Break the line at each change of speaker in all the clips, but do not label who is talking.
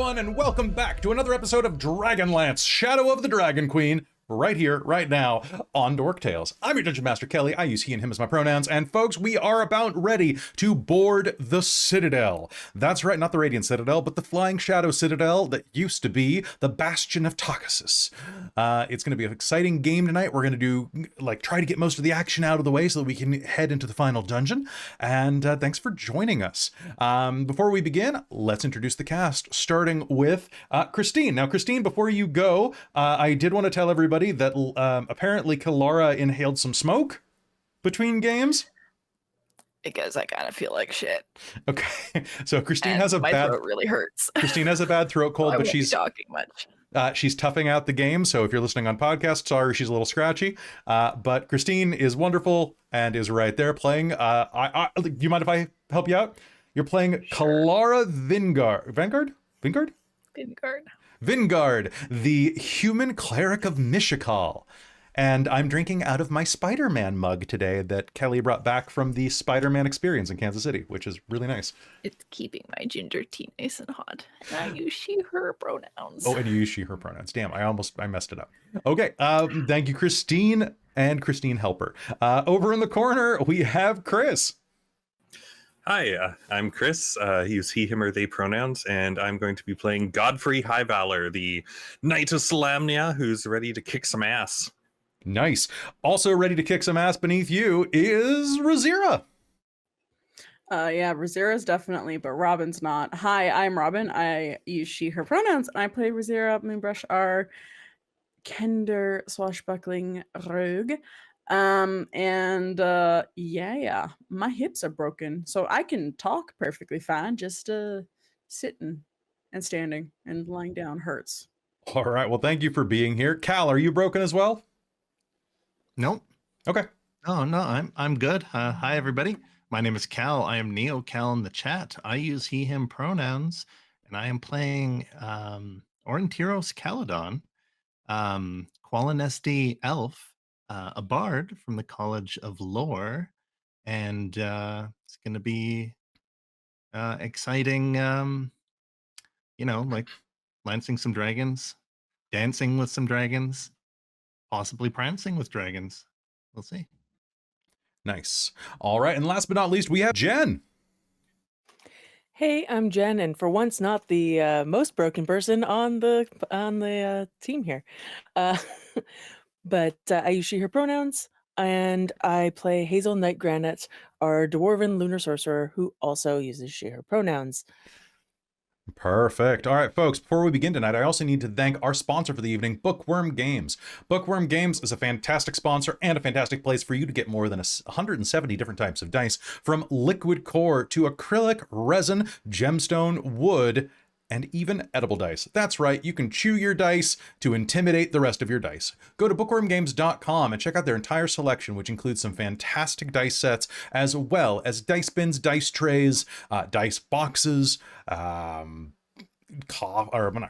everyone, and welcome back to another episode of Dragonlance, Shadow of the Dragon Queen, right here, right now, on Dork Tales. I'm your Dungeon Master, Kelly. I use he and him as my pronouns, and folks, we are about ready to board the Citadel. That's right, not the Radiant Citadel, but the Flying Shadow Citadel that used to be the Bastion of Takasis. It's going to be an exciting game tonight. We're going to try to get most of the action out of the way so that we can head into the final dungeon, and thanks for joining us. Before we begin, let's introduce the cast, starting with Christine. Now, Christine, before you go, I did want to tell everybody that apparently Kelara inhaled some smoke between games.
Because I kind of feel like shit.
Okay, so Christine
and
has
my throat really hurts.
Christine has a bad throat cold, but she's
talking much.
She's toughing out the game. So if you're listening on podcast, sorry, she's a little scratchy. But Christine is wonderful and is right there playing. Do you mind if I help you out? You're playing Kelara Vingard, the human cleric of Mishakal. And I'm drinking out of my Spider-Man mug today that Kelly brought back from the Spider-Man experience in Kansas City, which is really nice.
It's keeping my ginger tea nice and hot. And I use she, her pronouns.
Oh, and you use she, her pronouns. Damn, I messed it up. Okay, thank you, Christine and Christine Helper. Over in the corner, we have Chris.
Hi, I'm Chris. Use he, him, or they pronouns, and I'm going to be playing Godfrey Highvalor, the Knight of Solamnia, who's ready to kick some ass.
Nice. Also ready to kick some ass beneath you is Rizira.
Yeah, Rizira's definitely, but Robin's not. Hi, I'm Robin. I use she, her pronouns, and I play Rizira Moonbrush, our Kender swashbuckling rogue. Yeah, my hips are broken, so I can talk perfectly fine. Just sitting and standing and lying down hurts.
All right, well, thank you for being here. Cal, are you broken as well?
Nope.
Okay.
Oh no, I'm good. Hi everybody. My name is Cal. I am Neo Cal in the chat. I use he, him pronouns, and I am playing Aurontiros Caledon, Qualinesti elf. A bard from the College of Lore, and it's going to be exciting, like lancing some dragons, dancing with some dragons, possibly prancing with dragons. We'll see.
Nice. All right, and last but not least, we have Jen.
Hey, I'm Jen, and for once, not the most broken person on the team here. But I use she, her pronouns, and I play Hazeal Nightgranite, our dwarven lunar sorcerer who also uses she, her pronouns.
Perfect. All right, folks, before we begin tonight, I also need to thank our sponsor for the evening, Bookwyrm Games. Bookwyrm Games is a fantastic sponsor and a fantastic place for you to get more than 170 different types of dice, from liquid core to acrylic, resin, gemstone, wood, and even edible dice. That's right, you can chew your dice to intimidate the rest of your dice. Go to bookwyrmgames.com and check out their entire selection, which includes some fantastic dice sets, as well as dice bins, dice trays, dice boxes, not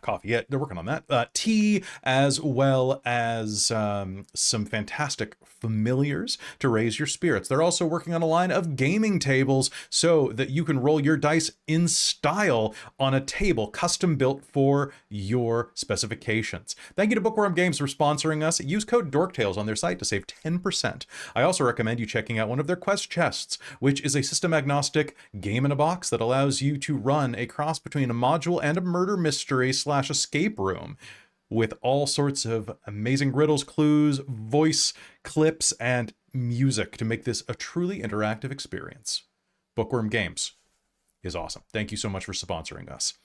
coffee yet, they're working on that, tea, as well as some fantastic familiars to raise your spirits. They're also working on a line of gaming tables so that you can roll your dice in style on a table custom built for your specifications. Thank you to Bookwyrm Games for sponsoring us. Use code DorkTales on their site to save 10%. I also recommend you checking out one of their quest chests, which is a system agnostic game in a box that allows you to run a cross between a module and a murder mystery / escape room, with all sorts of amazing riddles, clues, voice clips, and music to make this a truly interactive experience. Bookwyrm Games is awesome. Thank you so much for sponsoring us.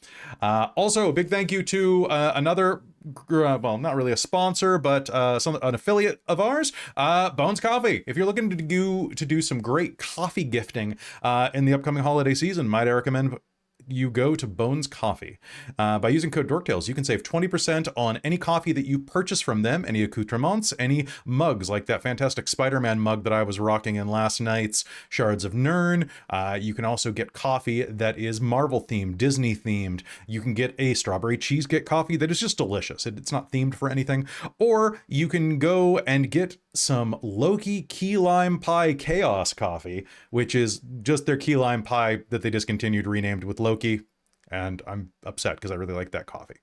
Also, a big thank you to another, well, not really a sponsor, but an affiliate of ours, Bones Coffee. If you're looking to do some great coffee gifting in the upcoming holiday season, might I recommend you go to Bones Coffee. By using code DorkTales, you can save 20% on any coffee that you purchase from them, any accoutrements, any mugs, like that fantastic Spider-Man mug that I was rocking in last night's Shards of Nirn. You can also get coffee that is Marvel themed, Disney themed. You can get a strawberry cheesecake coffee that is just delicious. It's not themed for anything. Or you can go and get some Loki key lime pie chaos coffee, which is just their key lime pie that they discontinued, renamed with Loki. and I'm upset because I really like that coffee.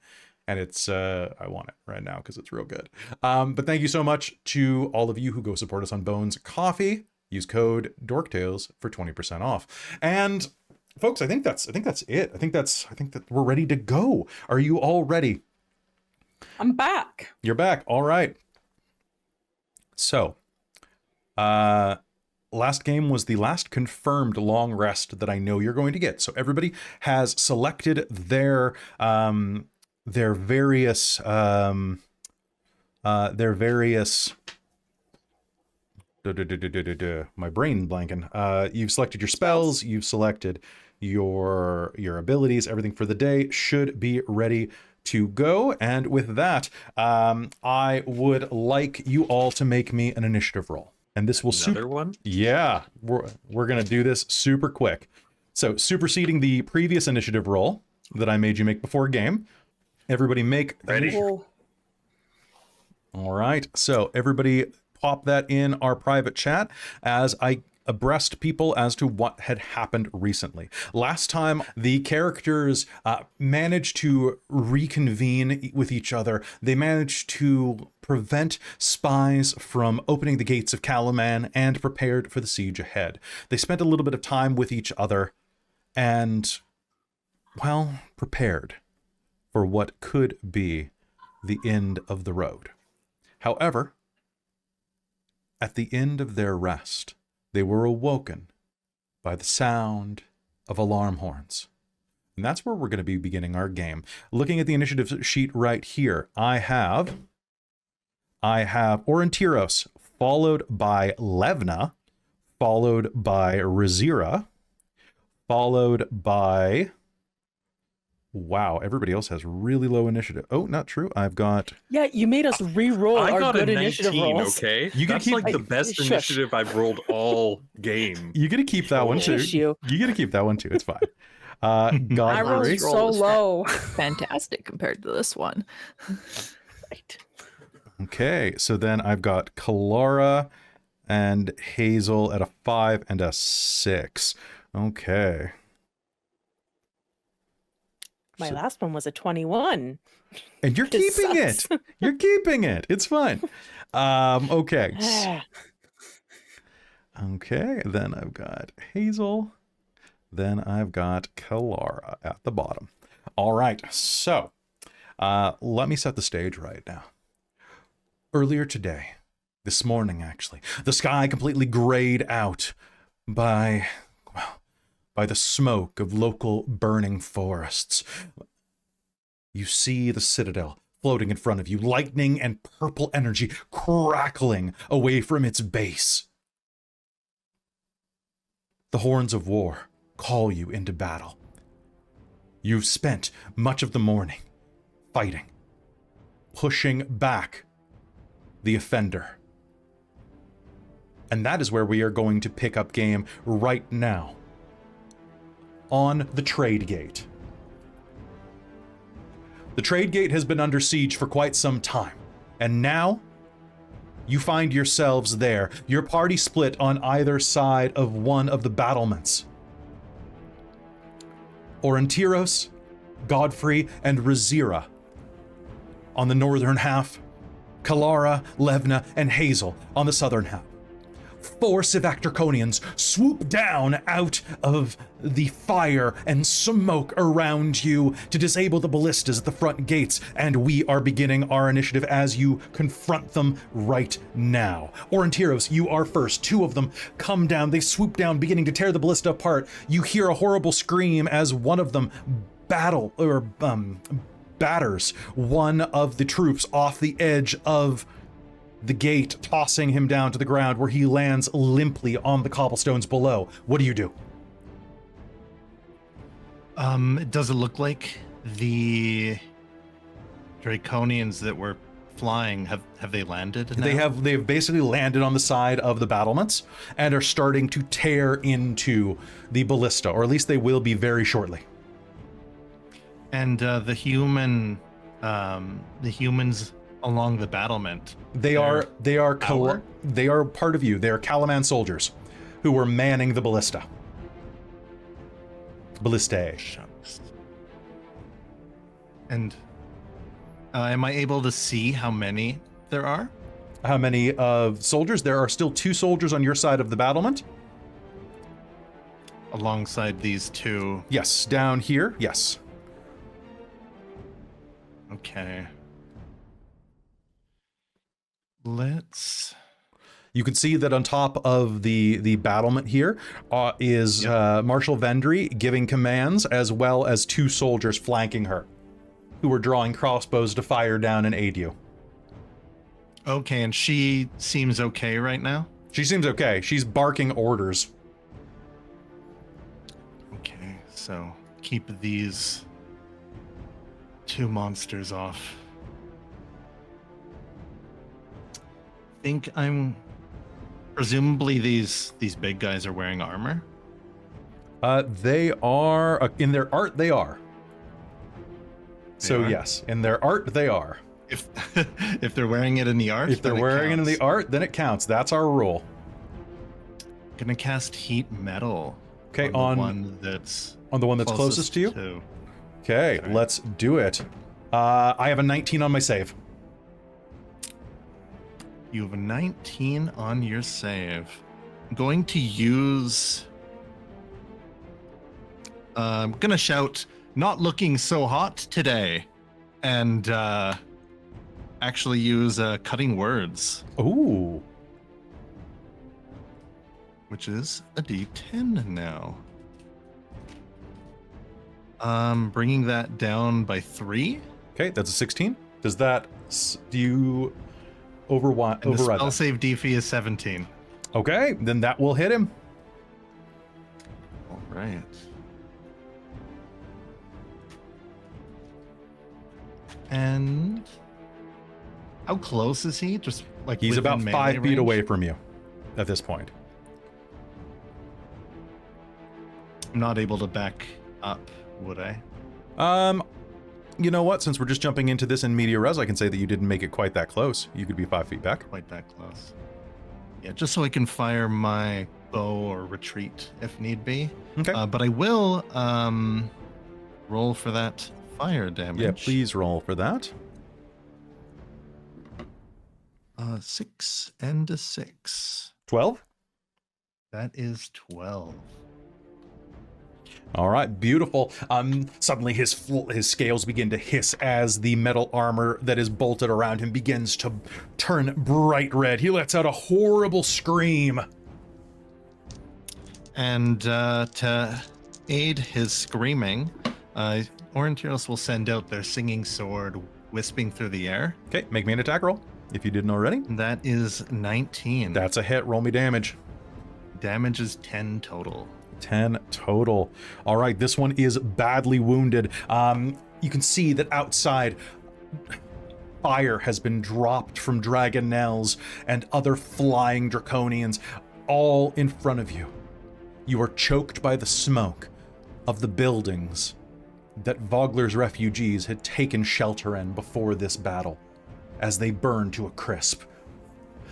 And it's, I want it right now because it's real good. But thank you so much to all of you who go support us on Bones Coffee. Use code DorkTales for 20% off. And folks, I think that's it. I think that we're ready to go. Are you all ready?
I'm back.
You're back. All right. So, last game was the last confirmed long rest that I know you're going to get. So everybody has selected their various my brain blanking. You've selected your spells, you've selected your abilities, everything for the day should be ready to go. And with that, I would like you all to make me an initiative roll. And this will
Another one?
Yeah, we're gonna do this super quick. So superseding the previous initiative roll that I made you make before game. Everybody make
Ready.
Cool.
All right. So everybody pop that in our private chat as I abreast people as to what had happened recently. Last time, the characters managed to reconvene with each other. They managed to prevent spies from opening the gates of Kalin and prepared for the siege ahead. They spent a little bit of time with each other and, well, prepared for what could be the end of the road. However, at the end of their rest, they were awoken by the sound of alarm horns. And that's where we're going to be beginning our game. Looking at the initiative sheet right here, I have Aurontiros, followed by Levna, followed by Rizira, followed by... Wow, everybody else has really low initiative. Oh, not true. I've got...
Yeah, you made us re-roll
I
our
got
good
a
initiative
19,
rolls.
okay?
You gotta
That's
keep-
like the best
Shush.
initiative I've rolled all game.
You get to keep that one too.
Shush you.
You get to keep that one too. It's fine.
I
Godfrey.
rolled
Race roll
so
was
low.
Fantastic compared to this one.
Right.
Okay, so then I've got Kelara and Hazeal at a 5 and a 6. Okay.
My
So-
last one was a 21.
And you're
This
keeping
sucks.
it. You're keeping it. It's fine. Okay. Okay, then I've got Hazeal. Then I've got Kelara at the bottom. All right, so let me set the stage right now. Earlier today, this morning actually, the sky completely grayed out by the smoke of local burning forests. You see the citadel floating in front of you, lightning and purple energy crackling away from its base. The horns of war call you into battle. You've spent much of the morning fighting, pushing back the offender. And that is where we are going to pick up game right now. On the trade gate. The trade gate has been under siege for quite some time, and now you find yourselves there, your party split on either side of one of the battlements. Aurontiros, Godfrey, and Rizira on the northern half, Kelara, Levna, and Hazeal on the southern half. 4 Sivak Draconians swoop down out of the fire and smoke around you to disable the ballistas at the front gates, and we are beginning our initiative as you confront them right now. Aurontiros, you are first. 2 of them come down, they swoop down, beginning to tear the ballista apart. You hear a horrible scream as one of them batters one of the troops off the edge of the gate, tossing him down to the ground where he lands limply on the cobblestones below. What do you do?
Does it look like the Draconians that were flying have they landed now?
They've basically landed on the side of the battlements and are starting to tear into the ballista, or at least they will be very shortly.
And the humans along the battlement.
They are
our?
they are part of you. They are Kalin soldiers who were manning the ballista. Ballistae.
Shucks. And am I able to see how many there are?
How many of soldiers? There are still 2 soldiers on your side of the battlement.
Alongside these 2.
Yes, down here. Yes.
Okay. Let's...
You can see that on top of the battlement here is Marshal Vendry giving commands, as well as 2 soldiers flanking her, who are drawing crossbows to fire down and aid you.
Okay, and she seems okay right now?
She seems okay. She's barking orders.
Okay, so keep these 2 monsters off. Think I'm... Presumably these big guys are wearing armor?
They are, in their art, they are.
They are?
Yes, in their art, they are.
If if they're wearing it in the art,
If they're
then
wearing it in
counts.
the art, then it counts. That's our rule.
Gonna cast heat metal.
Okay,
on
on
the one that's
closest to you? Okay,
Okay.
let's do it. I have a 19 on my save.
You have a 19 on your save. I'm going to use... I'm gonna shout, "Not looking so hot today," and actually use cutting words,
Ooh.
which is a D10 now. Bringing that down by 3.
Okay, that's a 16. Does that... Do you override
And the spell
that?
save DC is 17.
Okay, then that will hit him.
All right. And how close is he? Just like
He's
within
about
melee
5 feet
range?
away from you at this point.
I'm not able to back up, would I?
You know what? Since we're just jumping into this in media res, I can say that you didn't make it quite that close. You could be 5 feet back.
Quite that close. Yeah, just so I can fire my bow or retreat if need be.
Okay.
But I will roll for that fire damage.
Yeah, please roll for that.
6 and a 6.
12.
That is 12.
All right, beautiful. Suddenly his scales begin to hiss as the metal armor that is bolted around him begins to turn bright red. He lets out a horrible scream.
And to aid his screaming, Aurontiros will send out their singing sword, wisping through the air.
Okay, make me an attack roll if you didn't already.
That is 19.
That's a hit. Roll me damage.
Damage is 10 total.
10 total. All right, this one is badly wounded. You can see that outside fire has been dropped from Dragonnels and other flying draconians all in front of you. You are choked by the smoke of the buildings that Vogler's refugees had taken shelter in before this battle as they burn to a crisp.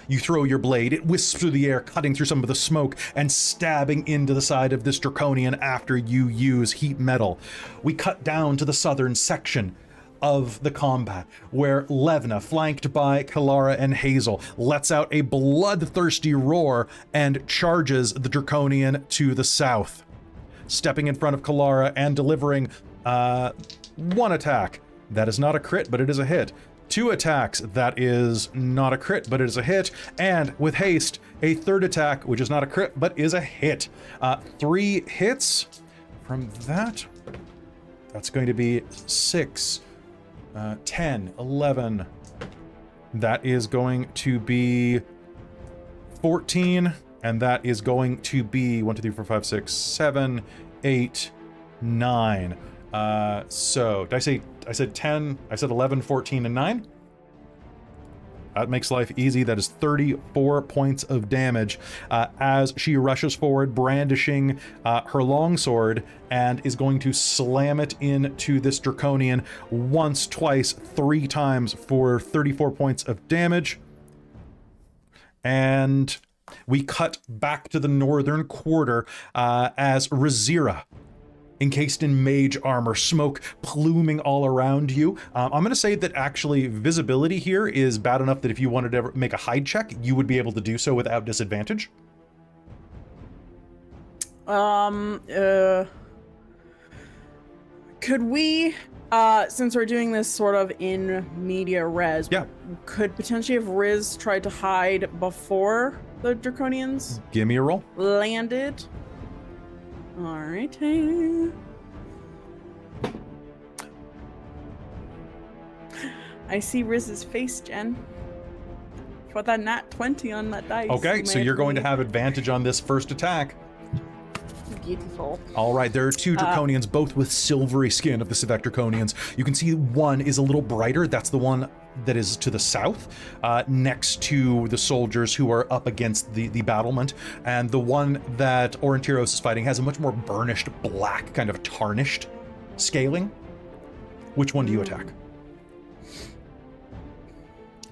You throw your blade, it wisps through the air, cutting through some of the smoke and stabbing into the side of this draconian after you use heat metal. We cut down to the southern section of the combat, where Levna, flanked by Kelara and Hazeal, lets out a bloodthirsty roar and charges the draconian to the south. Stepping in front of Kelara and delivering one attack. That is not a crit, but it is a hit. 2 attacks, that is not a crit, but it is a hit. And with haste, a 3rd attack, which is not a crit, but is a hit. 3 hits from that. That's going to be 6, 10, 11. That is going to be 14. And that is going to be 1, 2, 3, 4, 5, 6, 7, 8, 9. So did I said 10, I said 11, 14, and 9. That makes life easy. That is 34 points of damage as she rushes forward, brandishing her longsword, and is going to slam it into this draconian once, twice, 3 times for 34 points of damage. And we cut back to the northern quarter as Rizira encased in mage armor, smoke pluming all around you. I'm going to say that actually visibility here is bad enough that if you wanted to ever make a hide check, you would be able to do so without disadvantage.
Could we, since we're doing this sort of in media res,
Yeah.
could potentially have Riz tried to hide before the Draconians
Give me a roll.
landed? Alright. I see Riz's face, Jen. Got that nat 20 on that dice.
Okay, so you're going to have advantage on this first attack.
Beautiful.
All right, there are two Draconians, both with silvery skin of the Civet Draconians. You can see one is a little brighter. That's the one that is to the south, next to the soldiers who are up against the battlement. And the one that Aurontiros is fighting has a much more burnished black, kind of tarnished scaling. Which one do you attack?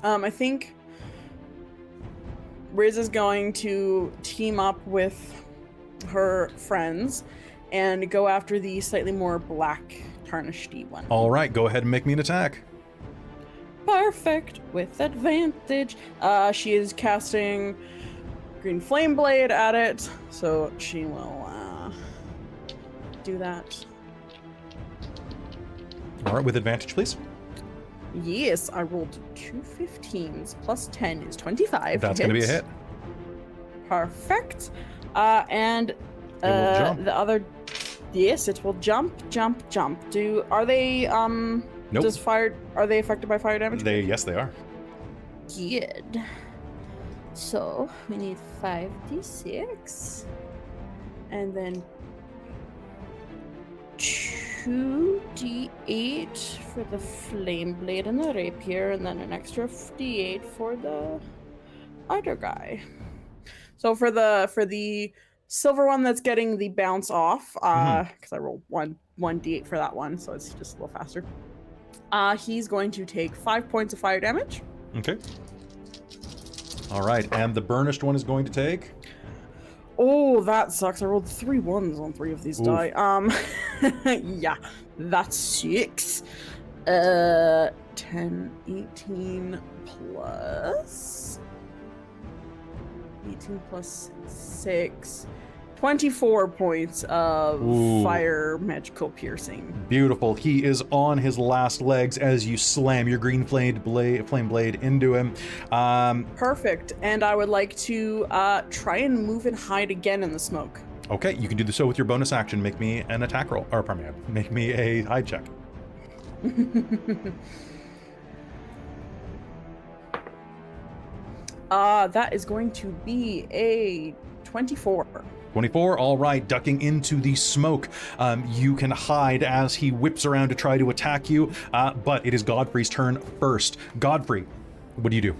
I think Riz is going to team up with her friends and go after the slightly more black tarnished-y one.
All right, go ahead and make me an attack.
Perfect, with advantage. She is casting Green Flame Blade at it, so she will do that.
All right, with advantage, please.
Yes, I rolled 2 15s plus 10 is 25.
That's going to be a hit.
Perfect. And
It will jump.
the other, yes, it will jump. Are they
Nope.
Are they affected by fire damage?
Yes, they are.
Good. So we need 5d6.
And then
2d8 for the flame blade and the rapier, and then an extra d8 for the other guy.
So for the silver one that's getting the bounce off, because I rolled one d8 for that one, so it's just a little faster. He's going to take 5 points of fire damage.
Okay. All right, and the burnished one is going to take?
Oh, that sucks. I rolled 3 1s on 3 of these
Oof.
die. Yeah, that's 6. 10, 18 plus 18 plus 6. 24 points of
Ooh.
fire magical piercing.
Beautiful. He is on his last legs as you slam your green flame blade into him.
Perfect. And I would like to try and move and hide again in the smoke.
Okay, you can do so with your bonus action. Make me an attack roll, or pardon me, make me a hide check.
That is going to be a 24.
24, all right, ducking into the smoke. You can hide as he whips around to try to attack you, but it is Godfrey's turn first. Godfrey, what do you do?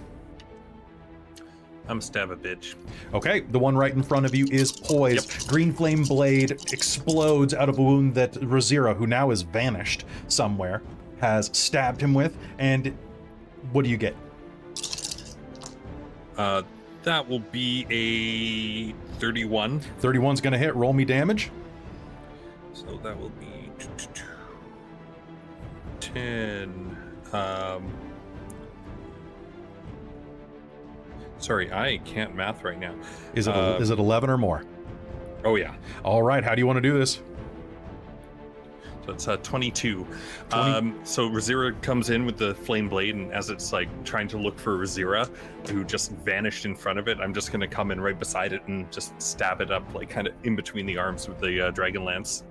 I'm a stab a bitch.
Okay, the one right in front of you is poised.
Yep.
Green flame blade explodes out of a wound that Rizira, who now is vanished somewhere, has stabbed him with, and what do you get?
That will be a 31.
31's gonna hit. Roll me damage.
So that will be 10. Sorry, I can't math right now.
Is it 11 or more?
Oh yeah.
All right, how do you want to do this?
So it's 22.
20.
So Rizira comes in with the flame blade, and as it's like trying to look for Rizira, who just vanished in front of it, I'm just gonna come in right beside it and just stab it up, like kind of in between the arms with the Dragonlance.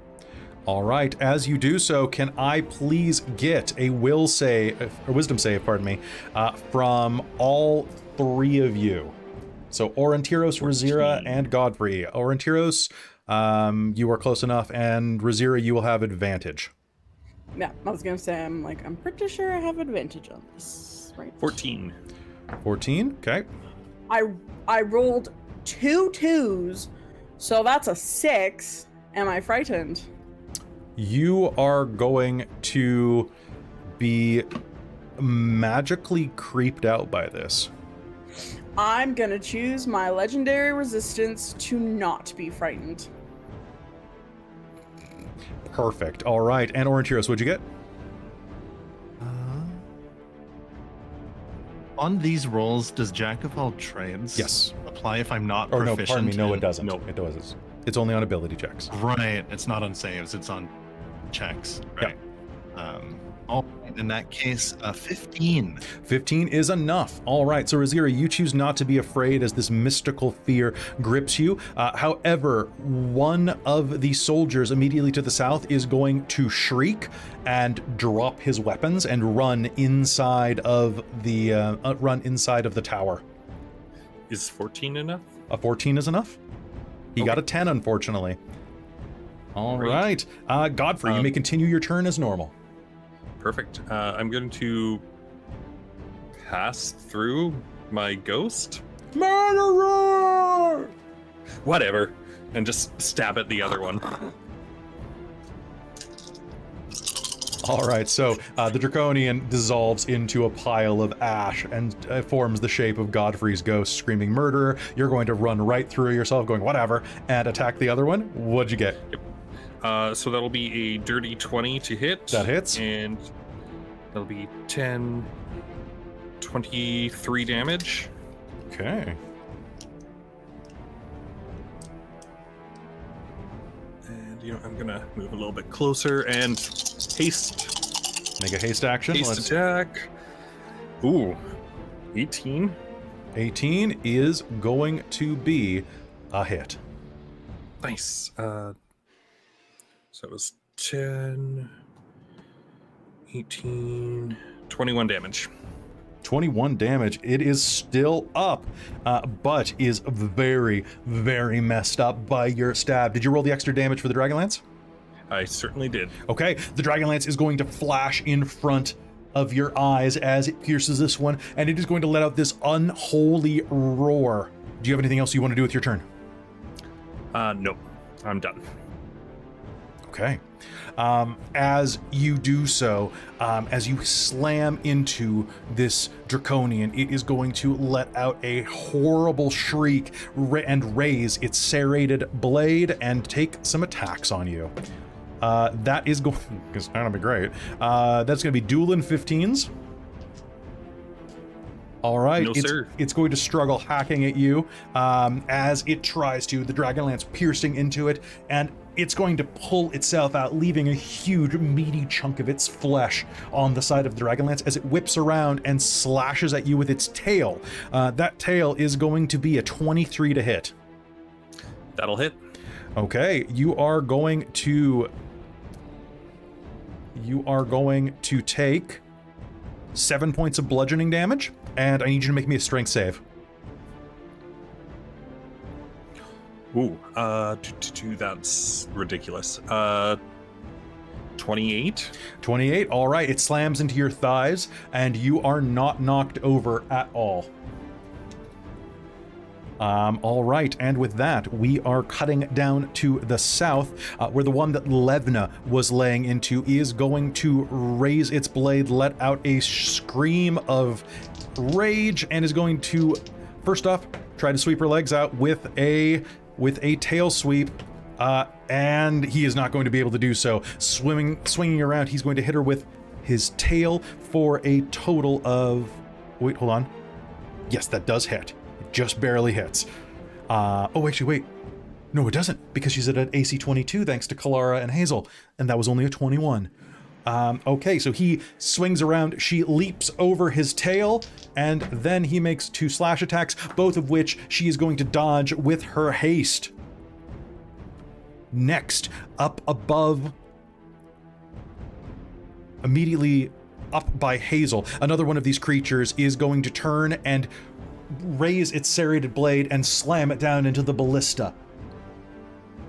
All right, as you do so, can I please get a wisdom save, from all 3 of you? So Aurontiros, Rizira, and Godfrey. Aurontiros, you are close enough, and Rizira, you will have advantage.
Yeah, I was gonna say, I'm pretty sure I have advantage on this, right?
14.
14, okay.
I rolled 2 2s, so that's a 6. Am I frightened?
You are going to be magically creeped out by this.
I'm gonna choose my legendary resistance to not be frightened.
Perfect. All right. And Aurontiros, what'd you get?
On these rolls, does Jack of all trades
Yes.
apply if I'm not
Or no,
proficient?
pardon me. No, it
in-
doesn't.
no.
It doesn't. It's only on ability checks.
Right. It's not on saves. It's on checks. Right. All right, in that case, 15.
15 is enough. All right, so Rizira, you choose not to be afraid as this mystical fear grips you. However, one of the soldiers immediately to the south is going to shriek and drop his weapons and run inside of the tower.
Is 14 enough?
A 14 is enough. He got a 10, unfortunately. All right, Godfrey, you may continue your turn as normal.
Perfect. I'm going to pass through my ghost.
Murderer!
Whatever. And just stab at the other one.
All right, so the Draconian dissolves into a pile of ash and forms the shape of Godfrey's ghost, screaming murderer. You're going to run right through yourself, going whatever, and attack the other one. What'd you get?
So that'll be a dirty 20 to hit.
That hits.
And that'll be 10, 23 damage.
Okay.
And, I'm going to move a little bit closer and haste.
Make a haste action.
Haste attack. Ooh, 18.
18 is going to be a hit.
Nice. So it was 10, 18, 21 damage.
21 damage. It is still up, but is very, very messed up by your stab. Did you roll the extra damage for the Dragonlance?
I certainly did.
Okay, the Dragonlance is going to flash in front of your eyes as it pierces this one, and it is going to let out this unholy roar. Do you have anything else you want to do with your turn?
Nope. I'm done.
Okay. As you do so, as you slam into this Draconian, it is going to let out a horrible shriek and raise its serrated blade and take some attacks on you. That is going to be great. That's going to be dueling 15s. All right,
No, sir.
It's going to struggle hacking at you as it tries to, the Dragonlance piercing into it, and it's going to pull itself out, leaving a huge, meaty chunk of its flesh on the side of the Dragonlance as it whips around and slashes at you with its tail. That tail is going to be a 23 to hit.
That'll hit.
Okay, you are going to take 7 points of bludgeoning damage, and I need you to make me a strength save.
Ooh, that's ridiculous. 28?
28, all right, it slams into your thighs, and you are not knocked over at all. All right, and with that, we are cutting down to the south, where the one that Levna was laying into is going to raise its blade, let out a scream of rage, and is going to, first off, try to sweep her legs out with a tail sweep, and he is not going to be able to do so. Swinging around, he's going to hit her with his tail for a total of, wait, hold on. Yes, that does hit. Just barely hits. Oh, actually, wait. No, it doesn't, because she's at an AC 22 thanks to Kelara and Hazeal, and that was only a 21. Okay, so he swings around, she leaps over his tail, and then he makes 2 slash attacks, both of which she is going to dodge with her haste. Next, up above, immediately up by Hazeal, another one of these creatures is going to turn and raise its serrated blade and slam it down into the ballista.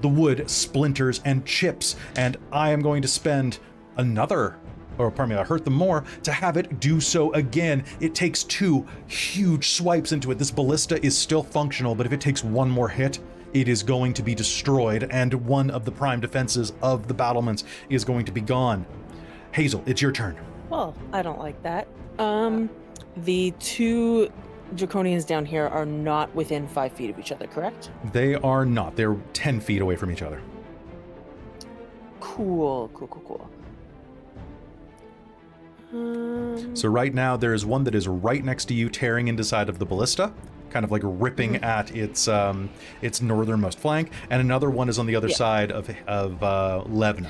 The wood splinters and chips, and I am going to spend another, or pardon me, I hurt them more, to have it do so again. It takes 2 huge swipes into it. This ballista is still functional, but if it takes 1 more hit, it is going to be destroyed, and one of the prime defenses of the battlements is going to be gone. Hazeal, it's your turn.
Well, I don't like that. The 2 Draconians down here are not within 5 feet of each other, correct?
They are not. They're 10 feet away from each other.
Cool. Cool.
So right now there is one that is right next to you, tearing into side of the ballista, kind of like ripping at its northernmost flank, and another one is on the other side of Levna.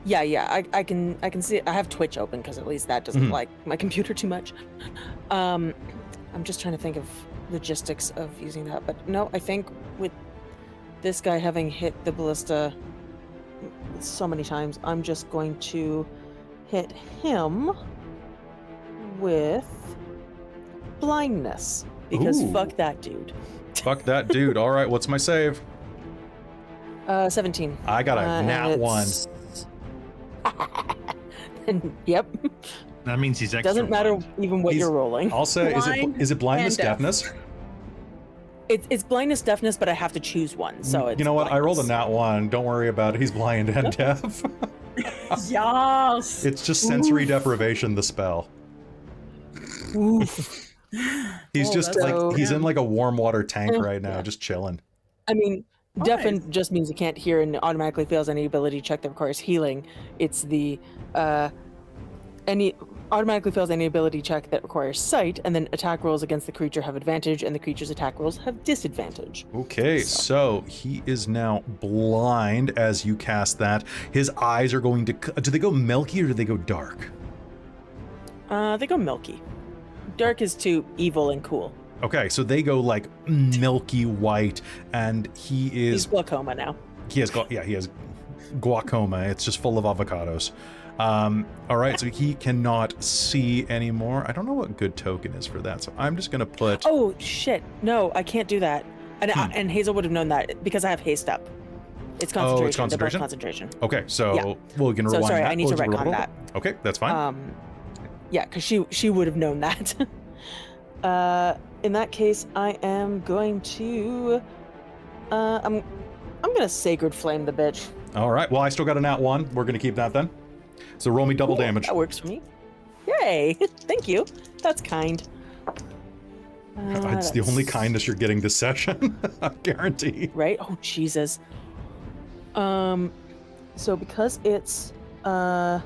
Yeah, I can see it. I have Twitch open because at least that doesn't like my computer too much. I'm just trying to think of logistics of using that, but no, I think with this guy having hit the ballista so many times, I'm just going to hit him with blindness because
Ooh.
fuck that dude.
Fuck that dude. All right, what's my save?
17.
I got a nat 1.
Yep.
That means he's extra.
Doesn't matter
blind.
even what you're rolling.
I'll say, is it blindness,
and deaf.
deafness?
It's blindness, deafness, but I have to choose one. So it's
You know what? I rolled a
blindness.
nat 1. Don't worry about it. He's blind and deaf.
Yes.
It's just sensory deprivation, the spell.
Oof.
He's just
that's
like,
so-
he's in like a warm water tank
Oh,
right now,
yeah.
just chilling.
I mean,
Nice.
deafen just means he can't hear and automatically fails any ability check that requires healing. It's the automatically fails any ability check that requires sight, and then attack rolls against the creature have advantage, and the creature's attack rolls have disadvantage.
Okay, so he is now blind as you cast that. His eyes are going to, do they go milky or do they go dark?
They go milky. Dark is too evil and cool.
Okay, so they go like milky white, and he
He's
is,
glaucoma now.
he has glaucoma. It's just full of avocados. All right, so he cannot see anymore. I don't know what good token is for that, so I'm just gonna put.
Oh shit! No, I can't do that. And Hazel would have known that because I have haste up. It's concentration.
Oh, it's
They're both
concentration?
concentration.
Okay, so
Yeah.
we're gonna
So
rewind
sorry,
that.
I need to
We'll
retcon
roll
that.
Okay, that's fine.
Yeah, because she would have known that. In that case, I am going to. I'm gonna sacred flame the bitch.
All right. Well, I still got a nat 1. We're gonna keep that then. So roll me double
Cool,
damage.
That works for me. Yay! Thank you. That's kind.
It's the only kindness you're getting this session. I guarantee.
Right? Oh Jesus. So because it's 2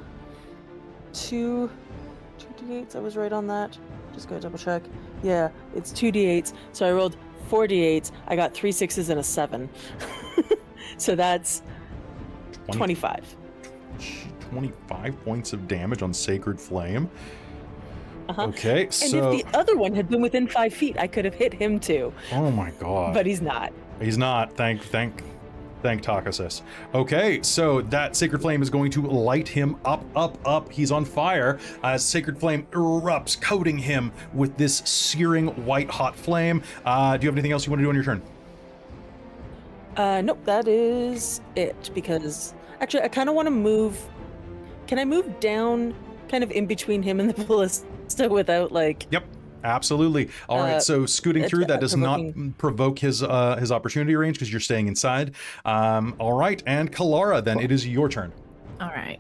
d8s, I was right on that. Just gonna double check. Yeah, it's 2 d8s. So I rolled 4 d8s. I got 3 6s and a 7. So that's 25.
25 points of damage on Sacred Flame.
Uh-huh.
Okay,
And
so
if the other one had been within 5 feet, I could have hit him too.
oh my god,
But he's not.
he's not. Thank Takasis. Okay, so that Sacred Flame is going to light him up. He's on fire as Sacred Flame erupts, coating him with this searing white hot flame. Do you have anything else you want to do on your turn?
Nope, that is it. Because actually, I kind of want to move. Can I move down, kind of in between him and the ballista without like?
Yep, absolutely. All right, so scooting through that does not provoke his opportunity range because you're staying inside. All right, and Kelara, then it is your turn.
All right.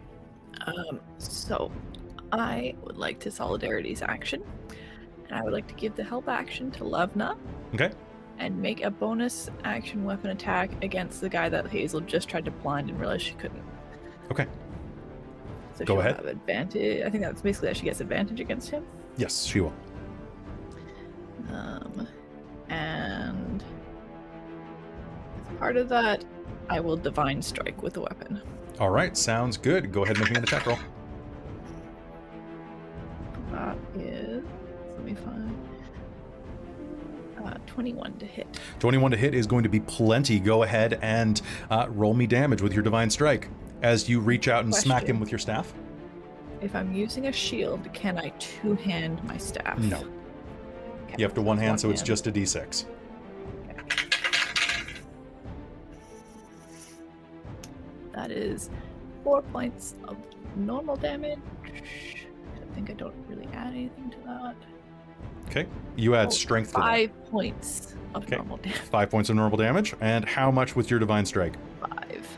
So I would like to Solidarity's action, and I would like to give the help action to Levna.
Okay.
And make a bonus action weapon attack against the guy that Hazeal just tried to blind and realized she couldn't.
Okay.
So
Go
she'll
ahead.
have advantage. I think that's basically that she gets advantage against him.
Yes, she will.
And as part of that, I will Divine Strike with the weapon.
All right, sounds good. Go ahead and make me an attack roll.
That is, let me find, 21 to hit.
21 to hit is going to be plenty. Go ahead and roll me damage with your Divine Strike as you reach out and smack him
Question.
with your staff.
If I'm using a shield, can I two-hand my staff?
No.
Okay,
You have to one hand, so it's
hand.
just a d6.
That is 4 points of normal damage. I think I don't really add anything to that.
Okay. You add
Oh,
strength to that.
5 points of
Okay.
normal damage.
5 points of normal damage. And how much with your Divine Strike?
5.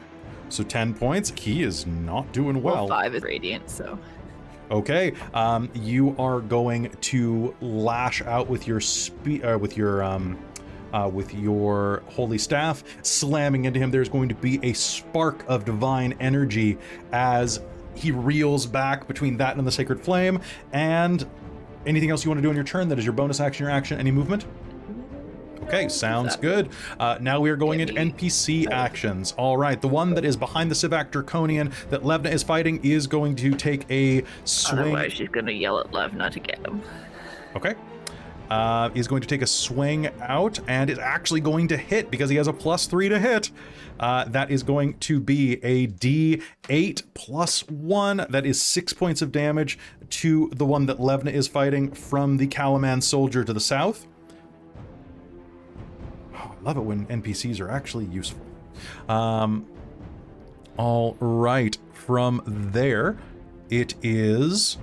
So 10 points. He is not doing well.
5 is radiant, so
Okay, you are going to lash out with your with your holy staff, slamming into him. There's going to be a spark of divine energy as he reels back between that and the sacred flame. And anything else you want to do on your turn? That is your bonus action, your action, any movement? Okay, sounds good. Now we are going into NPC actions. All right, the one that is behind the Sivak Draconian that Levna is fighting is going to take a swing.
Otherwise, she's going to yell at Levna to get him.
Okay. Is going to take a swing out and is actually going to hit because he has a +3 to hit. That is going to be a D8 +1. That is 6 points of damage to the one that Levna is fighting from the Kalaman soldier to the south. Oh, I love it when NPCs are actually useful. All right, from there, it is...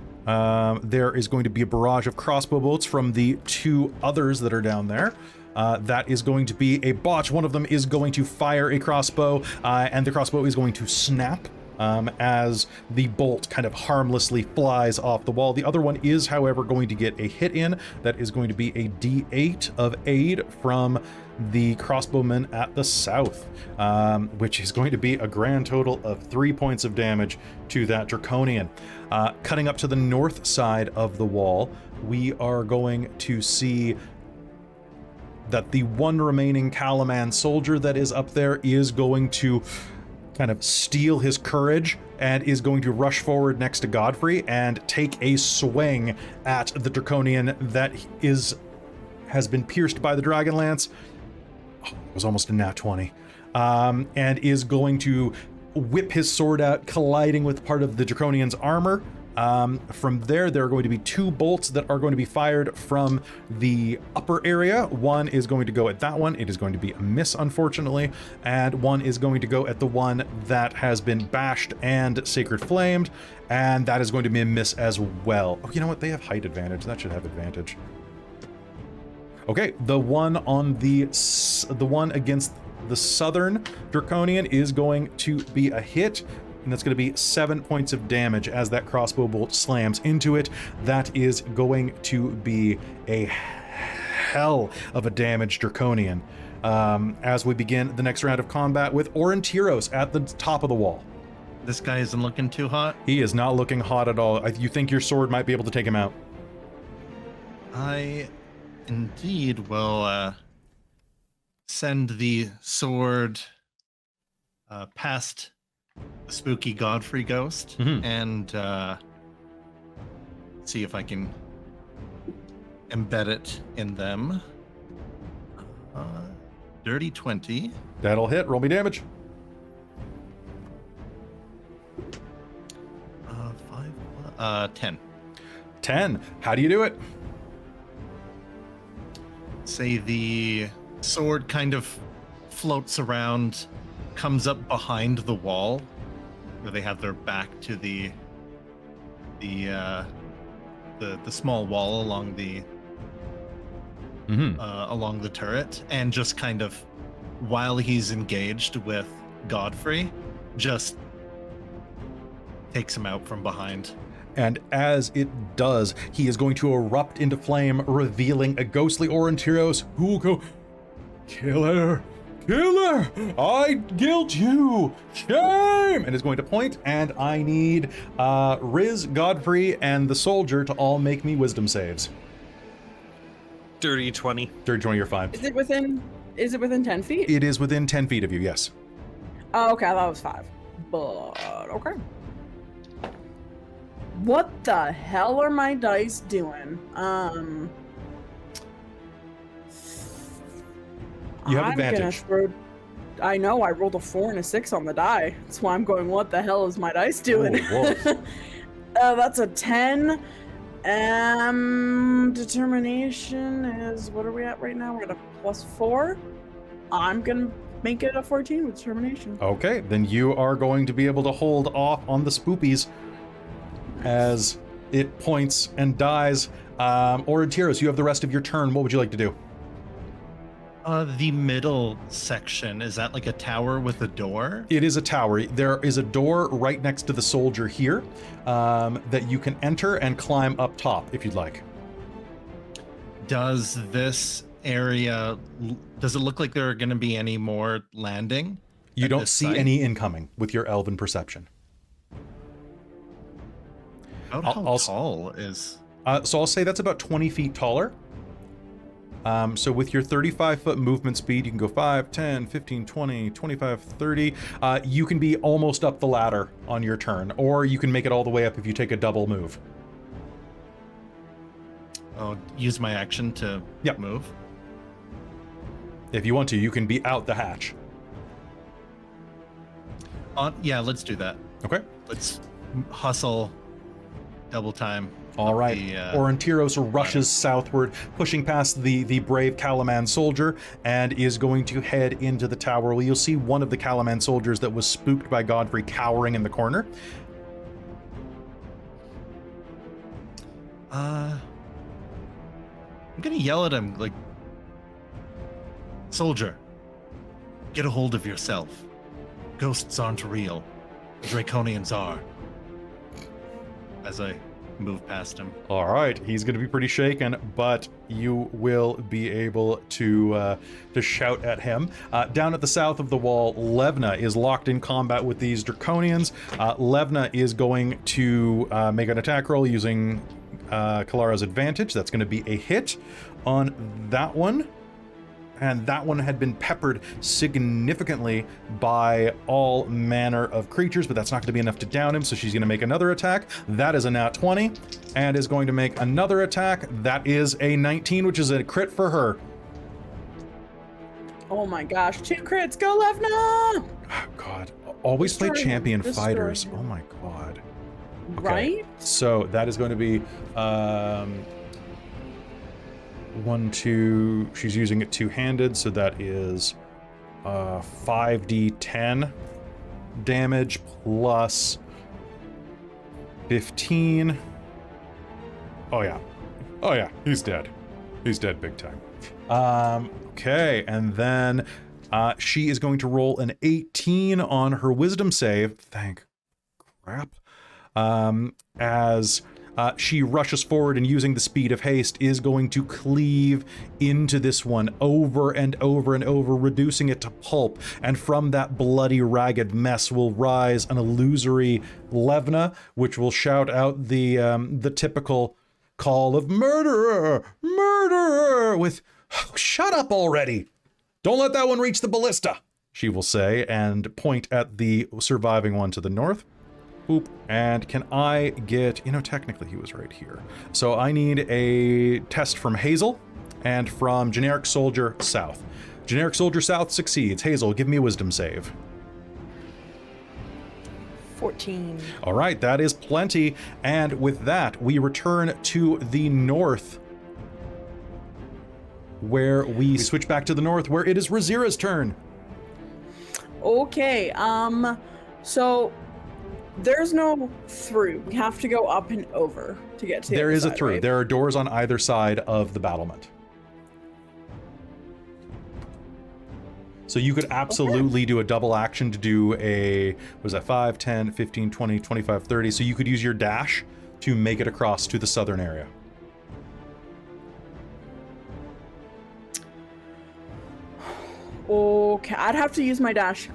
there is going to be a barrage of crossbow bolts from the 2 others that are down there. That is going to be a botch. One of them is going to fire a crossbow, and the crossbow is going to snap as the bolt kind of harmlessly flies off the wall. The other one is, however, going to get a hit in. That is going to be a D8 of aid from the crossbowman at the south, which is going to be a grand total of 3 points of damage to that Draconian. Cutting up to the north side of the wall, we are going to see that the one remaining Kalaman soldier that is up there is going to kind of steal his courage and is going to rush forward next to Godfrey and take a swing at the Draconian that has been pierced by the Dragonlance. Oh, it was almost a nat 20. And is going to whip his sword out, colliding with part of the Draconian's armor. From there are going to be 2 bolts that are going to be fired from the upper area. One is going to go at that one. It is going to be a miss, unfortunately. And one is going to go at the one that has been bashed and sacred flamed. And that is going to be a miss as well. Oh, you know what? They have height advantage. That should have advantage. Okay, the one against the southern Draconian is going to be a hit. And that's going to be 7 points of damage as that crossbow bolt slams into it. That is going to be a hell of a damaged Draconian. As we begin the next round of combat with Aurontiros at the top of the wall.
This guy isn't looking too hot.
He is not looking hot at all. You think your sword might be able to take him out?
I indeed will send the sword past the spooky Godfrey ghost and see if I can embed it in them. Dirty 20.
That'll hit. Roll me damage.
10.
10. How do you do it?
Say the sword kind of floats around, comes up behind the wall where they have their back to the small wall along the along the turret, and just kind of, while he's engaged with Godfrey, just takes him out from behind.
And as it does, he is going to erupt into flame, revealing a ghostly Aurontiros who will go, Killer! Killer! I guilt you! Shame! And is going to point, and I need Riz, Godfrey, and the soldier to all make me wisdom saves.
Dirty 20.
Dirty 20, you're fine.
Is it within 10 feet?
It is within 10 feet of you, yes.
Oh, okay, I thought it was 5. But okay. What the hell are my dice doing?
You have
I'm
advantage.
I know, I rolled a 4 and a 6 on the die. That's why I'm going, what the hell is my dice doing?
Oh, whoa.
That's a 10. Determination is, what are we at right now? We're at a +4. I'm gonna make it a 14 with determination.
Okay, then you are going to be able to hold off on the spoopies as it points and dies. Aurontiros, you have the rest of your turn. What would you like to do?
The middle section, is that like a tower with a door?
It is a tower. There is a door right next to the soldier here that you can enter and climb up top if you'd like.
Does this area, does it look like there are going to be any more landing?
You
at
don't
this
see
site?
any incoming with your elven perception.
About how
I'll-
tall is...
So I'll say that's about 20 feet taller. So with your 35-foot movement speed, you can go 5, 10, 15, 20, 25, 30. You can be almost up the ladder on your turn, or you can make it all the way up if you take a double move.
Oh, use my action to
Yep.
move?
If you want to, you can be out the hatch.
Yeah, let's do that.
Okay.
Let's hustle double time.
All right.
The,
Aurontiros rushes southward, pushing past the brave Calaman soldier, and is going to head into the tower. Well, you'll see one of the Calaman soldiers that was spooked by Godfrey cowering in the corner.
I'm gonna yell at him like, "Soldier, get a hold of yourself. Ghosts aren't real. Draconians are." As I move past him.
All right, he's going to be pretty shaken, but you will be able to shout at him. Down at the south of the wall, Levna is locked in combat with these Draconians. Levna is going to make an attack roll using Kilara's advantage. That's going to be a hit on that one. And that one had been peppered significantly by all manner of creatures, but that's not going to be enough to down him, so she's going to make another attack. That is a nat 20, and is going to make another attack. That is a 19, which is a crit for her.
Oh my gosh, 2 crits, go Levna!
Oh, God, always play
Destroy him,
champion
destroy
fighters.
him.
Oh my God. Okay.
Right?
So that is going to be 1, 2. She's using it two-handed, so that is 5d10 damage plus 15. Oh yeah, he's dead. He's dead big time. Okay, and then she is going to roll an 18 on her wisdom save. Thank crap. As she rushes forward and, using the speed of haste, is going to cleave into this one over and over and over, reducing it to pulp. And from that bloody, ragged mess will rise an illusory Levna, which will shout out the typical call of "Murderer! Murderer!" with, "Oh, shut up already! Don't let that one reach the ballista!" she will say, and point at the surviving one to the north. Boop. And can I get, technically he was right here. So I need a test from Hazeal and from Generic Soldier South. Generic Soldier South succeeds. Hazeal, give me a wisdom save.
14.
All right, that is plenty. And with that, we return to the north, where we switch back to the north, where it is Rizira's turn.
Okay, so there's no through. We have to go up and over to get to the
There
other
is a
side,
through.
right?
There are doors on either side of the battlement. So you could absolutely do a double action to do a, what is that, 5, 10, 15, 20, 25, 30. So you could use your dash to make it across to the southern area.
Okay, I'd have to use my dash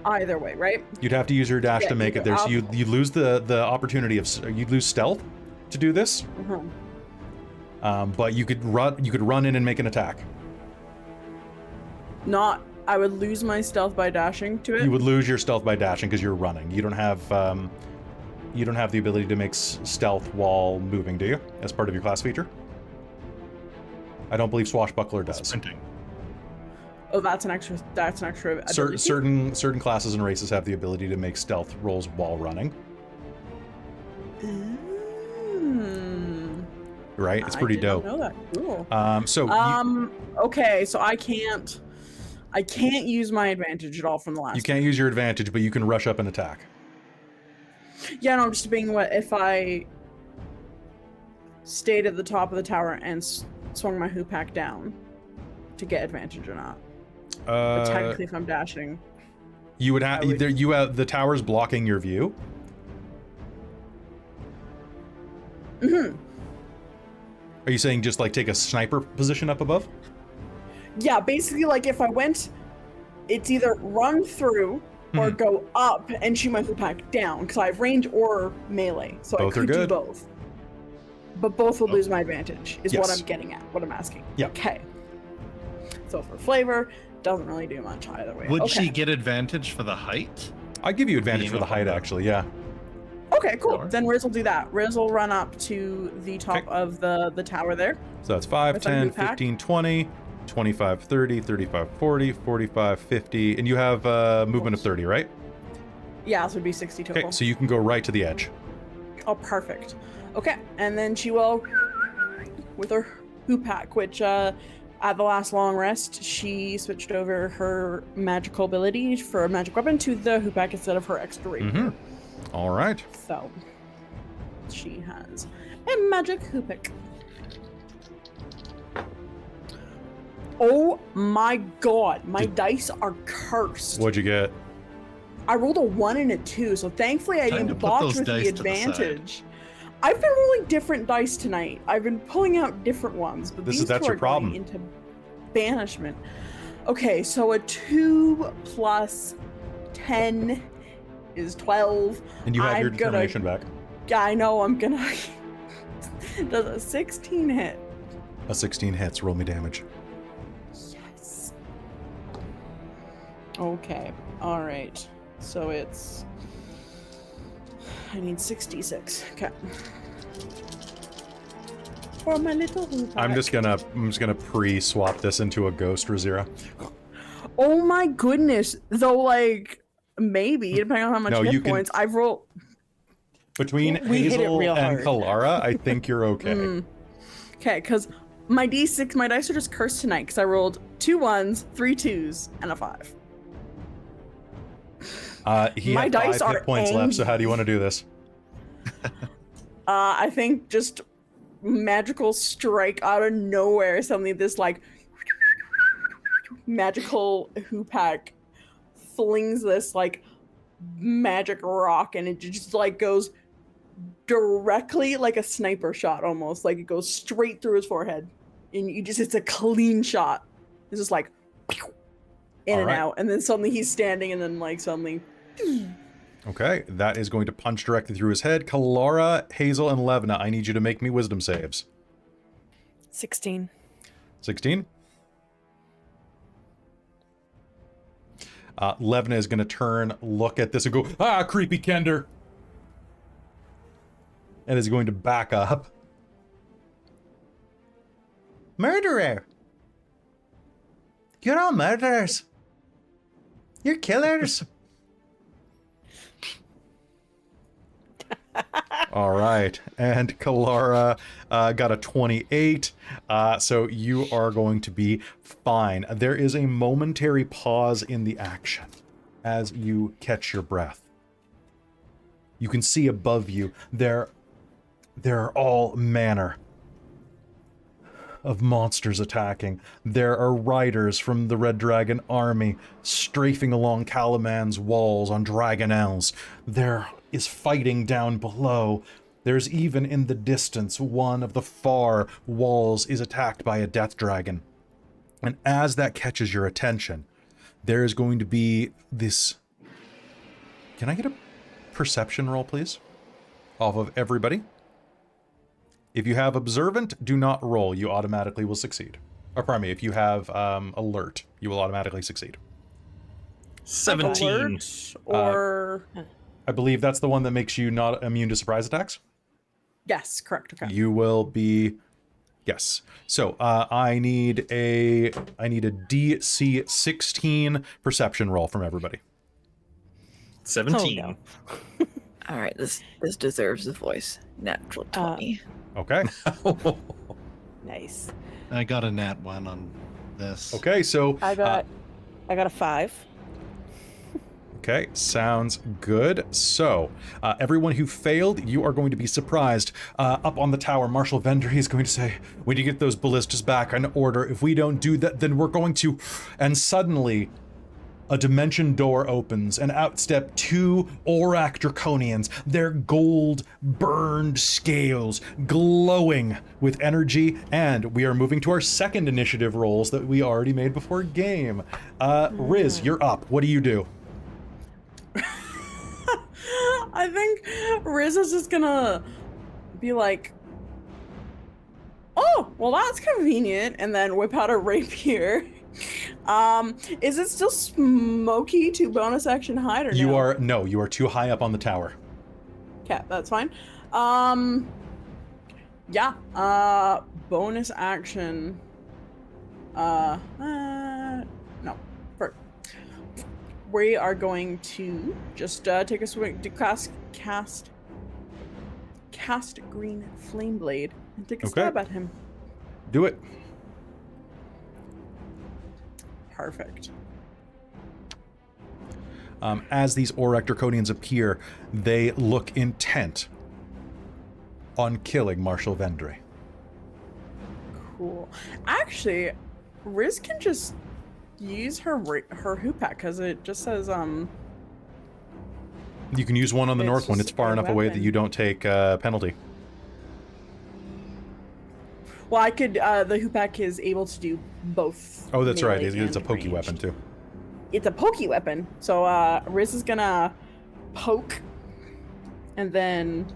either way, right?
You'd have to use your dash
Yeah,
to make
you
it there. So
could-
you lose the opportunity of, you'd lose stealth to do this. But you could run in and make an attack.
I would lose my stealth by dashing to it.
You would lose your stealth by dashing because you're running. You don't have the ability to make stealth while moving, do you? As part of your class feature? I don't believe Swashbuckler does.
Sprinting.
Oh, that's an extra ability.
Certain classes and races have the ability to make stealth rolls while running. Right? It's pretty
I did not
dope.
know that. Cool. Okay, so I can't use my advantage at all from the last.
You can't use your advantage, but you can rush up and attack.
Yeah, no, I'm just being what if I stayed at the top of the tower and swung my hoopak down to get advantage or not. But technically, if I'm dashing,
you would have either you have the towers blocking your view.
Mm-hmm.
Are you saying just like take a sniper position up above?
Yeah, basically, like if I went, it's either run through or go up and shoot my hoop pack down because I have range or melee, so
Both
I
are
could do
good.
both. But both will lose my advantage, is what
Yes.
I'm getting at, what I'm asking.
Yeah.
Okay. So for flavor, doesn't really do much either way.
Would
okay.
she get advantage for the height?
I give you advantage
Being
for the
up on
height,
the-
actually. Yeah.
Okay, cool.
Sure.
Then Riz will do that. Riz will run up to the top
Okay.
of the tower there.
So that's 5,
With our
10,
hoop pack.
15, 20, 25, 30, 35, 40, 45, 50, and you have movement of 30, right?
Yeah, so it'd be 60 total.
Okay, so you can go right to the edge.
Oh, perfect. Okay, and then she will, with her hoop pack, which at the last long rest, she switched over her magical ability for a magic weapon to the hoop pack instead of her extra rapier.
All right.
So she has a magic hoop pick. Oh my god, my dice are cursed.
What'd you get?
I rolled a 1 and a 2, so thankfully I
Time to
didn't
put
botch
those
with the
dice to the side.
advantage. I've been rolling different dice tonight. I've been pulling out different ones, but
That's
these two
your
are going
problem.
into banishment. Okay, so a 2 plus 10 is 12.
And you have your
I'm gonna-
determination back.
Yeah, I know, I'm gonna... Does a 16 hit?
A 16 hits. Roll me damage.
Yes. Okay, alright. So it's... I need 66. Okay. For my little hoop
I'm
pack.
just gonna pre-swap this into a ghost, Rizira.
Oh my goodness. Though, like, maybe, depending on how much
No, you
hit
can-
points. I've rolled...
Between
We hit it
Hazeal
real
and
hard.
Kelara, I think you're okay.
Okay, because my D6, my dice are just cursed tonight because I rolled 2 1s, 3 2s, and a 5.
He
My
had
dice
5
are
hit points left, so how do you want to do this?
I think just magical strike out of nowhere, suddenly this like magical hoop pack flings this like magic rock and it just like goes directly like a sniper shot almost, like it goes straight through his forehead and you just, it's a clean shot. It's just like in
All
and
right.
out, and then suddenly he's standing and then like suddenly
Okay, that is going to punch directly through his head. Kelara, Hazeal, and Levna, I need you to make me wisdom saves.
16.
16. Levna is going to turn, look at this, and go, "Ah, creepy Kender!" And is going to back up. Murderer! You're all murderers! You're killers! All right, and Kelara got a 28, so you are going to be fine. There is a momentary pause in the action as you catch your breath. You can see above you, there are all manner of monsters attacking. There are riders from the Red Dragon army strafing along Calaman's walls on Dragonnels. There is fighting down below. There's even in the distance, one of the far walls is attacked by a death dragon. And as that catches your attention, there is going to be this... Can I get a perception roll, please? Off of everybody? If you have observant, do not roll. You automatically will succeed. Or pardon me, if you have alert, you will automatically succeed.
17.
alert or
I believe that's the one that makes you not immune to surprise attacks.
yes, correct. Okay.
You will be... Yes. So I need a DC 16 perception roll from everybody.
17.
Oh,
All right, this deserves a voice. Natural 20.
Okay.
Nice.
I got a nat 1 on this.
Okay, so...
I got a 5.
Okay, sounds good. So, everyone who failed, you are going to be surprised. Up on the tower, Marshal Vendry is going to say, "We need to get those ballistas back in order. If we don't do that, then we're going to..." And suddenly, a dimension door opens, and out step 2 Aurak Draconians, their gold burned scales glowing with energy, and we are moving to our second initiative rolls that we already made before game. Riz, you're up. What do you do?
I think Riz is just gonna be like, oh, well that's convenient, and then whip out a rapier. Is it still smoky to bonus action hide or no?
You are too high up on the tower.
Okay, that's fine. Yeah, bonus action. No. We are going to just take a swing to cast green flame blade and take a stab at him.
Do it.
Perfect.
As these Aurak Draconians appear, they look intent on killing Marshal Vendre.
Cool. Actually, Riz can just use her hoopak because it just says
You can use one on the
It's
north one.
just
It's far
a
enough away that
weapon.
you don't take penalty.
well, I could the hoopak is able to do both.
Oh, that's right.
melee
It's a
and
pokey
ranged.
weapon too.
It's a pokey weapon. So Riz is gonna poke and then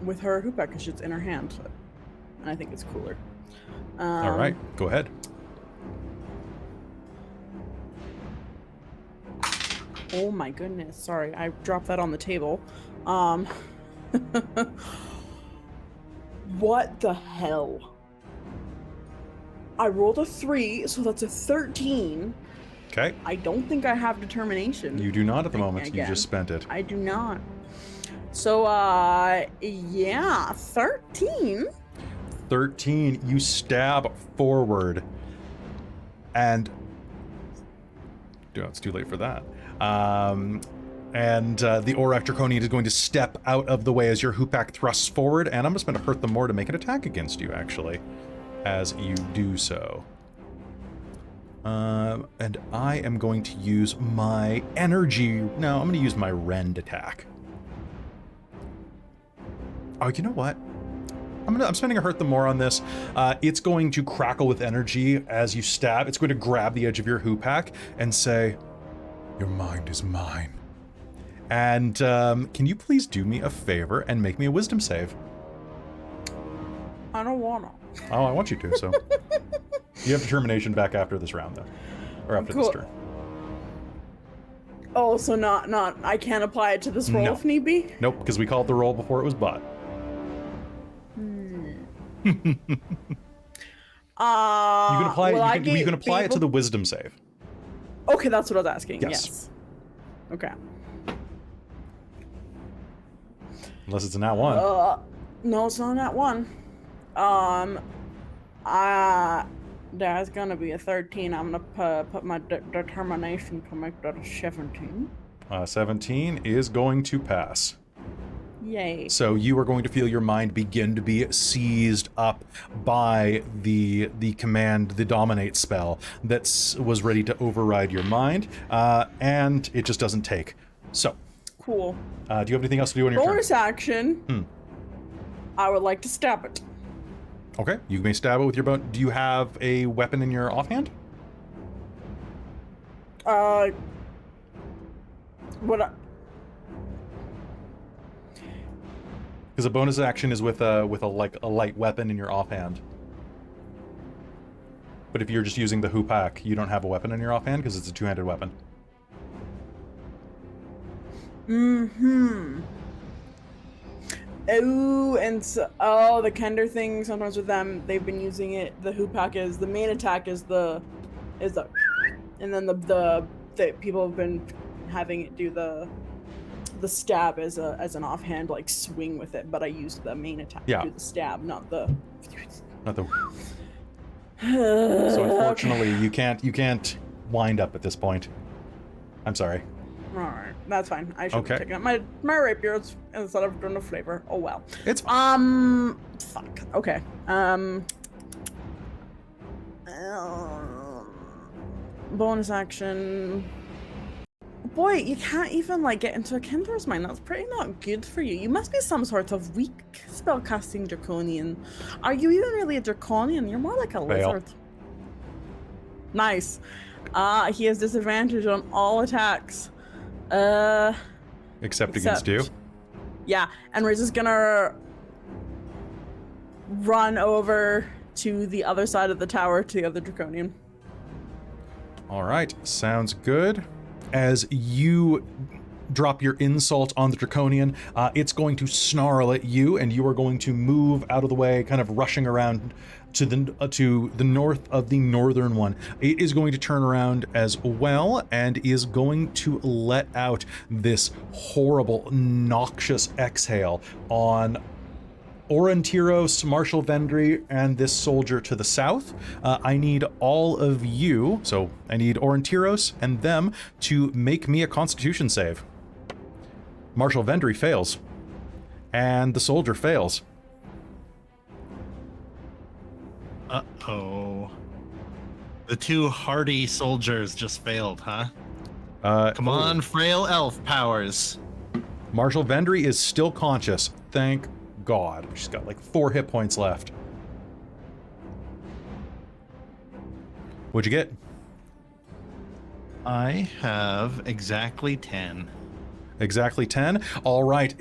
with her hoopak because it's in her hand. And I think it's cooler.
All right, go ahead.
Oh my goodness, sorry, I dropped that on the table. What the hell? I rolled a 3, so that's a 13.
Okay.
I don't think I have determination.
You do not at the moment. You
Again.
just spent it.
I do not. So, yeah, 13.
13. You stab forward, and it's too late for that. The Aurak Draconian is going to step out of the way as your hoopak thrusts forward, and I'm just going to hurt them more to make an attack against you, actually, as you do so. And I am going to use my energy. No, I'm going to use my rend attack. Oh, you know what? I'm spending a hurt them more on this. It's going to crackle with energy as you stab. It's going to grab the edge of your hoopak and say, "Your mind is mine." And can you please do me a favor and make me a wisdom save?
I don't wanna.
Oh, I want you to, so. You have determination back after this round, though. Or after this
Cool.
turn.
Oh, so not, I can't apply it to this roll
No.
if need be?
Nope, because we called the roll before it was bought. You can apply, you can apply it to the wisdom save.
Okay, that's what I was asking,
Yes.
yes. Okay.
Unless it's a nat 1.
No, it's not that one. There's gonna be a 13. I'm gonna put my determination to make that a 17.
17 is going to pass.
Yay.
So you are going to feel your mind begin to be seized up by the command, the dominate spell that was ready to override your mind, and it just doesn't take. So,
Cool.
do you have anything else to do on your
Bonus action. I would like to stab it.
turn? Okay, you may stab it with your bone. Do you have a weapon in your offhand?
What?
Because a bonus action is with a light weapon in your offhand. But if you're just using the hoopak, you don't have a weapon in your offhand because it's a two-handed weapon.
Oh, and so, the Kender thing, sometimes with them, they've been using it, the hoopak is, the main attack is the, and then the people have been having it do the stab as an offhand, like, swing with it, but I used the main attack to do the stab, not the...
So unfortunately, you can't wind up at this point. I'm sorry.
Alright, that's fine. I should
Okay.
have taken up my rapier instead of doing the flavor. Oh well.
It's
Fuck. Okay. bonus action. Boy, you can't even like get into a Kinder's mind. That's pretty not good for you. You must be some sort of weak spellcasting draconian. Are you even really a draconian? You're more like a lizard. Nice. He has disadvantage on all attacks.
Except against you.
Yeah, and we're just gonna run over to the other side of the tower to the other draconian.
All right, sounds good. As you drop your insult on the draconian, it's going to snarl at you, and you are going to move out of the way, kind of rushing around to the north of the northern one. It is going to turn around as well and is going to let out this horrible, noxious exhale on Aurontiros, Marshal Vendry, and this soldier to the south. I need all of you, so I need Aurontiros and them to make me a Constitution save. Marshal Vendry fails, and the soldier fails.
Uh-oh. The two hardy soldiers just failed, huh? Come on, frail elf powers.
Marshal Vendry is still conscious, thank God. She's got like 4 hit points left. What'd you get?
I have exactly 10.
Exactly 10. All right,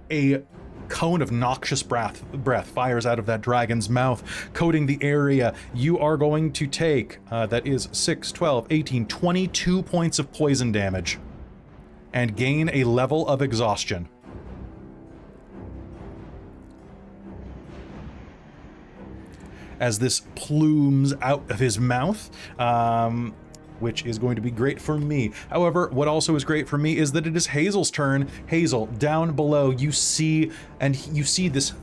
a cone of noxious breath fires out of that dragon's mouth, coating the area. You are going to take, that is 6, 12, 18, 22 points of poison damage and gain a level of exhaustion. As this plumes out of his mouth, which is going to be great for me. However, what also is great for me is that it is Hazeal's turn. Hazeal, down below, you see this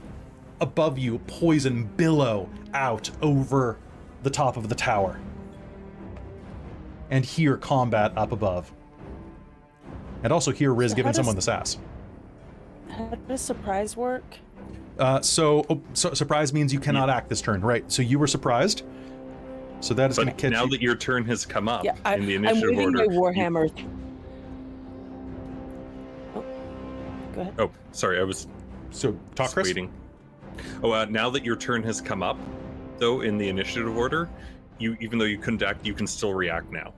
above you poison billow out over the top of the tower. And hear combat up above. And also hear Riz giving someone the sass.
How does surprise work?
So surprise means you cannot act this turn, right? So you were surprised. So that is going to catch
now
you.
that your turn has come up
Yeah,
in the initiative
I'm waving
order.
my warhammer. Oh, go ahead.
Oh, sorry, I was
So talk, Chris.
waiting. Oh, now that your turn has come up, though, in the initiative order, even though you couldn't act, you can still react now.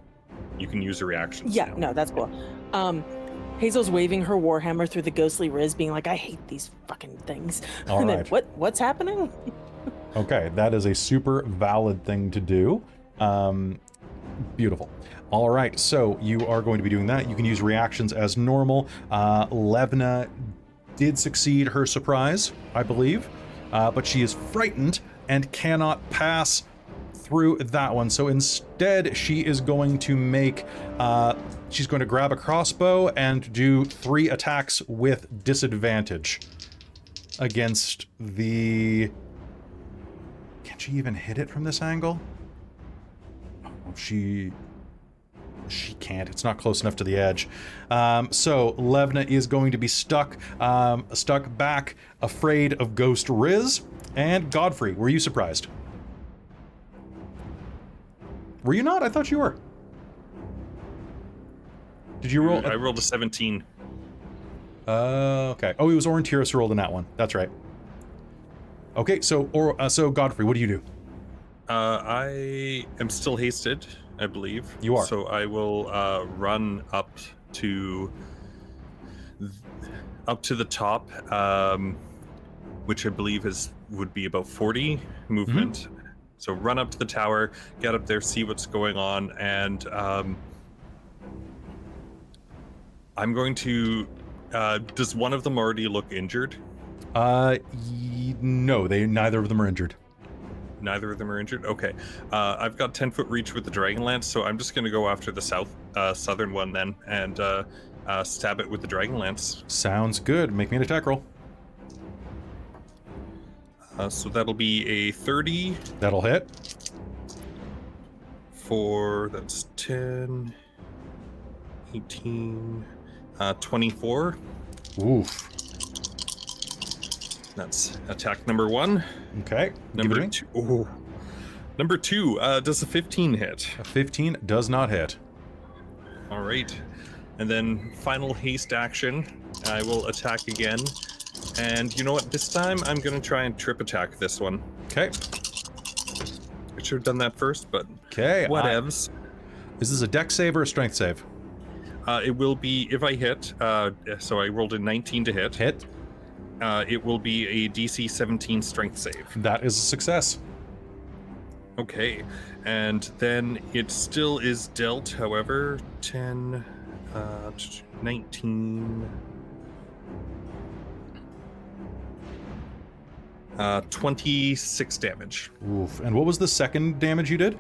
You can use a reaction.
Yeah,
now.
no, that's cool. Hazel's waving her warhammer through the ghostly Riz, being like, "I hate these fucking things."
All
and
right.
then what's happening?
Okay, that is a super valid thing to do. Beautiful. All right, so you are going to be doing that. You can use reactions as normal. Levna did succeed her surprise, I believe, but she is frightened and cannot pass through that one. So instead, she is going to make, she's going to grab a crossbow and do 3 attacks with disadvantage against the... Can she even hit it from this angle? Oh, she can't. It's not close enough to the edge. So Levna is going to be stuck back, afraid of Ghost Riz. And Godfrey, were you surprised? Were you not? I thought you were. Did you roll?
I rolled a 17.
Okay. Oh, it was Aurontiros who rolled in that one. That's right. Okay, so Godfrey, what do you do?
I am still hasted, I believe.
You are.
So I will run up to the top, which I believe would be about 40 movement. Mm-hmm. So run up to the tower, get up there, see what's going on, and I'm going to. Does one of them already look injured?
No, neither of them are injured.
Neither of them are injured? Okay. I've got 10-foot reach with the Dragonlance, so I'm just going to go after the southern one then, and stab it with the Dragonlance.
Sounds good. Make me an attack roll.
So that'll be a 30.
That'll hit.
That's 10, 18, 24.
Oof.
That's attack number 1.
Okay.
Number 2. Oh, Number 2, does a 15 hit?
A 15 does not hit.
All right. And then final haste action, I will attack again. And you know what? This time I'm going to try and trip attack this one.
Okay.
I should have done that first, but
Okay.
whatevs.
Is this a dex save or a strength save?
It will be, if I hit, so I rolled a 19 to hit.
Hit.
It will be a DC 17 strength save.
That is a success.
Okay, and then it still is dealt, however, 10, 19, 26 damage.
Oof. And what was the second damage you did?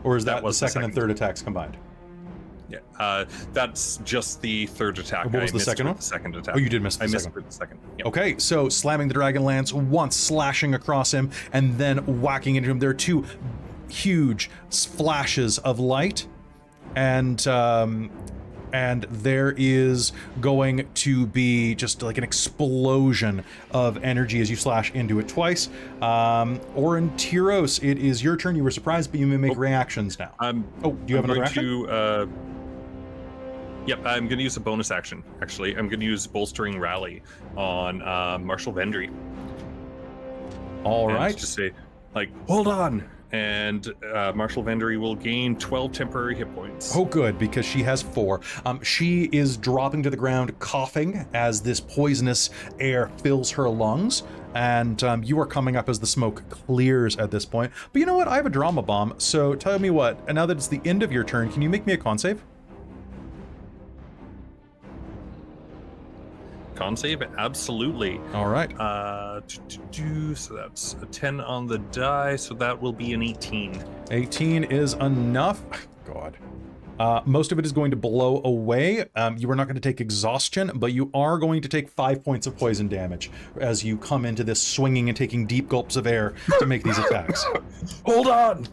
Or is that,
That was
the
the
second and
second.
third attacks combined?
Yeah, that's just the third attack.
What was
I
the
missed
second
with
one?
The second attack.
Oh, you did miss the
I missed
second.
with the second. Yep.
Okay, so slamming the Dragonlance once, slashing across him, and then whacking into him. There are two huge flashes of light, and there is going to be just like an explosion of energy as you slash into it twice. Aurontiros, it is your turn. You were surprised, but you may make reactions now. Do you have another action?
Yep, I'm going to use a bonus action, actually. I'm going to use Bolstering Rally on Marshall Vendry.
All
And
right.
Just say, like, hold on! And Marshall Vendry will gain 12 temporary hit points.
Oh, good, because she has 4. She is dropping to the ground, coughing as this poisonous air fills her lungs. And you are coming up as the smoke clears at this point. But you know what? I have a drama bomb. So tell me what, and now that it's the end of your turn, can you make me a con save?
Con save? Absolutely.
All right.
So that's a 10 on the die, so that will be an 18.
18 is enough. God. Most of it is going to blow away. You are not going to take exhaustion, but you are going to take 5 points of poison damage as you come into this swinging and taking deep gulps of air to make these attacks.
Hold on!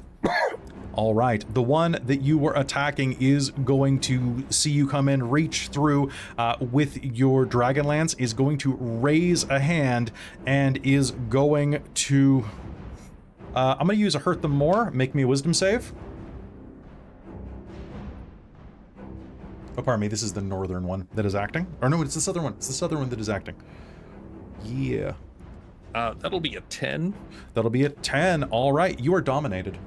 All right, the one that you were attacking is going to see you come in, reach through with your Dragonlance, is going to raise a hand and is going to... I'm going to use a Hurt Them More. Make me a Wisdom save. Oh, pardon me, this is the northern one that is acting. Or no, it's the southern one. It's the southern one that is acting. Yeah.
That'll be a 10.
That'll be a 10. All right, you are dominated.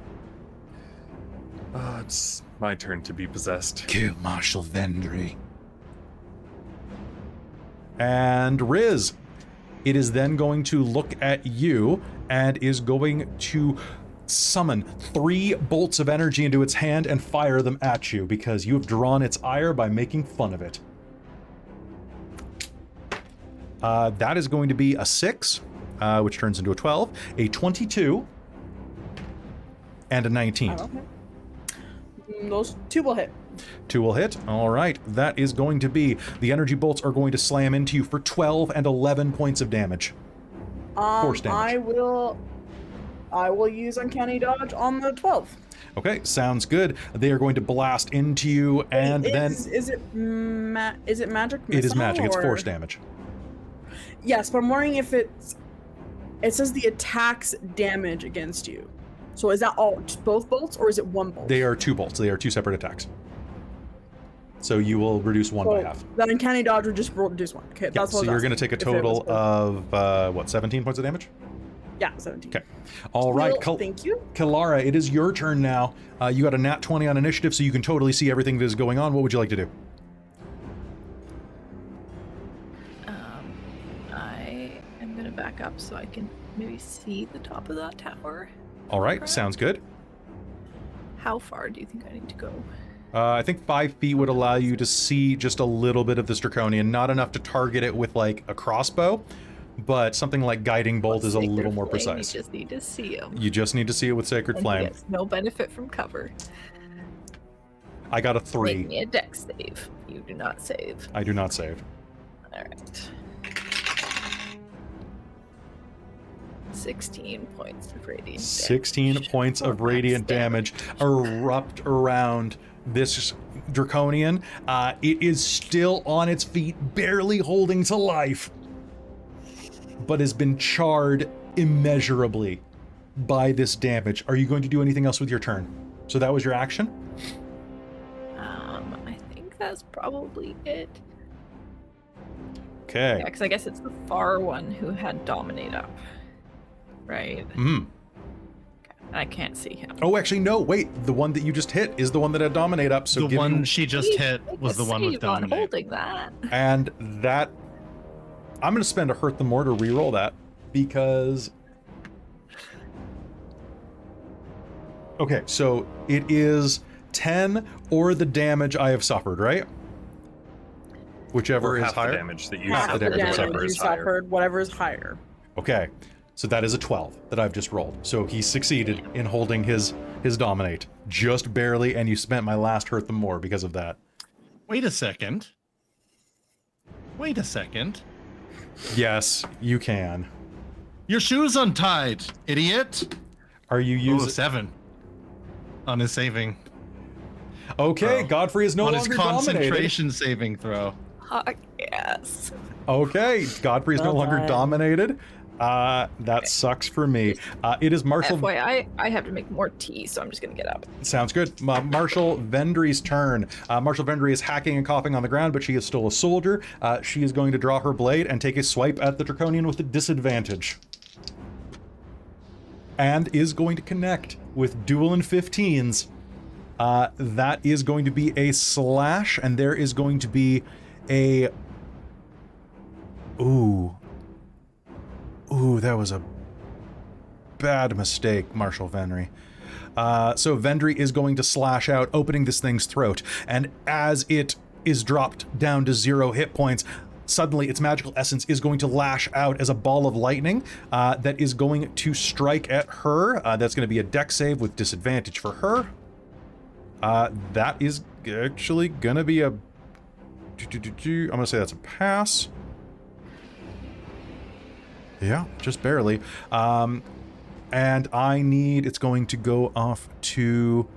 It's my turn to be possessed.
Kill Marshall Vendry. And Riz, it is then going to look at you and is going to summon 3 bolts of energy into its hand and fire them at you because you have drawn its ire by making fun of it. That is going to be a 6, which turns into a 12, a 22, and a 19.
Oh, okay. Those 2 will hit.
2 will hit. All right. That is going to be... The energy bolts are going to slam into you for 12 and 11 points of damage. Force damage.
I will use Uncanny Dodge on the 12.
Okay, sounds good. They are going to blast into you, and then...
Is it magic missile?
It is magic. It's
or...
force damage.
Yes, but I'm wondering if it's... It says the attacks damage against you. So is that all both bolts, or is it 1 bolt?
They are 2 bolts. They are 2 separate attacks. So you will reduce 1 by half.
Then Uncanny Dodge would just reduce 1. Okay,
Yeah,
that's what
so
I was
you're going to
asking,
take a
if it was
total
both.
of, what, 17 points of damage?
Yeah, 17.
Okay. All right.
Well, thank you.
Kelara, it is your turn now. You got a nat 20 on initiative, so you can totally see everything that is going on. What would you like to do?
I am going to back up so I can maybe see the top of that tower.
All right.
Correct.
Sounds good.
How far do you think I need to go?
I think 5 feet would allow you to see just a little bit of this draconian, not enough to target it with like a crossbow, but something like guiding bolt is a
Sacred
little more
Flame,
precise.
You just need to see him.
You just need to see it with Sacred
And he
Flame.
gets no benefit from cover.
I got a
Make
3.
me a dex save. You do not save.
I do not save.
All right. 16 points of radiant
16
damage.
points of
Or max
radiant damage erupt around this draconian. It is still on its feet, barely holding to life, but has been charred immeasurably by this damage. Are you going to do anything else with your turn? So that was your action?
I think that's probably it.
Okay.
Yeah, because I guess it's the far one who had Dominate up. Right?
Hmm.
I can't see him.
Oh, actually, no. Wait. The one that you just hit is the one that had Dominate up. So
the
give
one
you...
she just hit was the one with
Save on
Dominate.
holding that.
And that... I'm going to spend a Hurt the More to reroll that because... Okay, so it is 10 or the damage I have suffered, right? Whichever
Or
is
half
higher.
the damage that you
Half the damage
suffered
you
is higher.
suffered, whatever is higher.
Okay, so that is a 12 that I've just rolled. So he succeeded in holding his Dominate. Just barely, and you spent my last Hurt the More because of that.
Wait a second. Wait a second.
Yes, you can.
Your shoe's untied, idiot.
Are you
Ooh,
using...
7 on his saving.
Okay,
throw.
Godfrey is no
on
longer
his
dominated.
concentration saving throw.
Fuck yes.
Okay, Godfrey is no
Well
longer
done.
dominated. That sucks for me. It is Marshall...
FYI, I have to make more tea, so I'm just gonna get up.
Sounds good. Marshall Vendry's turn. Marshall Vendry is hacking and coughing on the ground, but she is still a soldier. She is going to draw her blade and take a swipe at the Draconian with a disadvantage. And is going to connect with dual and 15s. That is going to be a slash, and there is going to be a... Ooh, that was a bad mistake, Marshall Vendry. So Vendry is going to slash out, opening this thing's throat, and as it is dropped down to 0 hit points, suddenly its magical essence is going to lash out as a ball of lightning that is going to strike at her. That's going to be a dex save with disadvantage for her. That is actually going to be a... I'm going to say that's a pass. Yeah, just barely. And I need... It's going to go off to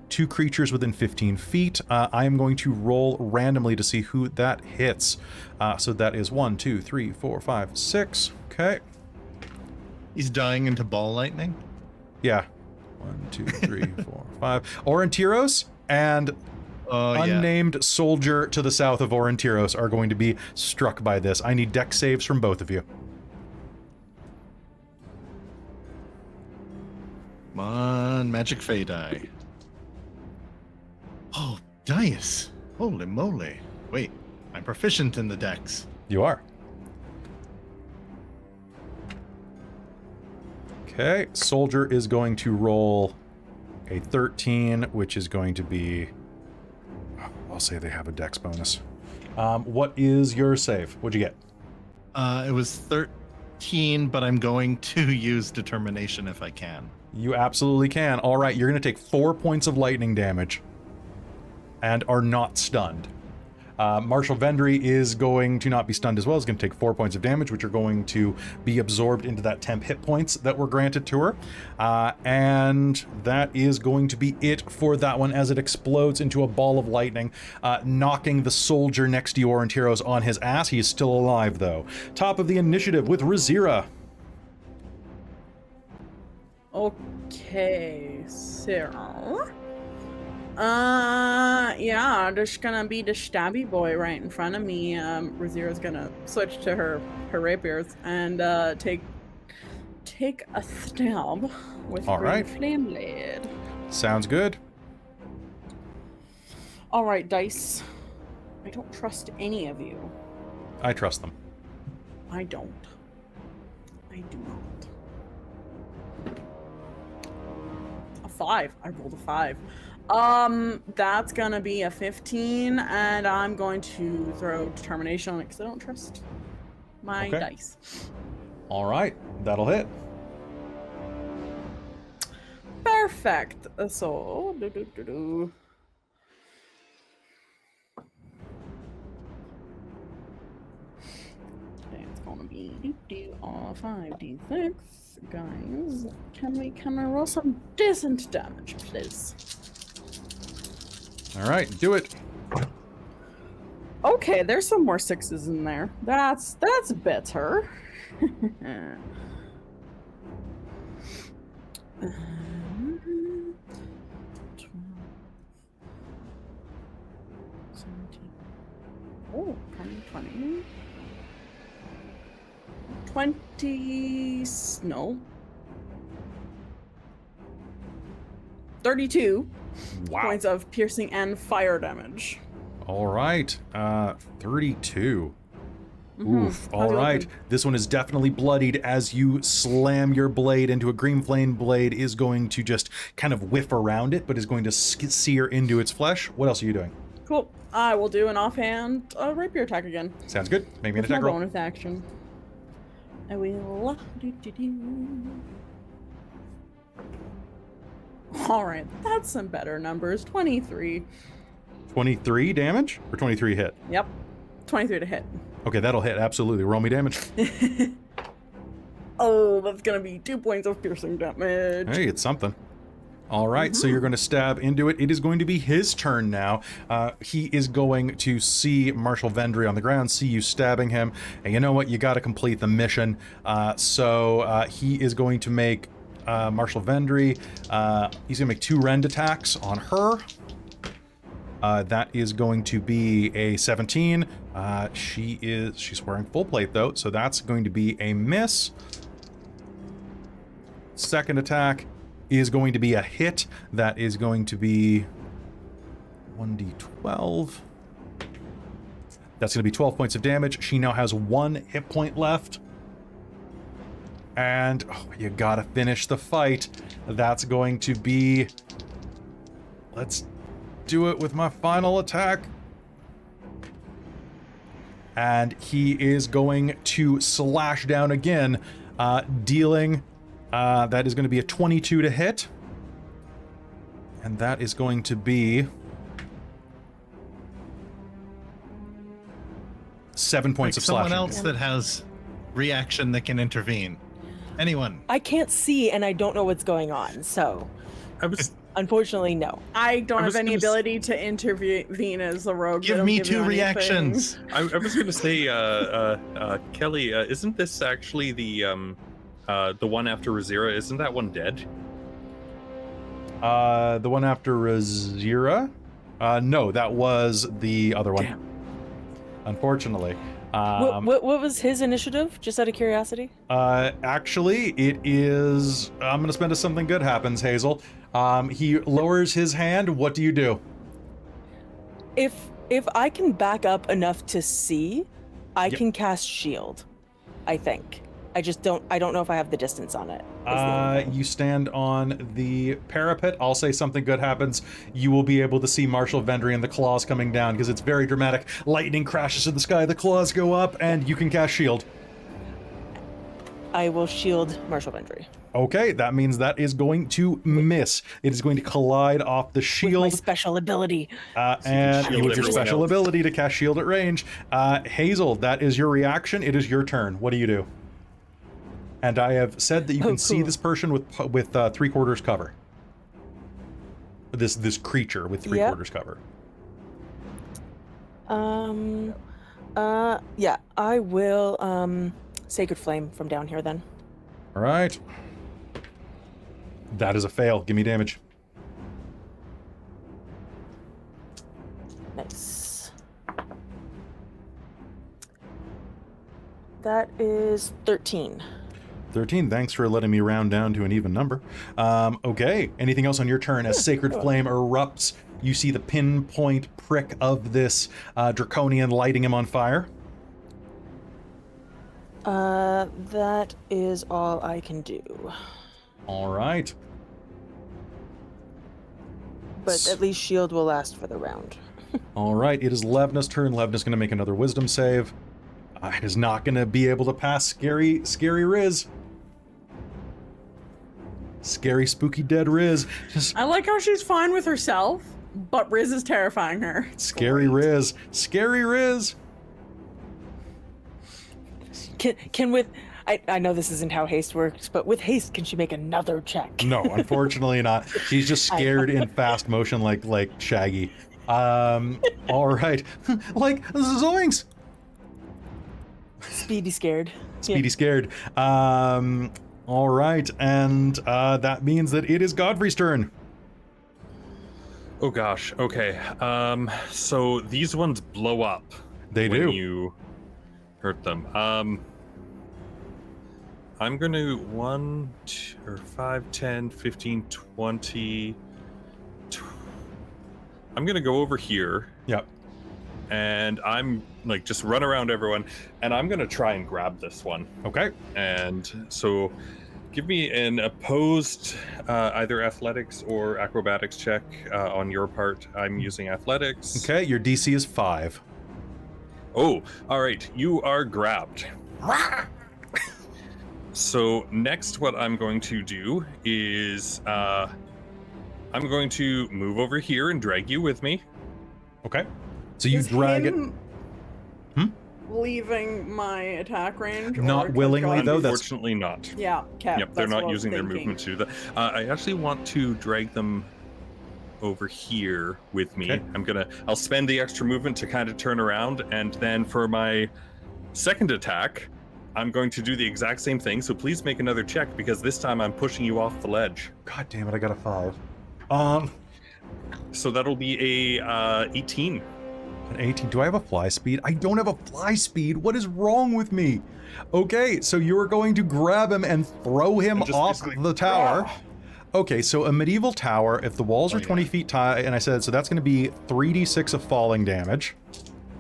2 creatures within 15 feet. I am going to roll randomly to see who that hits. So that is 1, 2, 3, 4, 5, 6. Okay.
He's dying into ball lightning.
Yeah. 1, 2, 3, 4, 5. Aurontiros and unnamed soldier to the south of Aurontiros are going to be struck by this. I need dex saves from both of you.
Come on, magic fey die. Oh, dice. Holy moly. Wait, I'm proficient in the dex.
You are. Okay, soldier is going to roll a 13, which is going to be... I'll say they have a dex bonus. What is your save? What'd you get?
It was 13, but I'm going to use determination if I can.
You absolutely can. All right, you're going to take 4 points of lightning damage and are not stunned. Marshall Vendry is going to not be stunned as well. He's going to take 4 points of damage, which are going to be absorbed into that temp hit points that were granted to her. And that is going to be it for that one as it explodes into a ball of lightning, knocking the soldier next to Aurontiros on his ass. He is still alive, though. Top of the initiative with Rizira.
Okay, so... yeah, just gonna be the stabby boy right in front of me. Rizira's gonna switch to her rapiers and take a stab with
All
green
right.
flame blade.
Sounds good.
All right, dice. I don't trust any of you.
I trust them.
I don't. I do not. A 5. I rolled a 5. That's gonna be a 15, and I'm going to throw determination on it because I don't trust my
Okay.
dice.
All right, that'll hit.
Perfect. So, it's gonna be 5d6, guys. Can I roll some decent damage, please?
All right, do it.
Okay, there's some more 6s in there. That's better.
12, 17. Oh, 20. 20. No. 32
Wow.
points of piercing and fire damage.
All right. 32.
Mhm.
Oof.
How's
All
it
right.
looking?
This one is definitely bloodied as you slam your blade into a green flame blade is going to just kind of whiff around it, but is going to sear into its flesh. What else are you doing?
Cool. I will do an offhand rapier attack again.
Sounds good. Make me an
With my
attack roll.
bonus action. I will. All right, that's some better numbers. 23.
23 damage or 23 hit?
Yep. 23 to hit.
Okay, that'll hit. Absolutely. Roll me damage.
Oh, that's gonna be 2 points of piercing damage.
Hey, it's something. All right, so you're going to stab into it. It is going to be his turn now. He is going to see Marshal Vendry on the ground, see you stabbing him, and you know what? You got to complete the mission. So he is going to make Marshal Vendry. He's going to make 2 rend attacks on her. That is going to be a 17. She's wearing full plate though, so that's going to be a miss. Second attack is going to be a hit. That is going to be 1d12. That's going to be 12 points of damage. She now has 1 hit point left. And you gotta finish the fight. That's going to be... Let's do it with my final attack. And he is going to slash down again, dealing... that is going to be a 22 to hit. And that is going to be 7 points of slashing.
Someone else that has reaction that can intervene. Anyone?
I can't see and I don't know what's going on, so
I was
unfortunately, no.
I don't
I
have
was
any
gonna
ability to intervene as the rogue. They
Give
don't
me
you
2
anything.
reactions.
I was going to say, Kelly, isn't this actually the one after Rizira? Isn't that one dead?
The one after Rizira? No, that was the other one.
Damn.
Unfortunately.
What was his initiative, just out of curiosity?
Actually, it is... I'm going to spend something good happens, Hazeal. He lowers his hand. What do you do?
If I can back up enough to see, I
Yep.
can cast shield, I think. I don't know if I have the distance on it. is the only thing.
You stand on the parapet. I'll say something good happens. You will be able to see Marshal Vendry and the claws coming down because it's very dramatic. Lightning crashes in the sky, the claws go up, and you can cast shield.
I will shield Marshal Vendry.
Okay, that means that is going to miss. It is going to collide off the
With my
shield.
special ability.
And
shield
with your
everyone
special
else.
ability to cast shield at range. Hazeal, that is your reaction. It is your turn. What do you do? And I have said that you can see
cool.
this person with 3/4 cover. This creature with 3/4 cover.
Yeah, I will Sacred Flame from down here then.
All right. That is a fail. Give me damage.
Nice. That is 13.
13. Thanks for letting me round down to an even number. Okay. Anything else on your turn? As Sacred Flame erupts, you see the pinpoint prick of this draconian lighting him on fire.
That is all I can do.
All right.
But at least shield will last for the round.
All right. It is Levna's turn. Levna's going to make another wisdom save. It is not going to be able to pass scary Riz. Scary, spooky, dead Riz. Just
I like how she's fine with herself, but Riz is terrifying her.
scary Riz. Scary Riz.
Can with I know this isn't how haste works, but with haste, can she make another check?
No, unfortunately not. She's just scared in fast motion like Shaggy. All right. Like Zoinks.
Speedy scared.
Speedy scared. All right, and that means that it is Godfrey's turn.
Oh gosh. Okay. So these ones blow up.
They
when
do.
you hurt them. I'm going to 1, 2, or 5, 10, 15, 20. I'm going to go over here.
Yep.
And I'm like just run around everyone, and I'm going to try and grab this one.
Okay.
And so give me an opposed either athletics or acrobatics check on your part. I'm using athletics.
Okay, your DC is 5.
Oh, all right. You are grabbed. So next what I'm going to do is I'm going to move over here and drag you with me.
Okay. So you
Is
drag it.
him leaving my attack range?
Not
or 'cause
willingly,
God-
though. That's
Unfortunately not.
Yeah, Cap.
Yep, they're
that's what
not
I was
using their
thinking.
movement to do that. I actually want to drag them over here with me.
Okay.
I'll spend the extra movement to kind of turn around, and then for my second attack, I'm going to do the exact same thing. So please make another check, because this time I'm pushing you off the ledge.
God damn it! I got a 5.
So that'll be a 18.
An 18. Do I have a fly speed? I don't have a fly speed. What is wrong with me? Okay, so you are going to grab him and throw him
just
off
basically-
the tower. Okay, so a medieval tower, if the walls are 20 feet high, and I said, so that's going to be 3d6 of falling damage.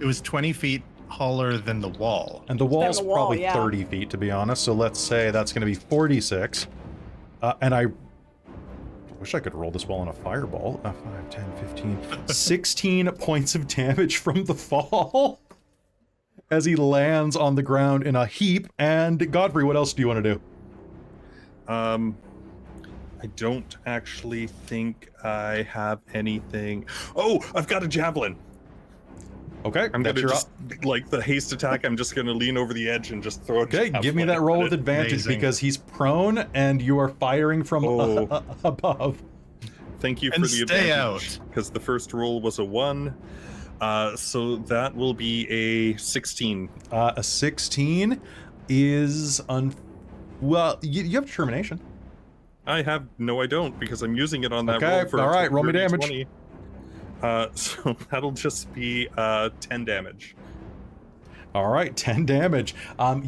It was 20 feet taller than the wall.
And the wall's
the wall,
probably
yeah.
30 feet, to be honest. So let's say that's going to be 46. And I wish I could roll this wall on a fireball. 5, 10, 15, 16 points of damage from the fall as he lands on the ground in a heap. And Godfrey, what else do you want to do?
I don't actually think I have anything. Oh, I've got a javelin.
Okay,
I'm
that's
gonna
your
just like the haste attack. I'm just gonna lean over the edge and just throw.
Okay, give me that roll with advantage
Amazing.
because he's prone and you are firing from above.
Thank you for
And
the
stay
advantage. Because the first roll was a 1, so that will be a 16.
A 16 is well. You have determination.
I don't, because I'm using it on that
Okay,
roll for.
all right, roll me
dirty
damage.
20. So that'll just be 10 damage.
All right, 10 damage.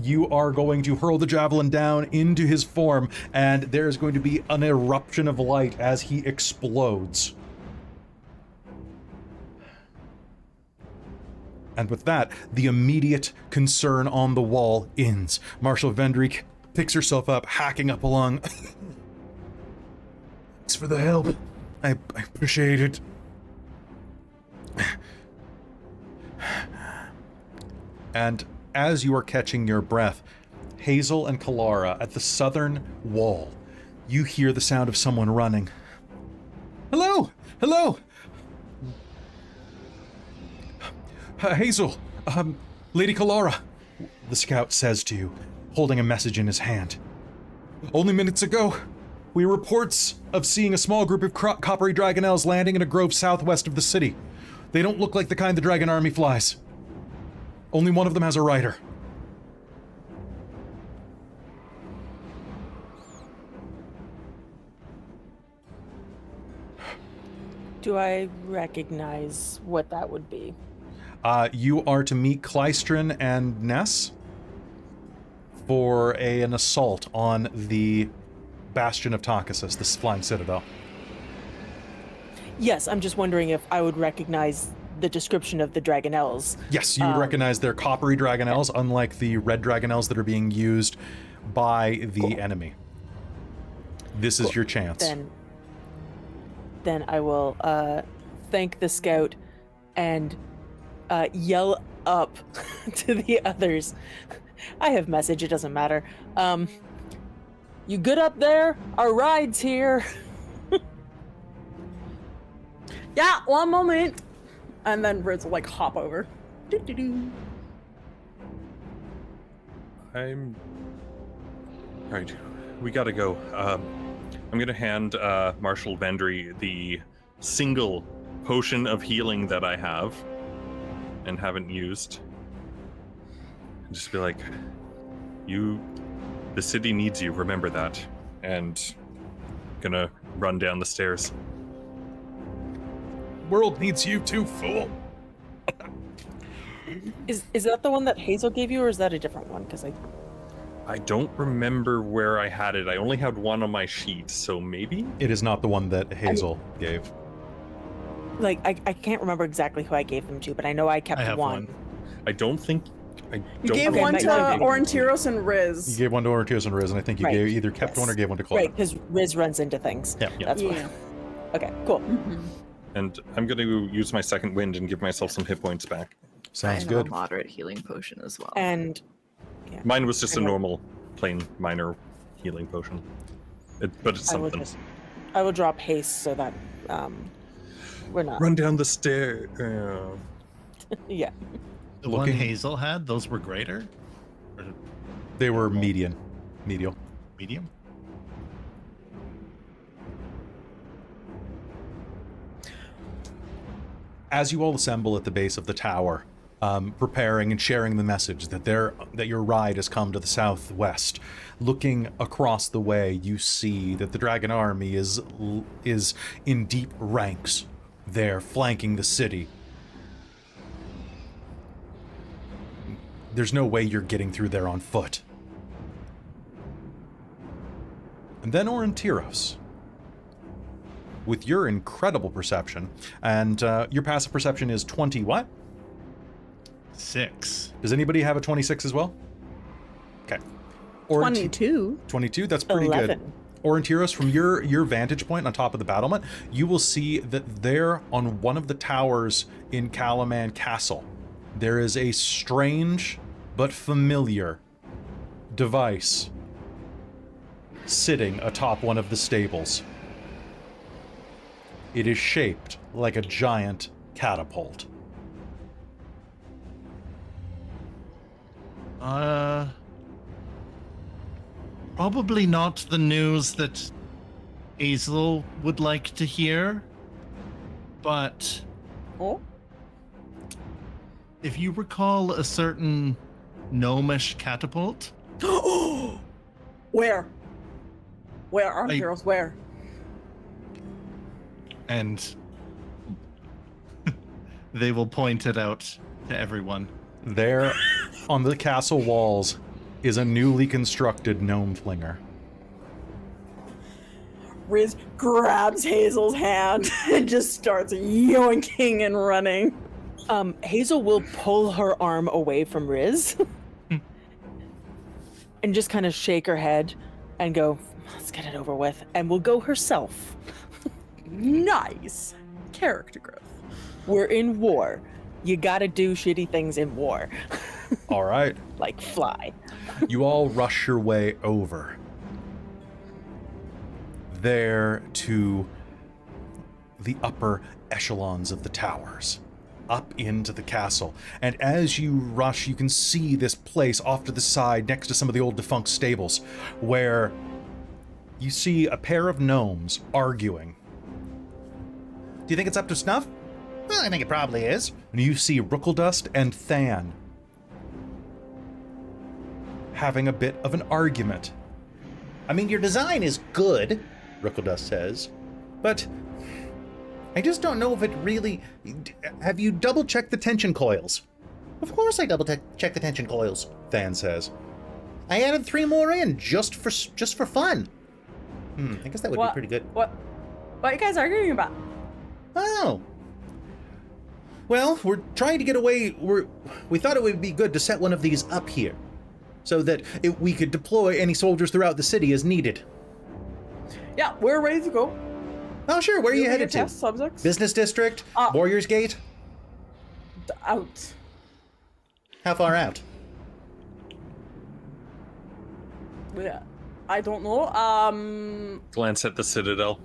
You are going to hurl the javelin down into his form, and there is going to be an eruption of light as he explodes. And with that, the immediate concern on the wall ends. Marshal Vendrick picks herself up, hacking up along. Thanks for the help. I appreciate it. And as you are catching your breath, Hazeal and Kelara at the southern wall, you hear the sound of someone running. Hello! Hello! Hazeal, Lady Kelara, the scout says to you, holding a message in his hand. Only minutes ago, we had reports of seeing a small group of coppery Dragonnels landing in a grove southwest of the city. They don't look like the kind the Dragon Army flies. Only one of them has a rider.
Do I recognize what that would be?
You are to meet Clystron and Ness for an assault on the Bastion of Takasis, this flying citadel.
Yes, I'm just wondering if I would recognize the description of the Dragonnels.
Yes, you would recognize their coppery Dragonnels, unlike the red Dragonnels that are being used by the enemy. This is your chance.
Then I will thank the scout and yell up to the others. I have message, it doesn't matter. You good up there? Our ride's here.
Yeah, one moment. And then Riz will like hop over. Doo-doo-doo.
Right, we gotta go. I'm gonna hand Marshal Vendry the single potion of healing that I have and haven't used. And just be like, you The city needs you, remember that. And gonna run down the stairs.
World needs you too, fool.
Is that the one that Hazeal gave you, or is that a different one? Because
I don't remember where I had it. I only had one on my sheet, so maybe?
It is not the one that Hazeal gave.
like I can't remember exactly who I gave them to, but I know I kept
I have
one.
I don't think...
You gave
Okay,
one
might
to
not be.
Aurontiros and
You
Riz.
gave one to Aurontiros and Riz, and I think you
Right.
either kept one or
Yes.
gave one to Kelara.
Right, because Riz runs into things.
Yeah.
That's
Yeah.
what. Okay, cool.
And I'm going to use my second wind and give myself some hit points back.
Sounds
I have
good.
a moderate healing potion as well.
And
Mine was just a
I know.
normal, plain, minor healing potion. But it's something.
I will drop haste so that we're not.
Run down the stair.
Yeah.
The
Looking-
one Hazeal had, those were greater? Or
They were
Normal.
medial.
medium?
As you all assemble at the base of the tower, preparing and sharing the message that your ride has come to the southwest, looking across the way, you see that the dragon army is in deep ranks there, flanking the city. There's no way you're getting through there on foot. And then Aurontiros, with your incredible perception, and your passive perception is 20 what?
6.
Does anybody have a 26 as well? Okay.
22.
22, that's pretty
11.
good. Aurontiros, from your vantage point on top of the battlement, you will see that there on one of the towers in Calaman Castle, there is a strange but familiar device sitting atop one of the stables. It is shaped like a giant catapult.
Probably not the news that Hazeal would like to hear, but
Oh,
if you recall a certain gnomish catapult,
where? Where are
I-
heroes? Where?
and they will point it out to everyone.
There on the castle walls is a newly constructed gnome flinger.
Riz grabs Hazel's hand and just starts yoinking and running.
Hazeal will pull her arm away from Riz and just kind of shake her head and go, let's get it over with. And will go herself.
Nice character growth.
We're in war. You gotta do shitty things in war.
All right.
Like fly.
You all rush your way over there to the upper echelons of the towers, up into the castle. And as you rush, you can see this place off to the side next to some of the old defunct stables, where you see a pair of gnomes arguing. Do you think it's up to snuff? Well, I think it probably is. And you see Rookledust and Than having a bit of an argument. I mean, your design is good, Rookledust says, but I just don't know if it really... Have you double-checked the tension coils? Of course I double-checked the tension coils, Than says. I added 3 more in, just for fun. I guess that would be pretty good.
What are you guys arguing about?
Oh. Well, we're trying to get away. We thought it would be good to set one of these up here, so that we could deploy any soldiers throughout the city as needed.
Yeah, we're ready to go.
Oh, sure. Where are you
Ready
headed to?
test subjects?
Business District?
Uh,
Warriors Gate?
Out.
How far out?
Yeah, I don't know.
Glance at the Citadel.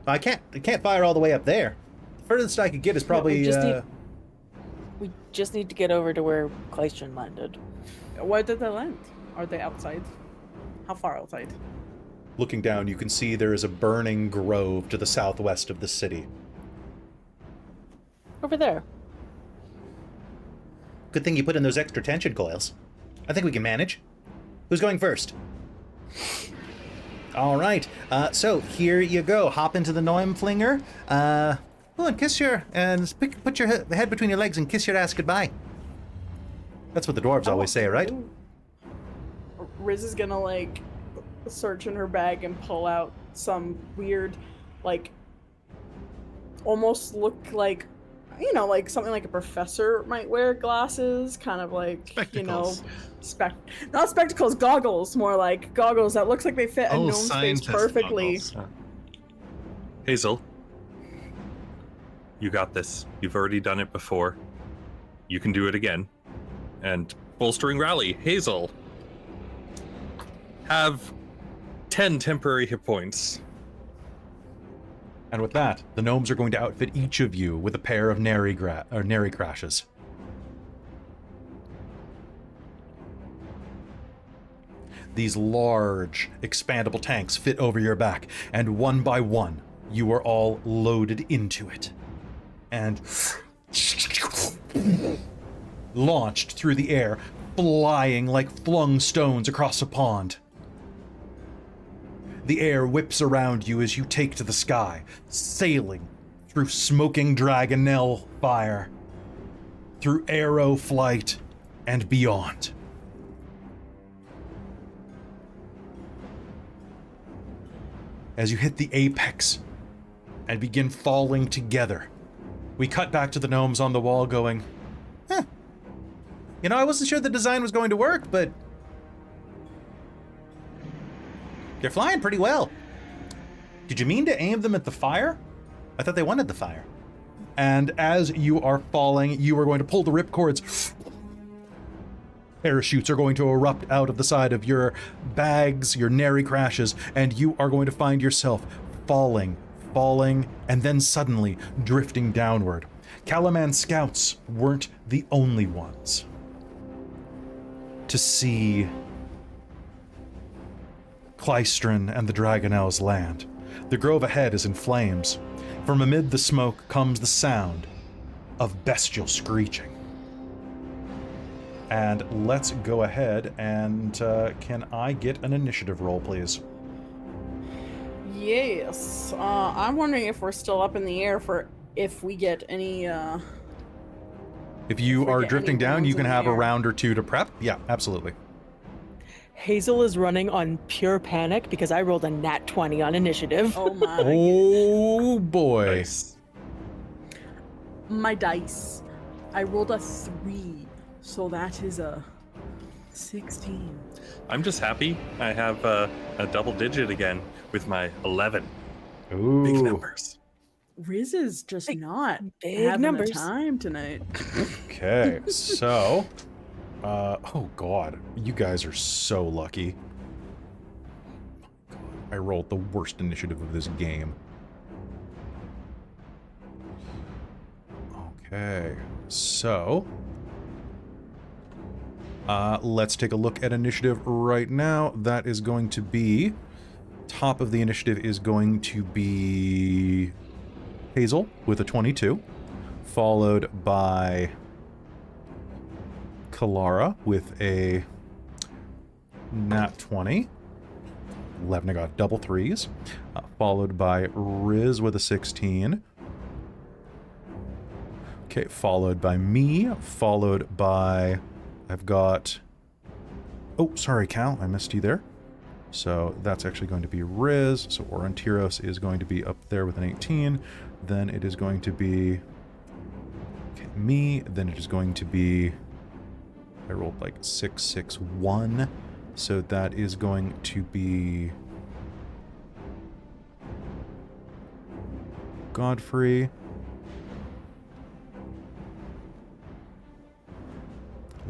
I can't fire all the way up there. The furthest I could get is probably.
We just need to get over to where Clayton landed.
Where did they land? Are they outside? How far outside?
Looking down, you can see there is a burning grove to the southwest of the city.
Over there.
Good thing you put in those extra tension coils. I think we can manage. Who's going first? All right. So here you go. Hop into the Noim Flinger. Go and kiss put your head between your legs and kiss your ass goodbye. That's what the dwarves always say, right?
Riz is gonna like search in her bag and pull out some weird, like, almost look like, you know, like something like a professor might wear, glasses, kind of like,
Spectacles.
you know, not spectacles, goggles, more like goggles that looks like they fit a gnome's face
scientist
perfectly.
goggles.
Hazeal, you got this. You've already done it before. You can do it again. And bolstering rally, Hazeal, have 10 temporary hit points.
And with that, the gnomes are going to outfit each of you with a pair of nary crashes. These large, expandable tanks fit over your back, and one by one, you are all loaded into it. And launched through the air, flying like flung stones across a pond. The air whips around you as you take to the sky, sailing through smoking Dragonnel fire, through arrow flight, and beyond. As you hit the apex and begin falling together, we cut back to the gnomes on the wall going, you know, I wasn't sure the design was going to work, but you're flying pretty well. Did you mean to aim them at the fire? I thought they wanted the fire. And as you are falling, you are going to pull the ripcords. Parachutes are going to erupt out of the side of your bags, your nary crashes, and you are going to find yourself falling, and then suddenly drifting downward. Calaman's scouts weren't the only ones to see Clystron and the Dragonnels land. The grove ahead is in flames. From amid the smoke comes the sound of bestial screeching. And let's go ahead and can I get an initiative roll, please?
Yes. I'm wondering if we're still up in the air for if we get any.
If you are drifting down, you can have a
air.
round or two to prep. Yeah, absolutely.
Hazeal is running on pure panic because I rolled a nat 20 on initiative.
Oh my!
Oh boy.
Nice.
My dice. I rolled a 3, so that is a 16.
I'm just happy I have a double digit again with my 11.
Ooh.
Big numbers.
Riz is just not
big
having
numbers.
the time tonight.
Okay, so oh god, you guys are so lucky. God, I rolled the worst initiative of this game. Okay, so let's take a look at initiative right now. That is going to be, top of the initiative is going to be Hazeal with a 22, followed by Kelara with a nat 20. 11, I got double threes. Followed by Riz with a 16. Okay, followed by me, followed by, I've got, oh, sorry, Cal, I missed you there. So that's actually going to be Riz. So Aurontiros is going to be up there with an 18. Then it is going to be me. Then it is going to be, I rolled like 6, 6, 1. So that is going to be Godfrey.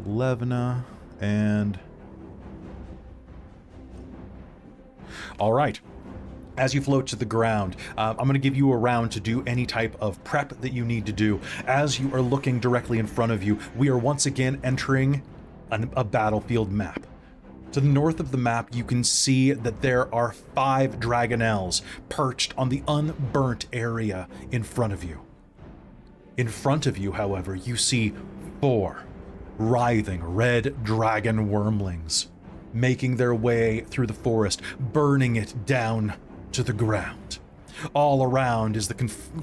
Levna and all right. As you float to the ground, I'm going to give you a round to do any type of prep that you need to do. As you are looking directly in front of you, we are once again entering a battlefield map. To the north of the map, you can see that there are 5 Dragonnels perched on the unburnt area in front of you. In front of you, however, you see 4 writhing red dragon wormlings making their way through the forest, burning it down to the ground. All around is the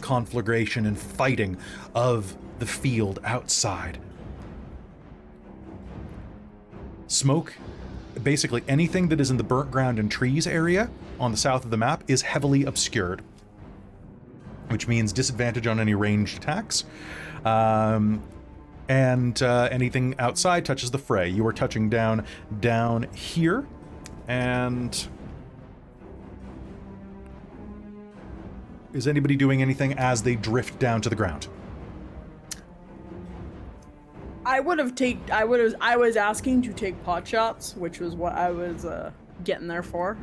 conflagration and fighting of the field outside. Smoke, basically anything that is in the burnt ground and trees area on the south of the map is heavily obscured, which means disadvantage on any ranged attacks. Anything outside touches the fray. You are touching down here, and is anybody doing anything as they drift down to the ground?
I was asking to take pot shots, which was what I was getting there for.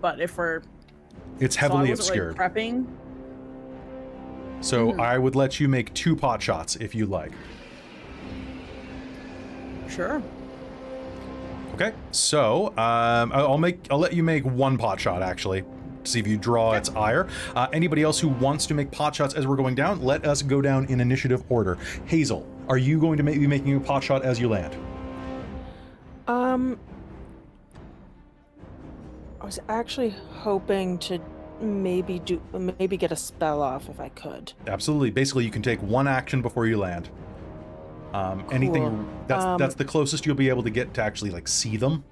But if we're
It's heavily
so I wasn't,
obscured.
Like, prepping.
So I would let you make 2 pot shots if you like.
Sure.
Okay, so I'll let you make 1 pot shot actually, to see if you draw its ire. Anybody else who wants to make pot shots as we're going down, let us go down in initiative order. Hazeal, are you going to be making a pot shot as you land?
I was actually hoping to maybe get a spell off if I could.
Absolutely. Basically, you can take 1 action before you land. Anything that's the closest you'll be able to get to actually like see them,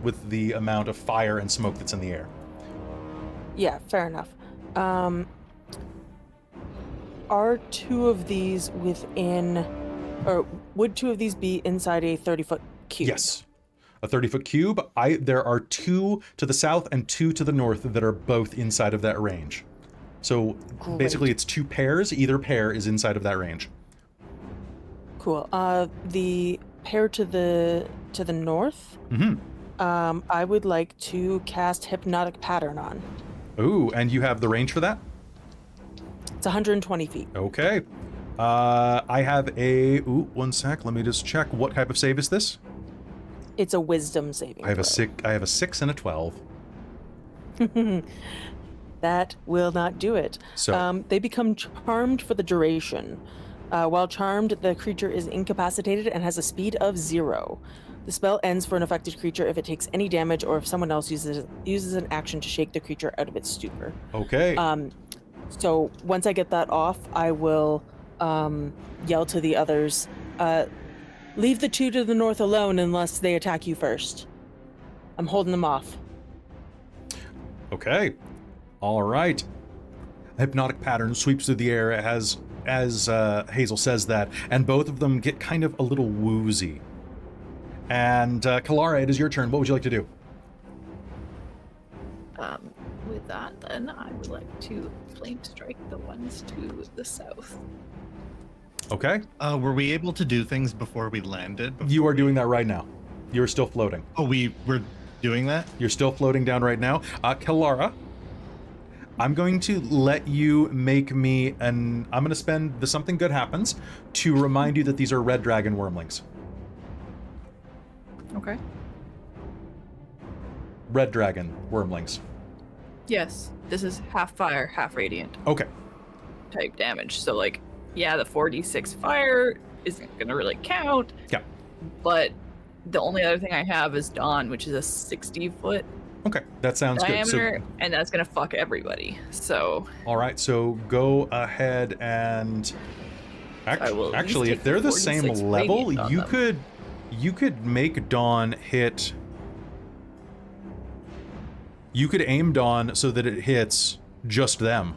with the amount of fire and smoke that's in the air.
Yeah, fair enough. Are 2 of these within, or would 2 of these be inside a 30-foot cube?
Yes. A 30-foot cube. There are 2 to the south and 2 to the north that are both inside of that range. So basically it's 2 pairs. Either pair is inside of that range.
Cool. The pair to the north, I would like to cast Hypnotic Pattern on.
Ooh, and you have the range for that?
It's 120 feet.
Okay. I have a... Ooh, 1 sec. Let me just check. What type of save is this?
It's a Wisdom saving
I have
throw.
I have a 6 and a 12.
That will not do it.
So
they become charmed for the duration. While charmed, the creature is incapacitated and has a speed of 0. The spell ends for an affected creature if it takes any damage or if someone else uses an action to shake the creature out of its stupor.
okay.
So once I get that off, I will yell to the others, leave the 2 to the north alone unless they attack you first. I'm holding them off.
Okay. All right. Hypnotic Pattern sweeps through the air as Hazeal says that, and both of them get kind of a little woozy. And Kelara, it is your turn. What would you like to do?
With that, then I would like to flame strike the ones to the south.
Okay.
Were we able to do things before we landed?
You are doing that right now. You're still floating.
Oh, we were doing that?
You're still floating down right now. Kelara, I'm going to let you make me I'm going to spend the something good happens to remind you that these are red dragon wormlings.
Okay.
Red dragon wormlings.
Yes, this is half fire, half radiant
Okay.
type damage. So, like, yeah, the 4d6 fire isn't gonna really count.
Yeah.
But the only other thing I have is Dawn, which is a 60-foot
Okay. That sounds good.
diameter, and that's gonna fuck everybody. So,
All right. So go ahead and
I will at least
actually,
take
if they're the
46
same level,
radiant on
you
them.
could make Dawn hit. You could aim Dawn so that it hits just them.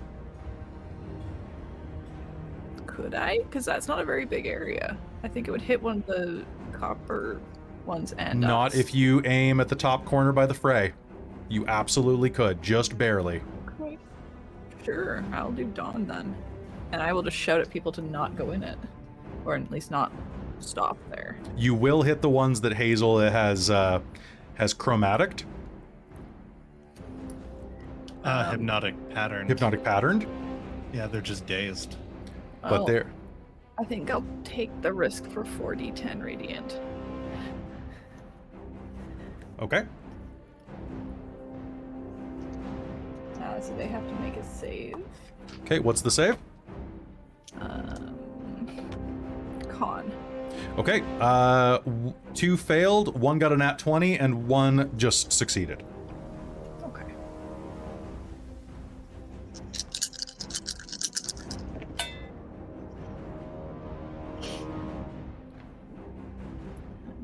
could I? Because that's not a very big area. I think it would hit one of the copper ones and
Not
us.
if you aim at the top corner by the fray. You absolutely could, just barely.
Okay. Sure, I'll do Dawn then. And I will just shout at people to not go in it. Or at least not stop there.
You will hit the ones that Hazeal has chromaticed,
Hypnotic Pattern.
hypnotic patterned,
Yeah, they're just dazed.
but
Oh,
they're
I think I'll take the risk for 4d10 radiant.
okay.
So they have to make a save.
Okay, what's the save?
Con.
Okay, 2 failed, 1 got a nat 20, and 1 just succeeded.
Okay.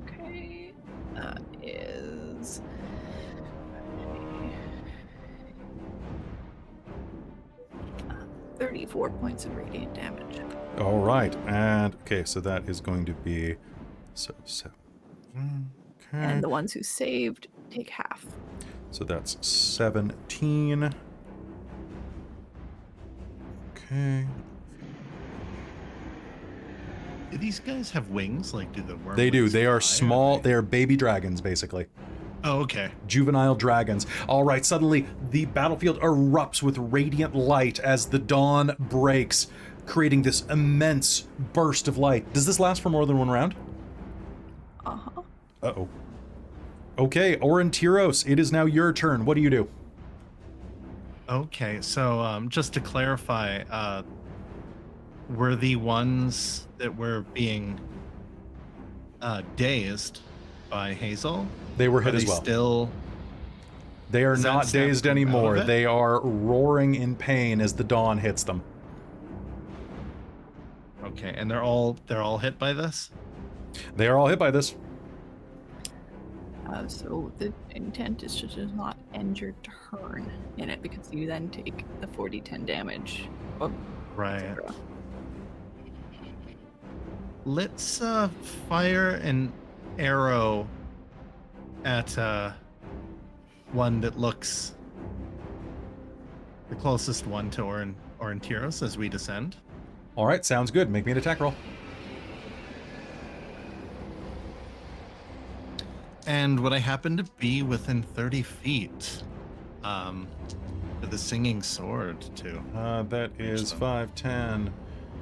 Okay. That is 34 points of radiant damage.
All right, and okay, so that is going to be 7. Okay,
And the ones who saved take half.
so that's 17. Okay,
Do these guys have wings? Like, do the worms?
they do. They are
fly,
small. They are baby dragons, basically.
Oh, okay.
Juvenile dragons. All right, suddenly the battlefield erupts with radiant light as the dawn breaks, creating this immense burst of light. Does this last for more than 1 round?
Uh-huh.
Uh-oh. Okay, Aurontiros, it is now your turn. What do you do?
Okay, so just to clarify, were the ones that were being dazed by Hazeal?
They were hit
Are
as
they
well.
Still,
They are
Does that
not
snap
dazed
them out of
anymore.
it?
They are roaring in pain as the dawn hits them.
okay, and they're all hit by this.
They are all hit by this.
So the intent is to just not end your turn in it, because you then take the 40-10 damage. Oh,
Right.
etc.
Let's fire an arrow at one that looks the closest one to Aurontiros as we descend.
All right, sounds good. Make me an attack roll.
And would I happen to be within 30 feet to the singing sword too?
That is
them.
5, 10,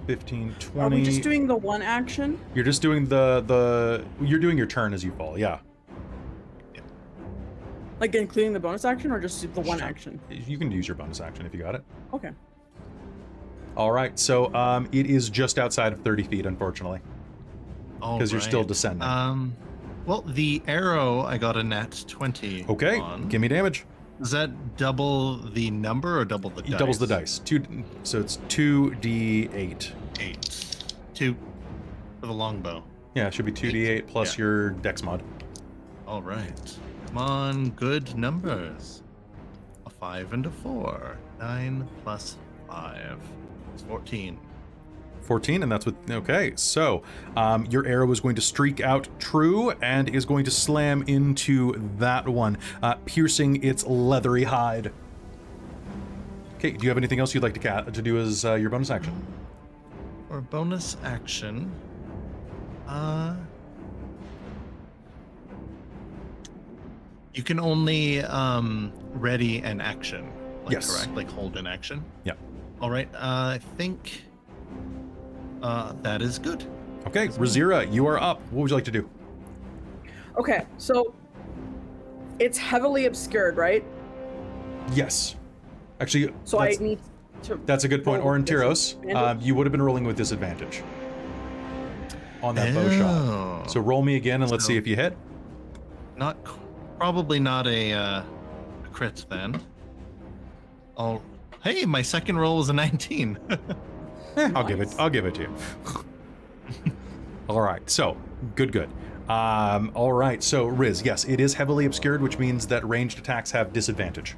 15, 20.
Are we just doing the one action?
You're just doing you're doing your turn as you fall, yeah.
Like including the bonus action or just the one
Sure.
action?
You can use your bonus action if you got it.
Okay.
All right, so it is just outside of 30 feet, unfortunately, because you're still descending.
Well, the arrow I got a nat 20.
Okay,
on.
give me damage.
Does that double the number or double the dice?
It doubles the dice. So it's 2d8.
8. 2 for the longbow.
Yeah, it should be 2d8 plus
Yeah.
your dex mod.
All right. Come on, good numbers. A 5 and a 4. 9 plus 5. It's 14.
14, and that's what. Okay, so your arrow is going to streak out true and is going to slam into that one, piercing its leathery hide. Okay, do you have anything else you'd like to do as your bonus action?
For bonus action, you can only ready an action. Like,
Yes.
correct? Like hold an action.
Yeah.
All right. I think that is good.
Okay, Rizira, you are up. What would you like to do?
Okay, so it's heavily obscured, right?
Yes. Actually,
So I need to.
that's a good point.
roll with
Aurontiros,
disadvantage?
you would have been rolling with disadvantage on that bow shot. So roll me again and let's see
So-
if you hit.
Probably not a crit then. Oh, hey, my second roll was a 19.
I'll give it to you. All right, so good. All right, so Riz, yes, it is heavily obscured, which means that ranged attacks have disadvantage.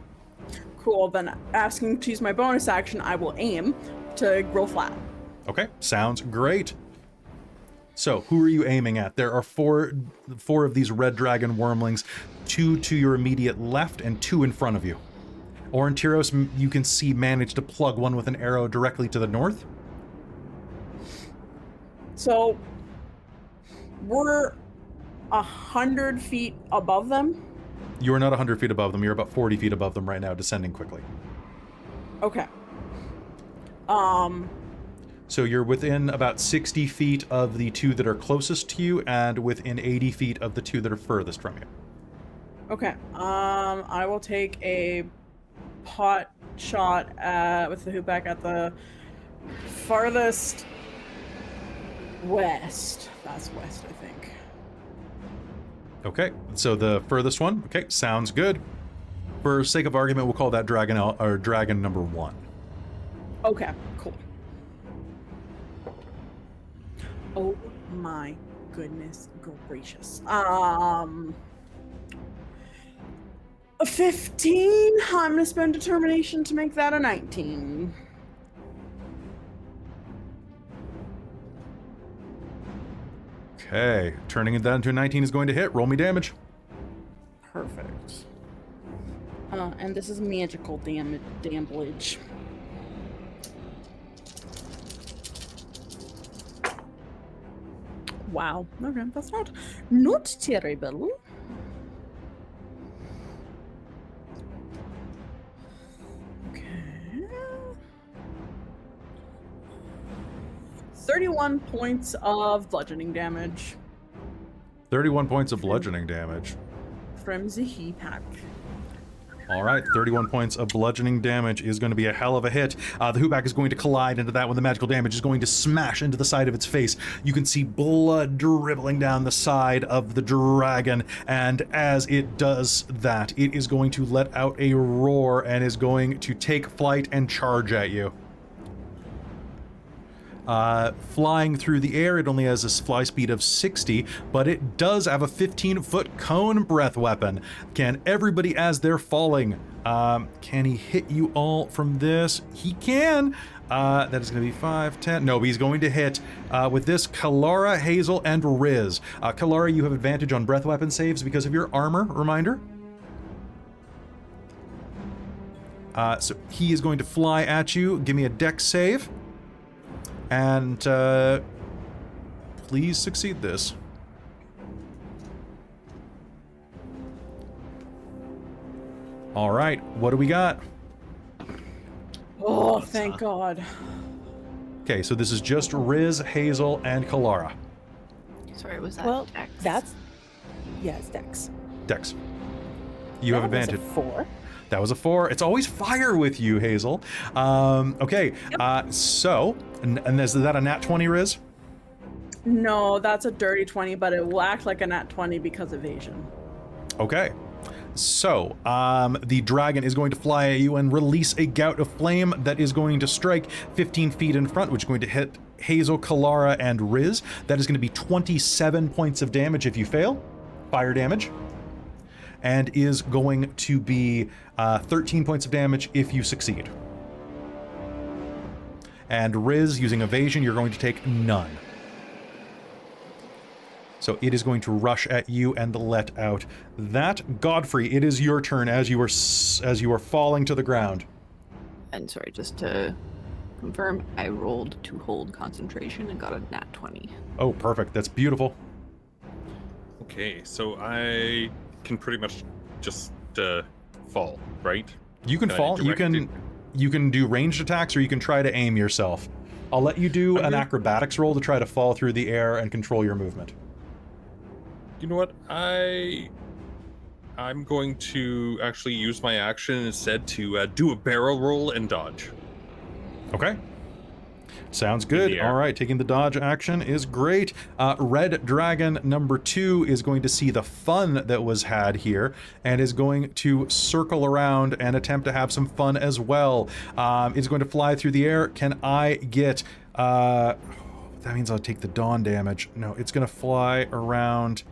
Cool. Then asking to use my bonus action, I will aim to roll flat.
Okay, sounds great. So, who are you aiming at? There are four of these red dragon wormlings, 2 to your immediate left and 2 in front of you. Aurontiros, you can see, managed to plug one with an arrow directly to the north.
So we're 100 feet above them.
You are not 100 feet above them. You're about 40 feet above them right now, descending quickly.
Okay.
So you're within about 60 feet of the 2 that are closest to you, and within 80 feet of the 2 that are furthest from you.
Okay. I will take a pot shot with the hoop back at the farthest West. That's west, I think.
Okay, so the furthest one. Okay, sounds good. For sake of argument, we'll call that Dragonel or Dragon number 1.
Okay, cool. Oh my goodness gracious. 15. I'm gonna spend determination to make that a 19.
Okay, turning it down to a 19 is going to hit. Roll me damage.
Perfect. And this is magical damage. Wow. Okay, that's not terrible. Okay. 31 points of bludgeoning damage
31 points of bludgeoning damage.
from the he pack.
All right, 31 points of bludgeoning damage is going to be a hell of a hit. The Hooback is going to collide into that when the magical damage is going to smash into the side of its face. You can see blood dribbling down the side of the dragon, and as it does that, it is going to let out a roar and is going to take flight and charge at you. Flying through the air, it only has a fly speed of 60, but it does have a 15-foot cone breath weapon. Can everybody, as they're falling, can he hit you all from this? He can. That is going to be 5, 10. No, he's going to hit with this Kelara, Hazeal, and Riz. Kelara, you have advantage on breath weapon saves because of your armor, reminder. So he is going to fly at you. Give me a dex save. And please succeed this. All right, what do we got?
Oh, thank God.
Okay, so this is just Riz, Hazeal, and Kelara.
Sorry, was that
Well,
Dex?
that's it's Dex.
Dex. You have
That was a
advantage.
4.
That was a 4. It's always fire with you, Hazeal. Okay, so, and is that a nat 20, Riz?
No, that's a dirty 20, but it will act like a nat 20 because evasion.
Okay. So, the dragon is going to fly at you and release a gout of flame that is going to strike 15 feet in front, which is going to hit Hazeal, Kelara, and Riz. That is going to be 27 points of damage if you fail. Fire damage. And is going to be 13 points of damage if you succeed. And Riz, using evasion, you're going to take none. So it is going to rush at you and let out that. Godfrey, it is your turn as you are falling to the ground.
And sorry, just to confirm, I rolled to hold concentration and got a nat 20.
Oh, perfect. That's beautiful.
Okay, so I can pretty much just fall, right?
You can fall. You can do ranged attacks, or you can try to aim yourself. I'll let you do an acrobatics roll to try to fall through the air and control your movement.
You know what? I'm going to actually use my action instead to do a barrel roll and dodge.
Okay. Sounds good. All right, taking the dodge action is great. Red Dragon number 2 is going to see the fun that was had here and is going to circle around and attempt to have some fun as well. It's going to fly through the air. Can I get... that means I'll take the dawn damage. No, it's going to fly around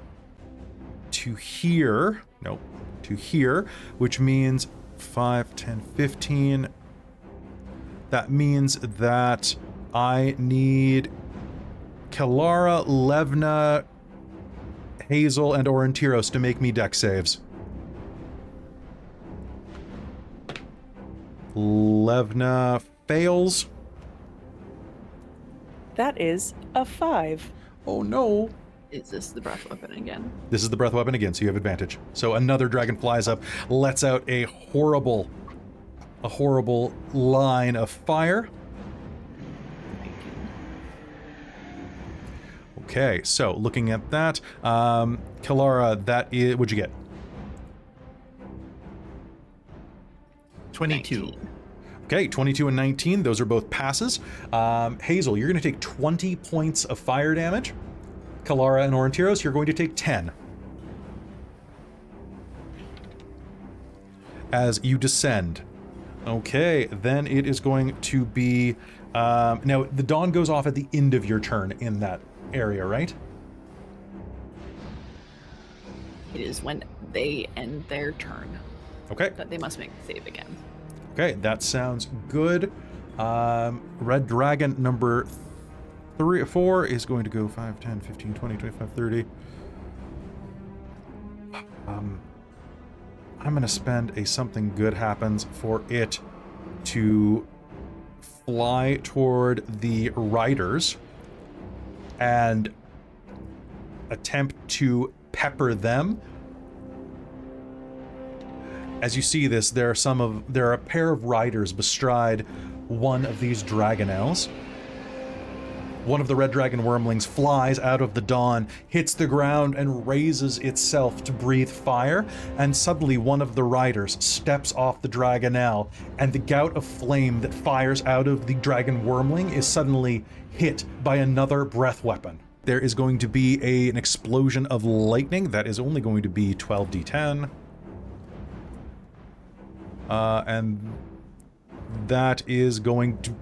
to here. Nope, to here, which means 5, 10, 15. That means that I need Kelara, Levna, Hazeal, and Aurontiros to make me dex saves. Levna fails.
That is a 5.
Oh no.
Is this the breath weapon again?
This is the breath weapon again, so you have advantage. So another dragon flies up, lets out a horrible line of fire. Okay, so looking at that, Kelara, that is, what'd you get?
22.
19.
Okay, 22 and 19, those are both passes. Hazeal, you're going to take 20 points of fire damage. Kelara and Aurontiros, you're going to take 10. As you descend. Okay, then it is going to be... now, the dawn goes off at the end of your turn in that area, right?
It is when they end their turn
Okay.
that they must make the save again.
Okay, that sounds good. Red Dragon number 3 or 4 is going to go 5, 10, 15, 20, 25, 30. I'm going to spend a something good happens for it to fly toward the riders and attempt to pepper them. As you see this, there are a pair of riders bestride one of these Dragonnels. One of the red dragon wormlings flies out of the dawn, hits the ground, and raises itself to breathe fire, and suddenly one of the riders steps off the Dragonnel, and the gout of flame that fires out of the dragon wormling is suddenly hit by another breath weapon. There is going to be an explosion of lightning that is only going to be 12d10. And that is going to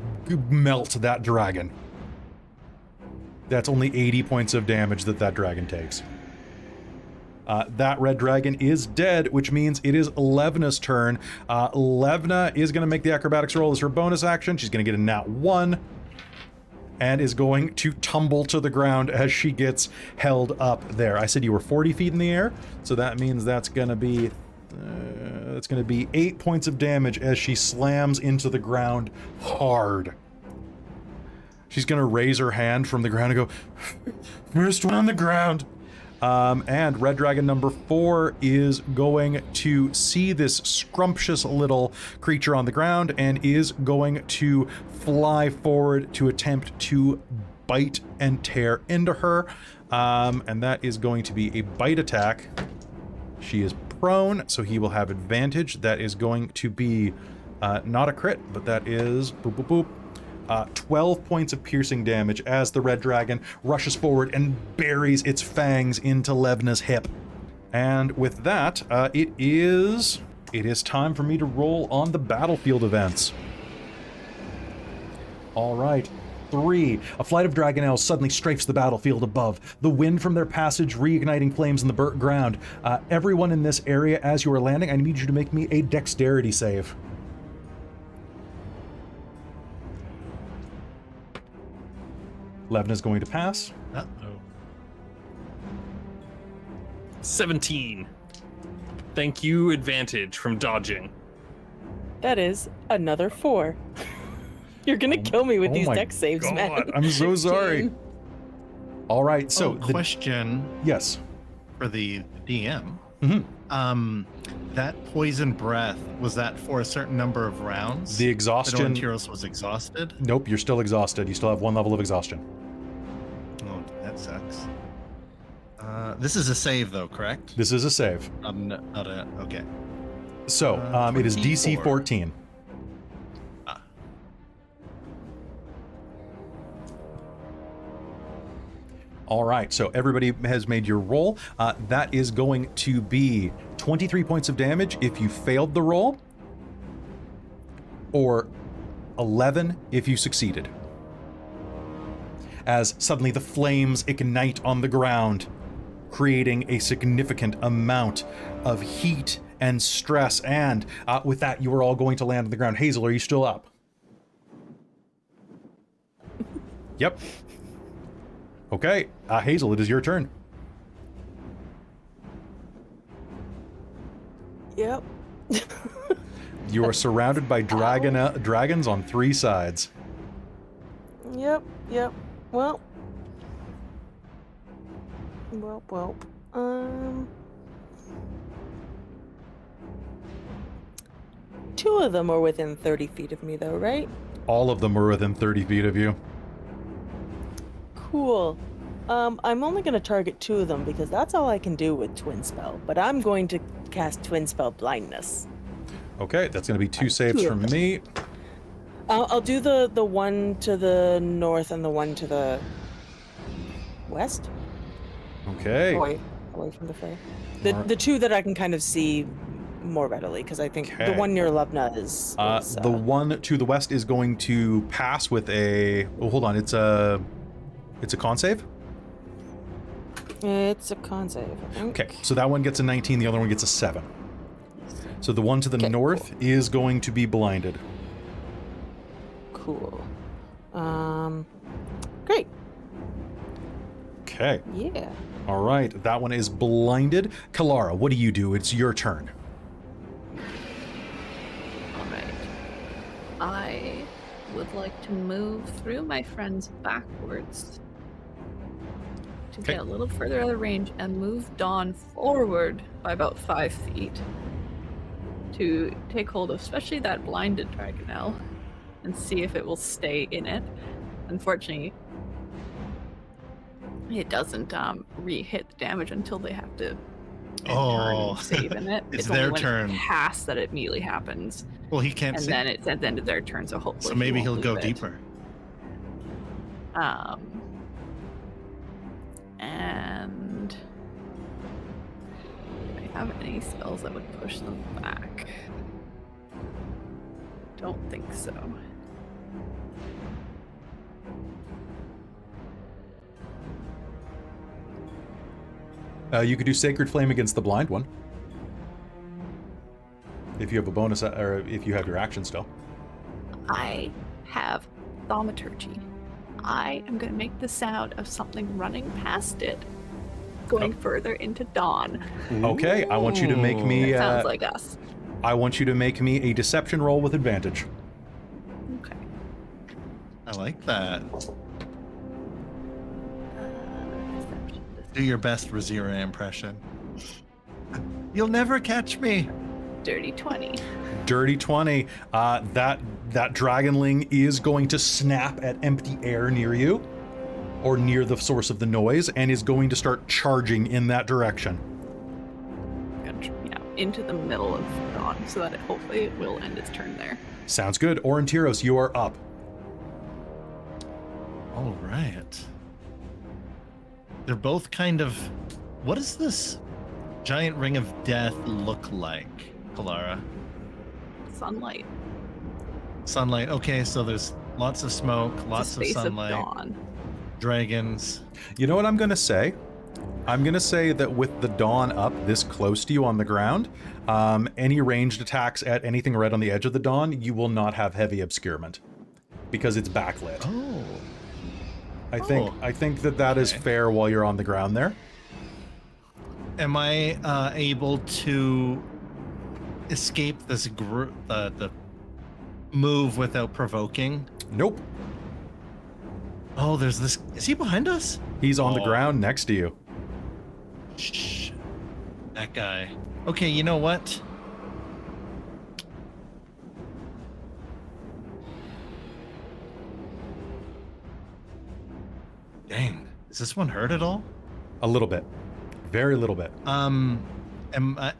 melt that dragon. That's only 80 points of damage that dragon takes. That red dragon is dead, which means it is Levna's turn. Levna is going to make the acrobatics roll as her bonus action. She's going to get a nat 1 and is going to tumble to the ground as she gets held up there. I said you were 40 feet in the air, so that means that's going to be 8 points of damage as she slams into the ground hard. She's going to raise her hand from the ground and go, first one on the ground. And Red Dragon number 4 is going to see this scrumptious little creature on the ground and is going to fly forward to attempt to bite and tear into her. And that is going to be a bite attack. She is prone, so he will have advantage. That is going to be not a crit, but that is boop, boop, boop. 12 points of piercing damage as the red dragon rushes forward and buries its fangs into Levna's hip. And with that, it is time for me to roll on the battlefield events. All right. 3. A flight of Dragonnels suddenly strafes the battlefield above, the wind from their passage reigniting flames in the burnt ground. Everyone in this area, as you are landing, I need you to make me a dexterity save. Levna's going to pass.
Uh-oh.
17. Thank you, advantage from dodging.
That is another 4. You're gonna kill me with these
my
dex saves,
God,
man.
I'm so sorry. All right, so
question
yes,
for the DM.
Mm-hmm.
That poison breath, was that for a certain number of rounds?
The exhaustion.
Aurontiros was exhausted?
Nope, you're still exhausted. You still have 1 level of exhaustion.
Oh, that sucks. This is a save, though, correct?
This is a save.
Okay.
So, it is DC
24.
14. All right, so everybody has made your roll. That is going to be 23 points of damage if you failed the roll, or 11 if you succeeded. As suddenly the flames ignite on the ground, creating a significant amount of heat and stress, and with that, you are all going to land on the ground. Hazeal, are you still up? Yep. Okay, Hazeal, it is your turn.
Yep.
You are surrounded by dragons on 3 sides.
Yep. Well. 2 of them are within 30 feet of me, though, right?
All of them are within 30 feet of you.
Cool. I'm only going to target 2 of them because that's all I can do with Twin Spell. But I'm going to cast Twin Spell Blindness.
Okay, that's going to be 2 saves
two
from
of
me.
I'll do the one to the north and the one to the west.
Okay.
Away from the fray.
Alright.
The two that I can kind of see more readily, because I think the
Okay.
one near Lubna is
The one to the west is going to pass with a. Oh, hold on. It's a con save.
It's a con save, I think.
Okay, so that one gets a 19. The other one gets a 7. So the one to the
Okay,
north is going to be blinded.
Cool. Great.
Okay.
Yeah.
All right. That one is blinded. Kelara, what do you do? It's your turn.
All right. I would like to move through my friends backwards to
Okay.
get a little further out of range and move Dawn forward by about 5 feet to take hold of especially that blinded Dragonel and see if it will stay in it. Unfortunately, it doesn't re-hit the damage until they have to turn save in it.
It's
only
their
when
turn.
It pass that it immediately happens,
Well, he can't
and
see.
then it's at the end of their turn. So hopefully,
So maybe
he
he'll
won't
go
leave it.
deeper.
And do I have any spells that would push them back? Don't think so.
You could do Sacred Flame against the blind one. If you have a bonus, or if you have your action still.
I have thaumaturgy. I am going to make the sound of something running past it, going further into dawn.
Okay, I want you to make me.
It sounds like us.
I want you to make me a deception roll with advantage.
Okay.
I like that.
Deception.
Do your best Rizira impression. You'll never catch me.
Dirty 20.
Dirty 20. That dragonling is going to snap at empty air near you, or near the source of the noise, and is going to start charging in that direction.
Yeah, into the middle of dawn, so that hopefully it will end its turn there.
Sounds good. Aurontiros, you are up.
All right. They're both kind of. What does this giant ring of death look like, Kelara?
Sunlight.
Sunlight. Okay, so there's lots of smoke,
It's
lots
a
of
space
sunlight,
dawn.
dragons.
You know what I'm going to say? I'm going to say that with the dawn up this close to you on the ground, any ranged attacks at anything right on the edge of the dawn, you will not have heavy obscurement because it's backlit.
Oh.
I think that is fair while you're on the ground there.
Am I able to escape this the move without provoking?
Nope.
Oh, there's this. Is he behind us?
He's on the
Oh.
ground next to you.
Shh. That guy. Okay, you know what? Dang. Is this one hurt at all?
A little bit. Very little bit.
Am I,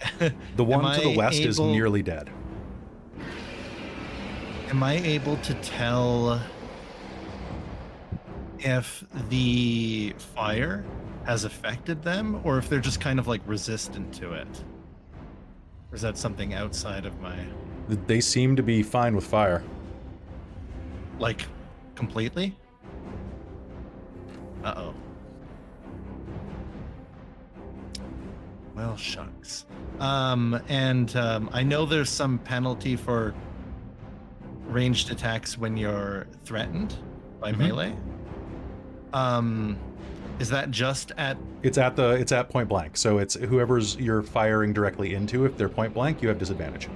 The one
am
to the
I
west is
able-
nearly dead.
Am I able to tell if the fire has affected them, or if they're just kind of like resistant to it? Or is that something outside of my,
They seem to be fine with fire.
like, completely? Uh-oh. Well, shucks. I know there's some penalty for ranged attacks when you're threatened by melee. Is that just at?
It's at point blank. So it's whoever's you're firing directly into. If they're point blank, you have disadvantage.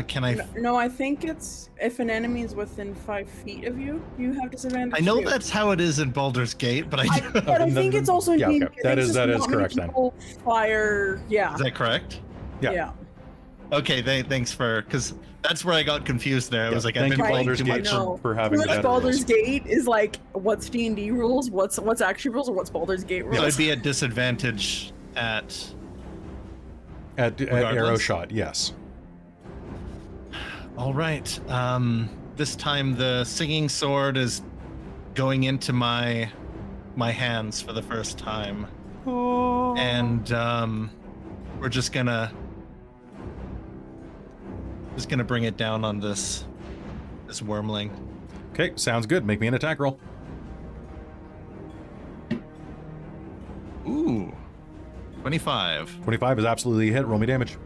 Can I?
No, I think it's if an enemy is within 5 feet of you, you have disadvantage.
I know
too.
that's how it is in Baldur's Gate, but
But I think it's also in
Yeah, okay.
D&D. I
That
think
is-
it's
that
just
is
not many
correct then.
people Fire, yeah,
is that correct?
Yeah.
yeah.
Okay, thanks for, because that's where I got confused there. I was like, I've
Thank
been
you,
playing
Baldur's
too
Gate,
much.
No.
for having
Too much
better
Baldur's
rules.
Gate is like what's D&D rules, what's actually rules, or what's Baldur's Gate
So
rules.
I'd be at disadvantage at.
At arrow
Regardless.
shot, yes.
All right. this time the singing sword is going into my hands for the first time.
Oh.
And we're just gonna bring it down on this wormling.
Okay, sounds good. Make me an attack roll.
Ooh, 25.
25 is absolutely a hit. Roll me damage.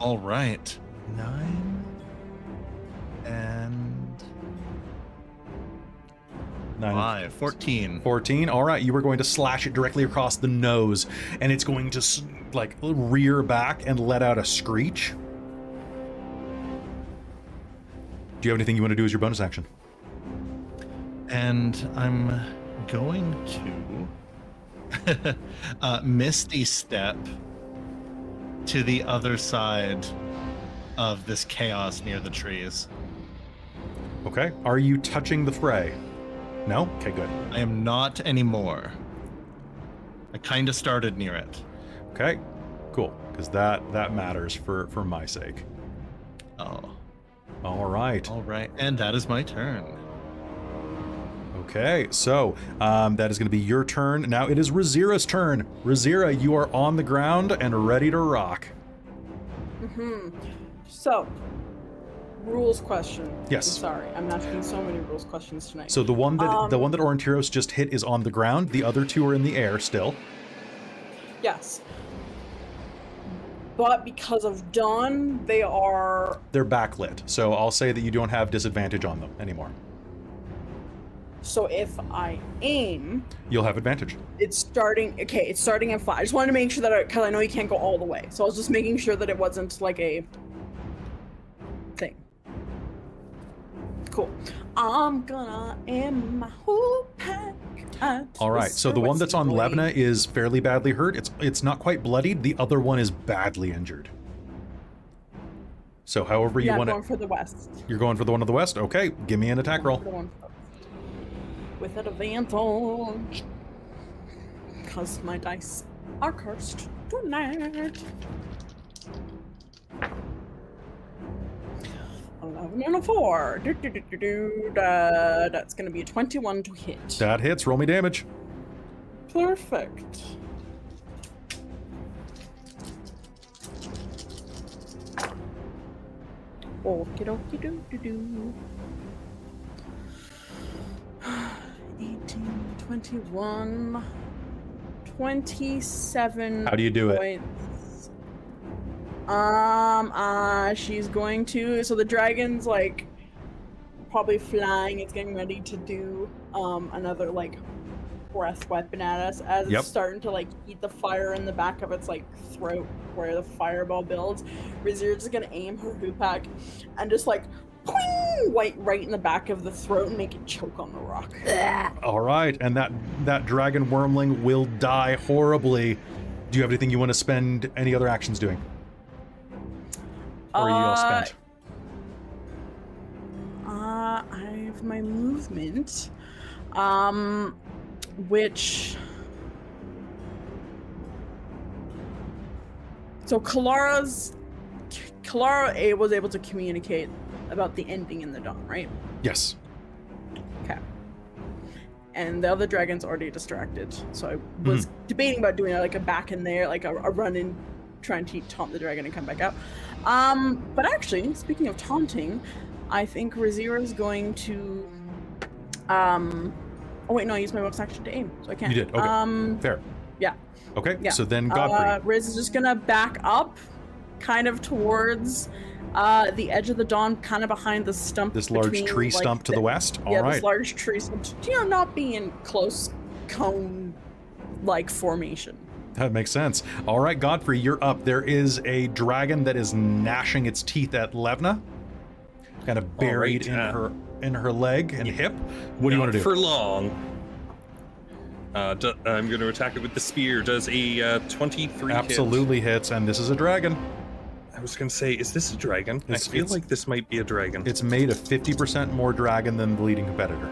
All right, 9 and
9.
5, 14.
14. All right, you are going to slash it directly across the nose, and it's going to like rear back and let out a screech. Do you have anything you want to do as your bonus action?
And I'm going to Misty Step to the other side of this chaos near the trees.
Okay. Are you touching the fray? No? Okay, good.
I am not anymore. I kind of started near it.
Okay, cool. Because that matters for my sake.
Oh.
All right.
All right. And that is my turn.
Okay, so that is going to be your turn. Now it is Rizira's turn. Rizira, you are on the ground and ready to rock.
So, rules question.
Yes.
I'm sorry, I'm asking so many rules questions tonight.
So the one that Aurontiros just hit is on the ground. The other two are in the air still.
Yes. But because of Dawn, they're
backlit. So I'll say that you don't have disadvantage on them anymore.
So if I aim,
You'll have advantage.
it's starting at 5. I just wanted to make sure that, because I know you can't go all the way. So I was just making sure that it wasn't like a thing. Cool. I'm gonna aim my whole pack.
All right, so the one that's on Levna is fairly badly hurt. It's not quite bloodied. The other one is badly injured. So however you want
I'm going for the west.
You're going for the one on the west? Okay, give me an attack roll.
The one with an advantage. Because my dice are cursed tonight. 11 and a 4. That's going to be a 21 to hit.
That hits. Roll me damage.
Perfect. Okie dokie doo. 18, 21, 27.
How do you do it?
Points. She's going to. So the dragon's like probably flying. It's getting ready to do another like breath weapon at us as it's starting to like eat the fire in the back of its like throat where the fireball builds. Rizira's just gonna aim her hoopak and just like right in the back of the throat and make it choke on the rock.
All right, and that dragon wormling will die horribly. Do you have anything you want to spend any other actions doing? Or are you all spent?
I have my movement, which. So Kelara was able to communicate about the ending in the dawn, right?
Yes.
Okay. And the other dragon's already distracted, so I was debating about doing like a back in there, like a run in, trying to taunt the dragon and come back out. But actually, speaking of taunting, I think Rizira's going to. Oh wait, no, I used my bonus action to aim, so I can't.
You did. Okay. Fair.
Yeah.
Okay.
Yeah.
So then Godfrey.
Riz is just gonna back up, kind of towards the edge of the dawn, kind of behind the stump.
This large tree stump to the west. All right.
This large tree stump. Not being in close cone-like formation.
That makes sense. All right, Godfrey, you're up. There is a dragon that is gnashing its teeth at Levna, kind of buried in her leg and hip. What do you want to do?
For long. I'm going to attack it with the spear. Does a 23
Absolutely hits, and this is a dragon.
I was going to say, is this a dragon? I feel like this might be a dragon.
It's made of 50% more dragon than the leading competitor.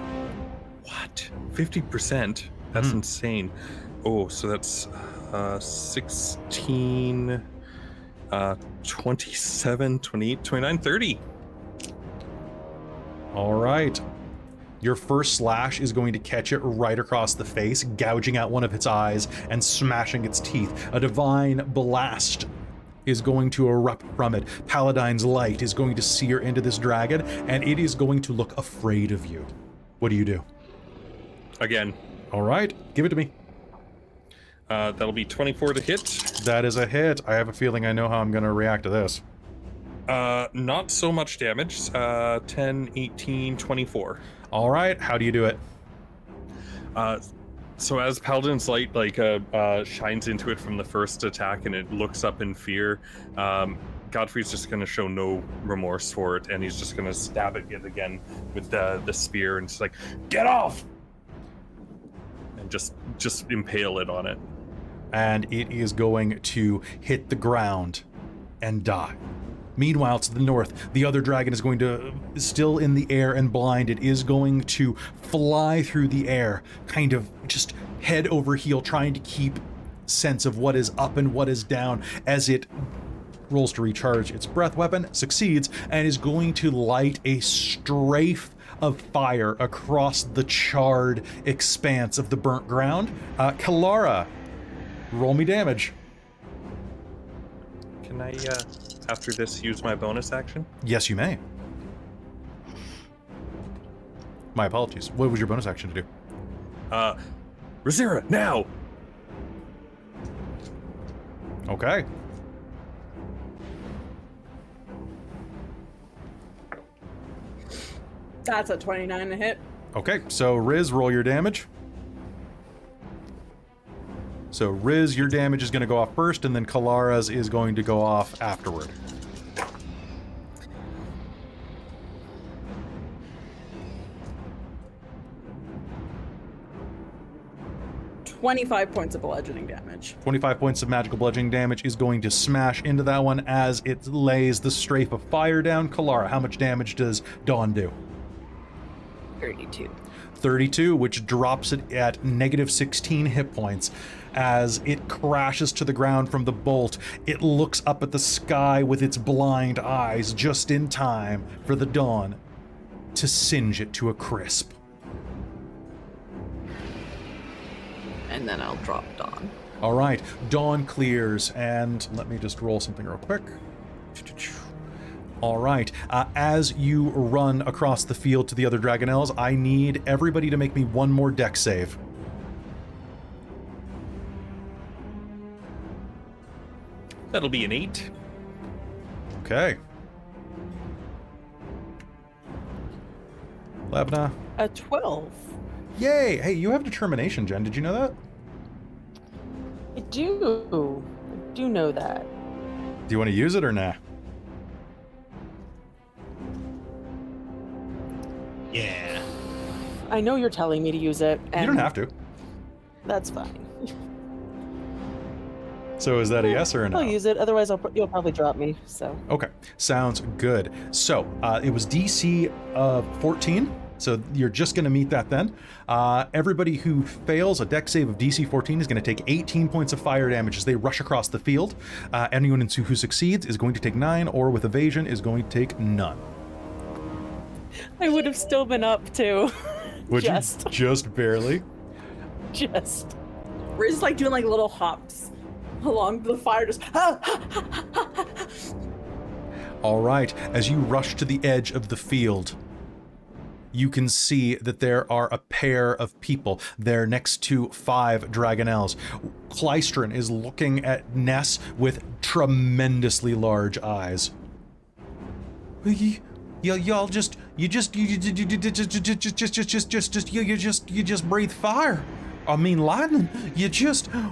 What? 50%? That's insane. Oh, so that's 16, 27, 28, 29, 30.
All right. Your first slash is going to catch it right across the face, gouging out one of its eyes and smashing its teeth. A divine blast is going to erupt from it. Paladine's light is going to sear into this dragon, and it is going to look afraid of you. What do you do?
Again.
All right, give it to me.
That'll be 24 to hit.
That is a hit. I have a feeling I know how I'm going to react to this.
Not so much damage. 10, 18, 24.
All right, how do you do it?
So as Paladin's light shines into it from the first attack and it looks up in fear, Godfrey's just going to show no remorse for it, and he's just going to stab at it again with the spear, and it's like, get off! And just impale it on it.
And it is going to hit the ground and die. Meanwhile, to the north, the other dragon is going to, still in the air and blinded, is going to fly through the air, kind of just head over heel, trying to keep sense of what is up and what is down as it rolls to recharge its breath weapon, succeeds, and is going to light a strafe of fire across the charred expanse of the burnt ground. Kelara, roll me damage.
Can I, after this, use my bonus action?
Yes, you may. My apologies. What was your bonus action to do?
Rizira, now!
Okay.
That's a 29 to hit.
Okay, so Riz, roll your damage. So Riz, your damage is going to go off first, and then Kalara's is going to go off afterward.
$25 points of bludgeoning damage.
25 points of magical bludgeoning damage is going to smash into that one as it lays the strafe of fire down. Kelara, how much damage does Dawn do?
32.
32, which drops it at negative 16 hit points. As it crashes to the ground from the bolt, it looks up at the sky with its blind eyes just in time for the dawn to singe it to a crisp.
And then I'll drop Dawn.
All right, dawn clears, and let me just roll something real quick. All right, as you run across the field to the other Dragonnels, I need everybody to make me one more dex save.
That'll be an 8.
Okay. Labna.
A 12.
Yay! Hey, you have determination, Jen. Did you know that?
I do. I do know that.
Do you want to use it or nah?
Yeah.
I know you're telling me to use it. And
You don't have to.
That's fine.
So is that a yes or a no?
I'll use it. Otherwise, you'll probably drop me. So.
Okay, sounds good. So it was DC of 14, so you're just going to meet that then. Everybody who fails a dex save of DC 14 is going to take 18 points of fire damage as they rush across the field. Anyone who succeeds is going to take 9, or with evasion is going to take none.
I would have still been up too.
Would
Just.
you? Just barely.
Just.
We're just like doing like little hops along the fire, just
All right, as you rush to the edge of the field, you can see that there are a pair of people there next to 5 Dragonnels. Clystron is looking at Ness with tremendously large eyes. You just breathe fire. I mean lightning.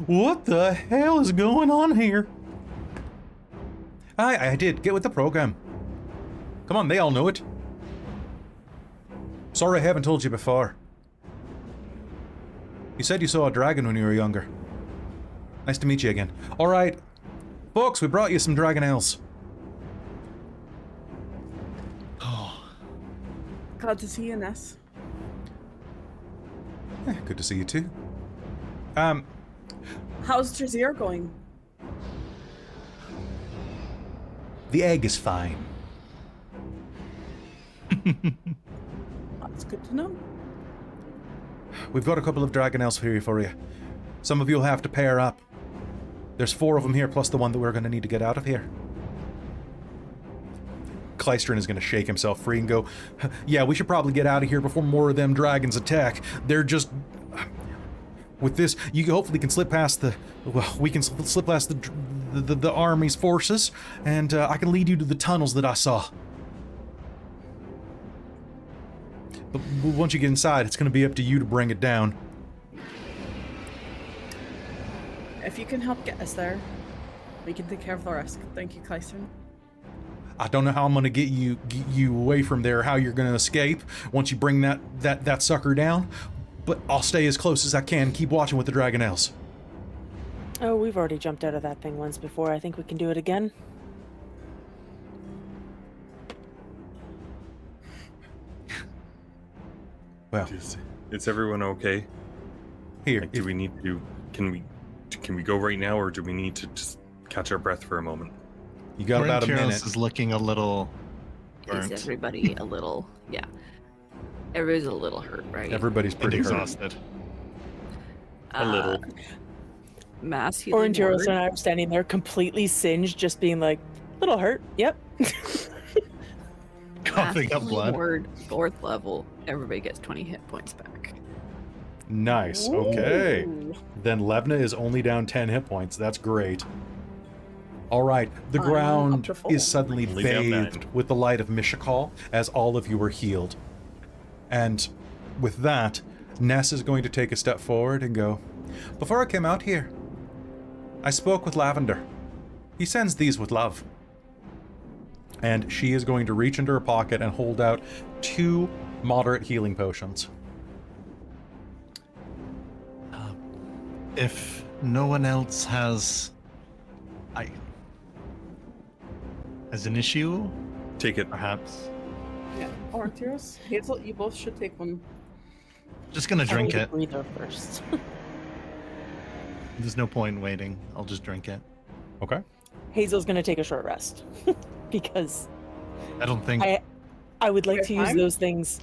What the hell is going on here? I did. Get with the program. Come on, they all know it. Sorry I haven't told you before. You said you saw a dragon when you were younger. Nice to meet you again. All right, folks, we brought you some Dragonnels.
glad to see you, Ness.
Good to see you too.
How's Rizira going?
The egg is fine.
That's good to know.
We've got a couple of Dragonnels here for you. Some of you'll have to pair up. There's 4 of them here, plus the one that we're going to need to get out of here. Kleistrin is going to shake himself free and go, yeah, we should probably get out of here before more of them dragons attack. They're just... With this, you hopefully can slip past the... Well, we can slip past the army's forces, and I can lead you to the tunnels that I saw. But once you get inside, it's going to be up to you to bring it down.
If you can help get us there, we can take care of the rest. Thank you, Kleistrin.
I don't know how I'm going to get you away from there, how you're going to escape once you bring that sucker down, but I'll stay as close as I can, keep watching with the Dragonnels.
Oh, we've already jumped out of that thing once before. I think we can do it again.
Well,
Is everyone okay?
here,
Like, do we need to? Can we go right now, or do we need to just catch our breath for a moment?
you got about a
Aurontiros
minute.
is looking a little burnt.
Is everybody a little? Yeah. Everybody's a little hurt, right?
Everybody's
and
pretty hurt.
exhausted.
A little.
Mass healing
Aurontiros
word.
and I are standing there completely singed, just being like, little hurt. Yep.
Coughing up
Mass
blood.
healing word, 4th level. Everybody gets 20 hit points back.
Nice, okay.
Ooh.
Then Levna is only down 10 hit points. That's great. All right, the
I'm
ground
up to full.
is suddenly
Only down 9.
bathed with the light of Mishakal as all of you are healed. And with that, Ness is going to take a step forward and go, before I came out here, I spoke with Lavender. He sends these with love. And she is going to reach into her pocket and hold out 2 moderate healing potions.
If no one else has an issue,
Take it.
perhaps.
Yeah. Aurontiros, Hazeal, you both should take one.
Just gonna
I
drink
need a
it.
breather first.
There's no point in waiting. I'll just drink it.
Okay.
Hazel's gonna take a short rest because
I don't think.
I would like
have
to use
time?
those things.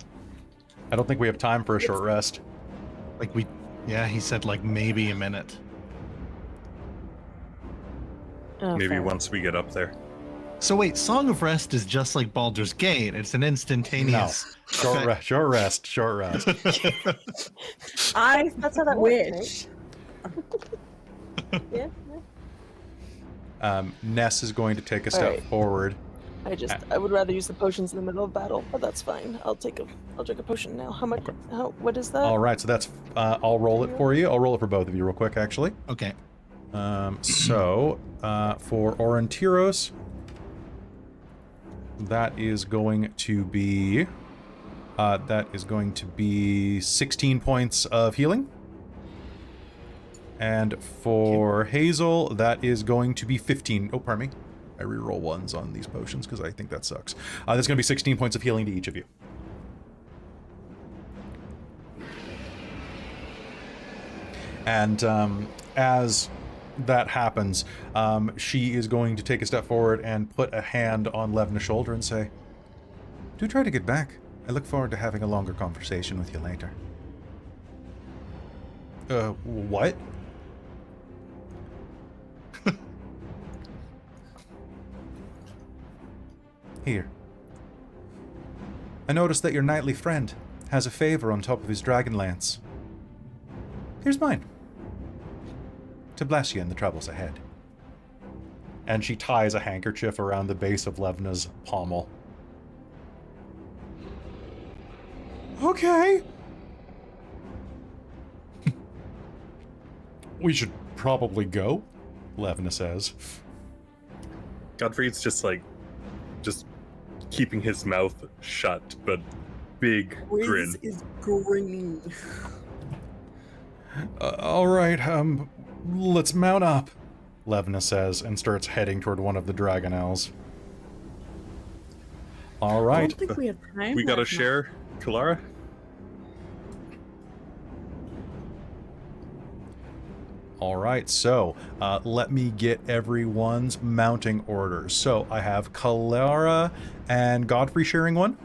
I don't think we have time for a short rest.
Like we. Yeah, he said like maybe a minute.
Oh,
Maybe
fair.
once we get up there.
So wait, Song of Rest is just like Baldur's Gate. It's an instantaneous.
Short
effect.
rest, short rest, short rest.
I
That's how that works,
wish.
Yeah.
Ness is going to take a step
Alright.
forward.
I would rather use the potions in the middle of battle, but that's fine. I'll drink a potion now. How much? What is that?
All right, so that's. I'll roll it for you. I'll roll it for both of you real quick, actually.
Okay.
So for Aurontiros, that is going to be 16 points of healing. And for Hazeal, that is going to be 15. Oh, pardon me. I reroll ones on these potions because I think that sucks. That's going to be 16 points of healing to each of you. And as that happens, she is going to take a step forward and put a hand on Levna's shoulder and say, "Do try to get back. I look forward to having a longer conversation with you later." What? Here. I noticed that your knightly friend has a favor on top of his Dragonlance. Here's mine. To bless you in the troubles ahead. And she ties a handkerchief around the base of Levna's pommel. Okay. We should probably go, Levna says.
Godfrey's just keeping his mouth shut, but big grin.
Riz is grinning.
All right, let's mount up, Levna says, and starts heading toward one of the Dragonnels. All
I
right.
don't think we have time.
We gotta
left now.
share, Kelara?
All right, so let me get everyone's mounting orders. So I have Kelara and Godfrey sharing one.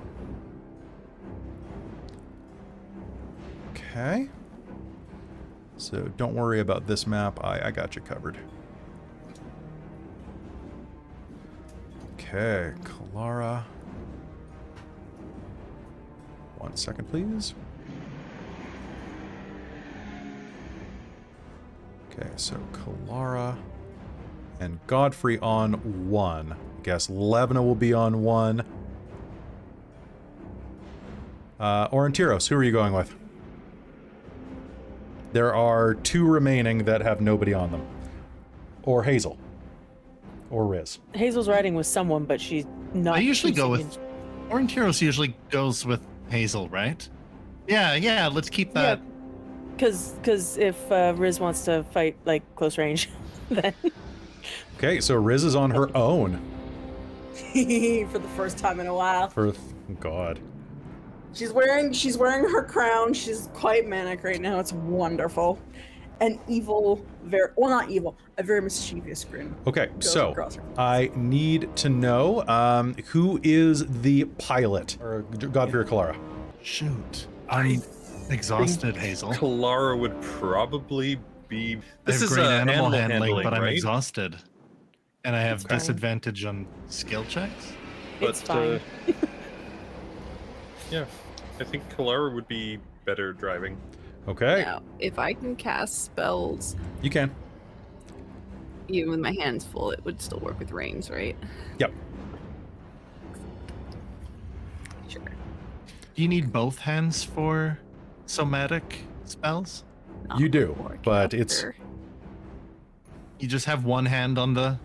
Okay. So don't worry about this map. I got you covered. Okay, Kelara. 1 second, please. Okay, so Kelara and Godfrey on 1. I guess Levna will be on 1. Aurontiros, who are you going with? There are 2 remaining that have nobody on them. Or Hazeal. Or Riz.
Hazel's riding with someone, but she's not.
I usually go
choosing
with Aurontiros. Usually goes with Hazeal, right? Yeah. Let's keep that.
Because if Riz wants to fight like close range, then
Okay, so Riz is on her own.
For the first time in a while.
God.
She's wearing her crown. She's quite manic right now. It's wonderful. An evil, not evil, a very mischievous grin.
Okay,
goes
so
across her.
I need to know who is the pilot, or Godfrey or Kelara.
Shoot. I'm exhausted, Hazeal.
Kelara would probably be.
I
This
have
is
great animal
handling,
handling, but I'm
right?
exhausted. And I have
Okay.
disadvantage on skill checks.
it's fine.
Yeah, I think Kelara would be better driving.
Okay,
Now, if I can cast spells,
you can.
even with my hands full, it would still work with reins, right?
Yep.
Sure.
Do you need both hands for somatic spells?
Not
You do,
for
but it's-
caster.
You just have one hand on the...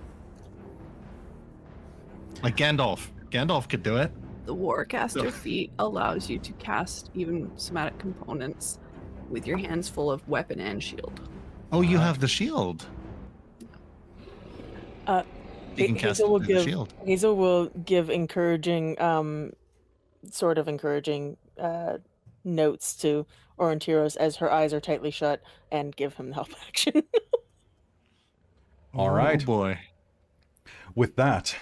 Like Gandalf. Gandalf could do it.
The Warcaster
Ugh.
feat allows you to cast even somatic components with your hands full of weapon and shield.
Oh, you have the shield. You can cast
Hazel will
it through the
give
shield.
Hazel will give encouraging, sort of encouraging notes to Aurontiros as her eyes are tightly shut, and give him the help action.
All right.
Oh boy.
With that,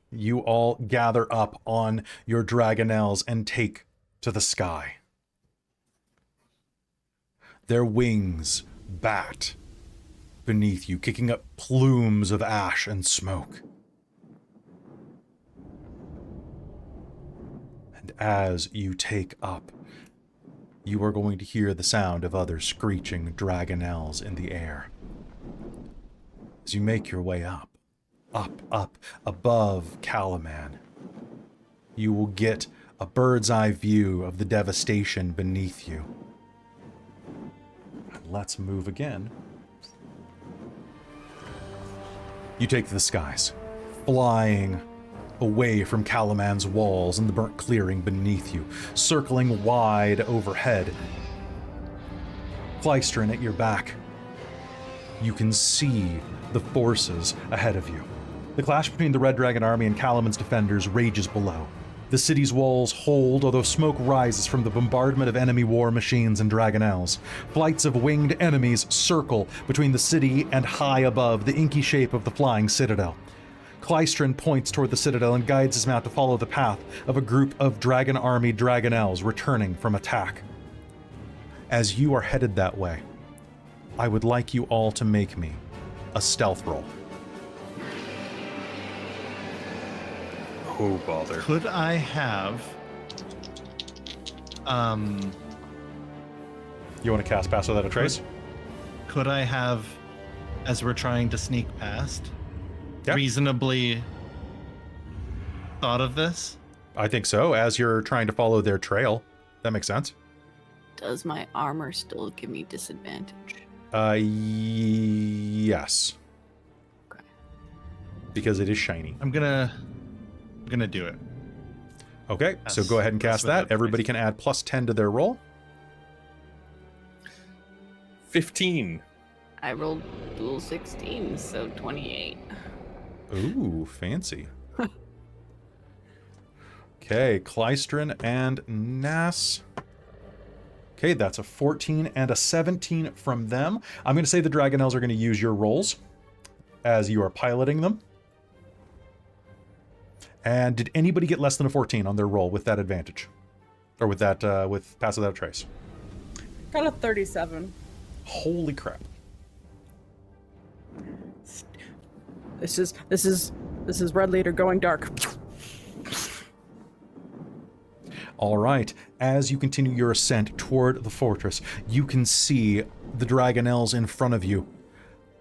you all gather up on your Dragonnels and take to the sky. Their wings bat beneath you, kicking up plumes of ash and smoke. And as you take up, you are going to hear the sound of other screeching Dragonnels in the air. As you make your way up, above Calaman, you will get a bird's eye view of the devastation beneath you. And let's move again. You take to the skies, flying away from Calaman's walls and the burnt clearing beneath you, circling wide overhead. Kleistrin at your back. You can see the forces ahead of you. The clash between the Red Dragon Army and Calaman's defenders rages below. The city's walls hold, although smoke rises from the bombardment of enemy war machines and Dragonnels. Flights of winged enemies circle between the city and high above the inky shape of the flying citadel. Kleistrin points toward the citadel and guides his mount to follow the path of a group of Dragon Army Dragonnels returning from attack. As you are headed that way, I would like you all to make me a stealth roll.
Oh, bother.
Could I have...
You want to cast Pass Without a Trace?
Could I have, as we're trying to sneak past,
Yeah.
reasonably thought of this?
I think so, as you're trying to follow their trail. That makes sense.
Does my armor still give me disadvantage?
Yes.
Okay.
Because it is shiny.
I'm gonna do it.
Okay, so
Yes,
go ahead and
that's
cast
what
that.
that
Everybody
is.
can add +10 to their roll.
15.
I rolled dual 16, so 28.
Ooh, fancy. Okay, Kleistrin and Nass. Okay, that's a 14 and a 17 from them. I'm going to say the Dragonnels are going to use your rolls as you are piloting them. And did anybody get less than a 14 on their roll with that advantage? Or with that, with Pass Without a Trace?
Got a 37.
Holy crap.
This is Red Leader going dark.
All right, as you continue your ascent toward the fortress, you can see the Dragonnels in front of you.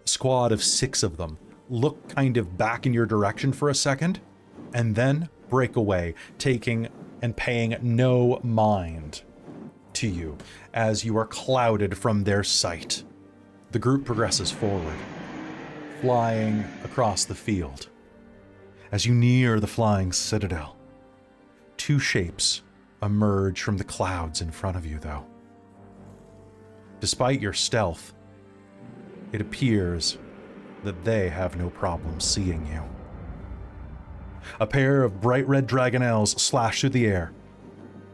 A squad of 6 of them look kind of back in your direction for a second, and then break away, taking and paying no mind to you as you are clouded from their sight. The group progresses forward, flying across the field. As you near the flying citadel, 2 shapes emerge from the clouds in front of you, though. Despite your stealth, it appears that they have no problem seeing you. A pair of bright red Dragonnels slash through the air,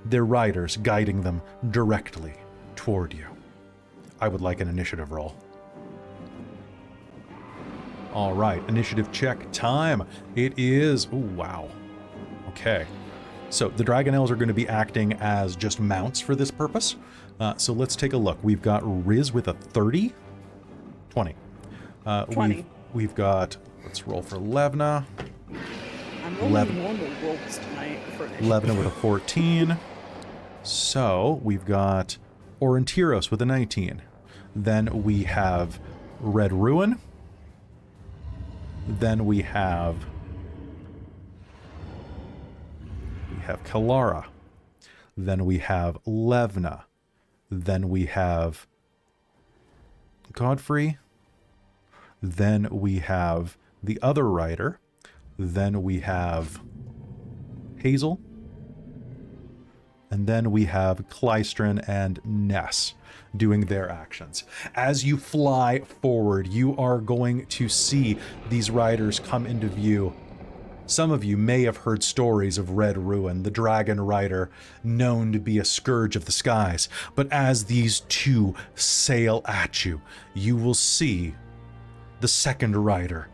their riders guiding them directly toward you. I would like an initiative roll. All right, initiative check time. It is, oh wow. Okay. So the Dragonnels are going to be acting as just mounts for this purpose. So let's take a look. We've got Riz with a 30. 20.
20.
We've got, let's roll for Levna.
I'm rolling normal rolls tonight for
Levna with a 14. So we've got Aurontiros with a 19. Then we have Red Ruin. Then we have Kelara. Then we have Levna. Then we have Godfrey. Then we have the other rider. Then we have Hazeal. And then we have Clystron and Ness doing their actions. As you fly forward, you are going to see these riders come into view. Some of you may have heard stories of Red Ruin, the dragon rider known to be a scourge of the skies. But as these 2 sail at you, you will see the second rider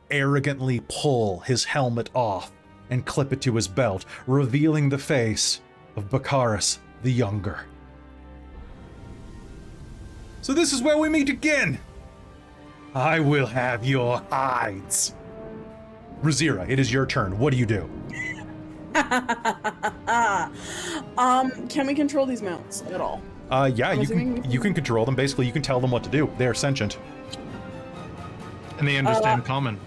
arrogantly pull his helmet off and clip it to his belt, revealing the face of Bakaris the Younger. So this is where we meet again. I will have your hides. Rizira, it is your turn. What do you do?
Can we control these mounts at all?
Yeah, you can control them. Basically, you can tell them what to do. They are sentient.
And they understand common.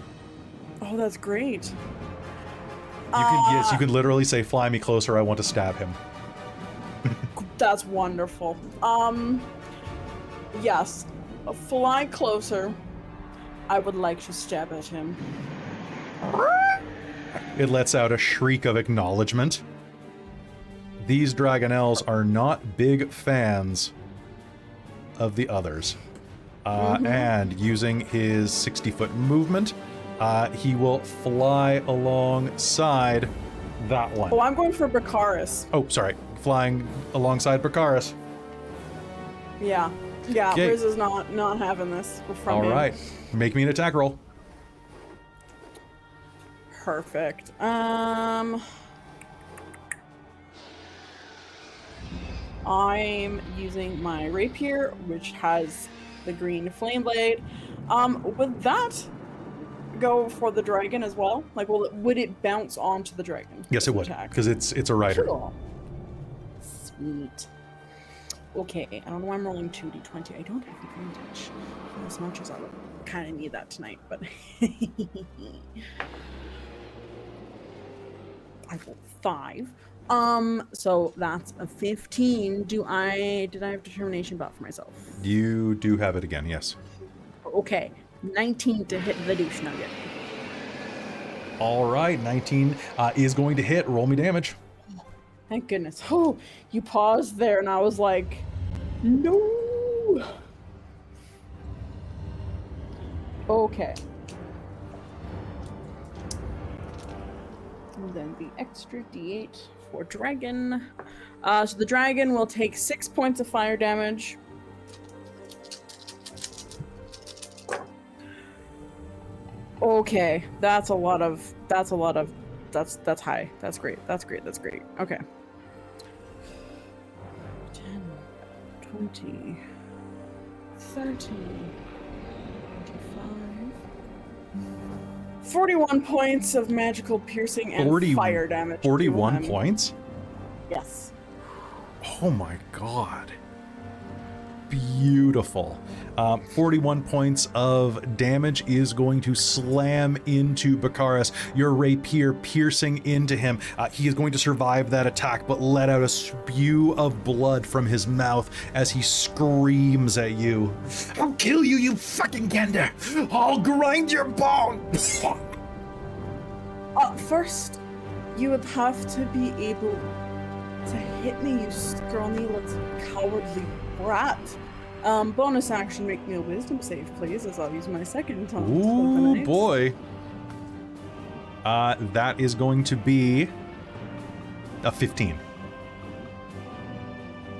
Oh, that's great.
Yes, you can literally say, "Fly me closer. I want to stab him."
That's wonderful. Yes, fly closer. I would like to stab at him.
It lets out a shriek of acknowledgement. These Dragonnels are not big fans of the others. And using his 60-foot movement, he will fly alongside that one.
Oh, I'm going for Bakaris.
Oh, sorry. Flying alongside Bakaris.
Yeah. Yeah,
Okay.
Riz is not having this from him.
All right. Make me an attack roll.
Perfect. I'm using my rapier, which has the green flame blade. Would that go for the dragon as well? Like, would it bounce onto the dragon?
Yes, it would, because it's a rider.
Cool. Sweet. Okay, I don't know why I'm rolling 2d20. I don't have advantage as much as I would kind of need that tonight, but I rolled 5. So that's a 15. Did I have determination buff for myself?
You do have it again, yes.
Okay, 19 to hit the douche nugget.
All right, 19 is going to hit. Roll me damage.
Thank goodness. Oh, you paused there, and I was like, no. Okay. And then the extra d8 poor dragon. So the dragon will take 6 points of fire damage. Okay, that's high. That's great. Okay. 10, 20, 30, 25. 41 points of magical piercing and fire damage.
41 points?
Yes.
Oh my god. Beautiful. 41 points of damage is going to slam into Bakaris, your rapier piercing into him. He is going to survive that attack, but let out a spew of blood from his mouth as he screams at you. I'll kill you, you fucking Kender! I'll grind your bones!
First, you would have to be able to hit me, you scrawny little cowardly brat. Bonus action, make me a wisdom save, please, as I'll use my second taunt.
Ooh, boy. That is going to be a 15.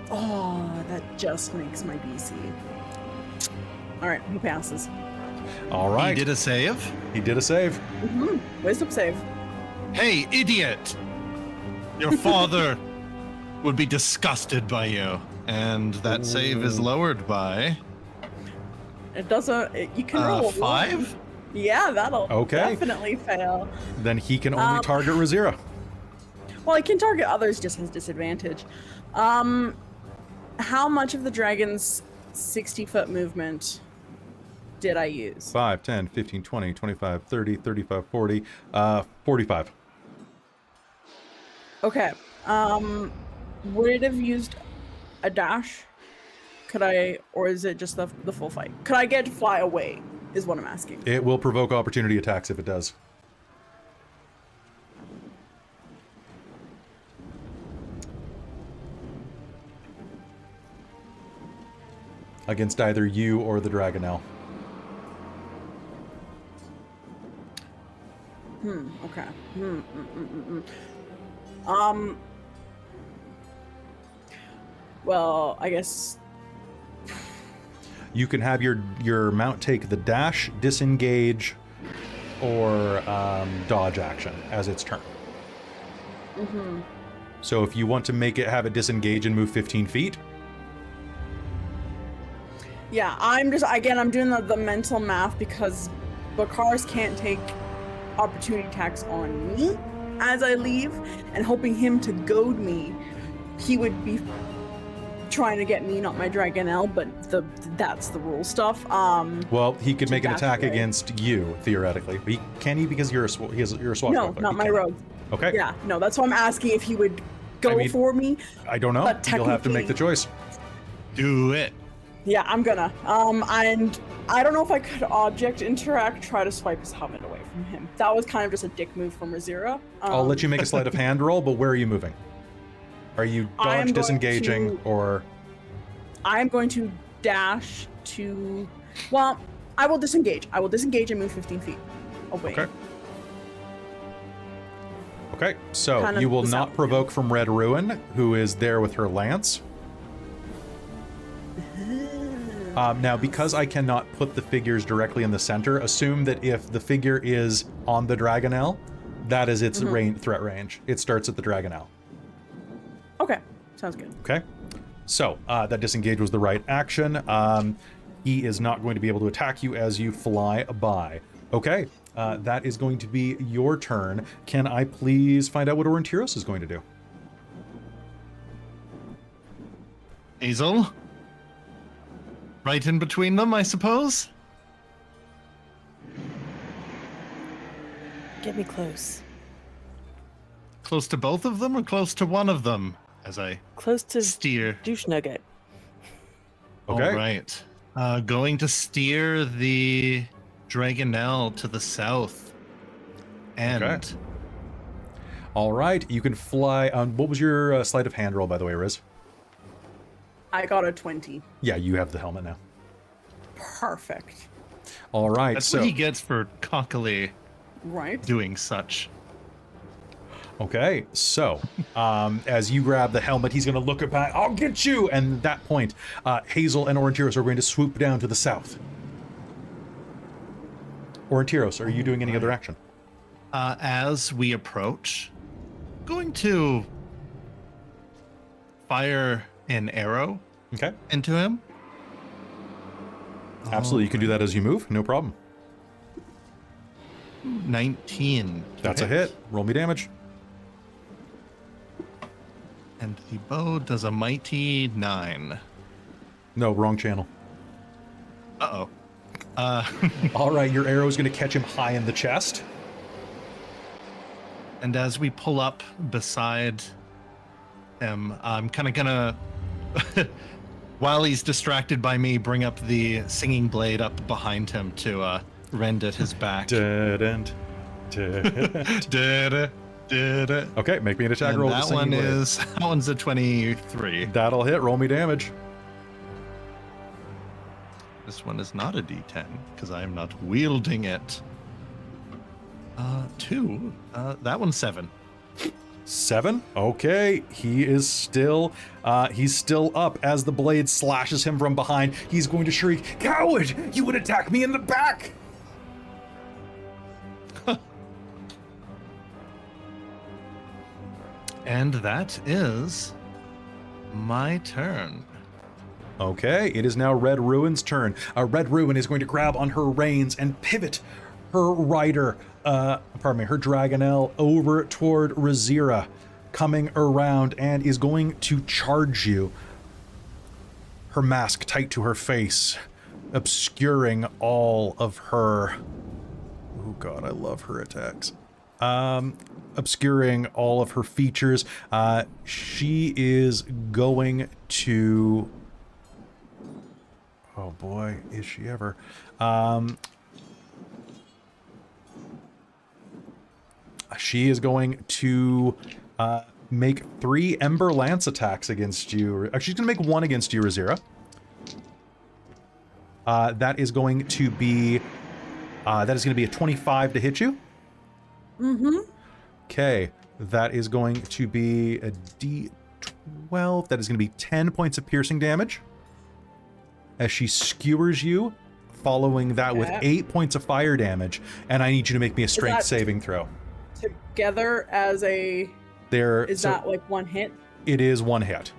Oh, that just makes my DC. Alright, he passes.
All right.
He did a save.
He did a save.
Mm-hmm. Wisdom save.
Hey, idiot! Your father would be disgusted by you. And that save is lowered by...
It doesn't... you can roll a
5?
1. Yeah, that'll
Okay.
definitely fail.
Then he can only target Rizira.
Well, he can target others, just has disadvantage. How much of the dragon's 60-foot movement did I use?
5, 10, 15, 20, 25, 30, 35, 40, 45.
Okay. Would it have used a dash? Could I, or is it just the full fight? Could I get to fly away, is what I'm asking.
It will provoke opportunity attacks if it does. Against either you or the Dragonel.
Okay. Well, I guess...
You can have your mount take the dash, disengage, or dodge action as its turn.
Mm-hmm.
So if you want to make it have it disengage and move 15 feet,
Yeah, I'm doing the mental math because Bakaris can't take opportunity attacks on me as I leave, and hoping him to goad me, he would be trying to get me, not my Dragonel, but that's the rule stuff.
well, he could make an
dash
attack
away.
against you theoretically. But can he because you're a swashbuckler?
No, not
He
my
can.
rogue.
Okay.
Yeah, no, that's why I'm asking if he would go for me.
I don't know.
But
You'll have to make the
technically-
choice.
Do it.
Yeah, I'm gonna. And I don't know if I could object interact, try to swipe his helmet away from him. That was kind of just a dick move from Rizira.
I'll let you make a sleight of hand roll, but where are you moving? Are you
I am
dodge,
going
disengaging,
to-
or...
I'm going to dash to... Well, I will disengage. I will disengage and move 15 feet away.
Okay. Okay, so
Kind of
you will
the
not
south.
provoke from Red Ruin, who is there with her lance. Now, because I cannot put the figures directly in the center, assume that if the figure is on the Dragonel, that is its threat range. It starts at the Dragonel.
Okay, sounds good.
Okay, so that disengage was the right action. He is not going to be able to attack you as you fly by. Okay, that is going to be your turn. Can I please find out what Aurontiros is going to do?
Hazeal? Right in between them, I suppose?
Get me close.
Close to both of them or close to one of them? As I
Close to
steer.
douche nugget.
Okay.
All right. Going to steer the Dragonel to the south. And
Okay. All right, you can fly. What was your sleight of hand roll, by the way, Riz?
I got a 20.
Yeah, you have the helmet now.
Perfect.
All right,
that's
so
what he gets for cockily
Right?
doing such.
Okay, so as you grab the helmet, he's going to look back. I'll get you! And at that point, Hazeal and Aurontiros are going to swoop down to the south. Aurontiros, are you doing any other action?
As we approach, going to fire an arrow
Okay.
into him.
Absolutely, you can do that as you move, no problem.
19.
That's a hit. Roll me damage.
And the bow does a mighty 9.
No, wrong channel.
Uh-oh.
All right, your arrow is going to catch him high in the chest.
And as we pull up beside him, I'm kind of gonna, while he's distracted by me, bring up the singing blade up behind him to rend at his back.
Didn't.
Da-da, da-da.
Okay, make me an attack
And
roll. with the singing blade.
that one's a 23.
That'll hit. Roll me damage.
This one is not a D10 because I am not wielding it. 2. That one's 7.
7. Okay, he's still up as the blade slashes him from behind. He's going to shriek, "Coward! You would attack me in the back!"
And that is my turn.
Okay, it is now Red Ruin's turn. Red Ruin is going to grab on her reins and pivot her rider, her Dragonel, over toward Rizira, coming around and is going to charge you. Her mask tight to her face, obscuring all of her... Oh god, I love her attacks. Obscuring all of her features. She is going to... Oh boy, is she ever. She is going to make 3 Ember Lance attacks against you. She's going to make 1 against you, Rizira. That is going to be a 25 to hit you.
Mm-hmm.
Okay, that is going to be a D12. That is going to be 10 points of piercing damage as she skewers you, following that with 8 points of fire damage. And I need you to make me a strength saving throw.
Together as a... Is that like one hit?
It is 1 hit.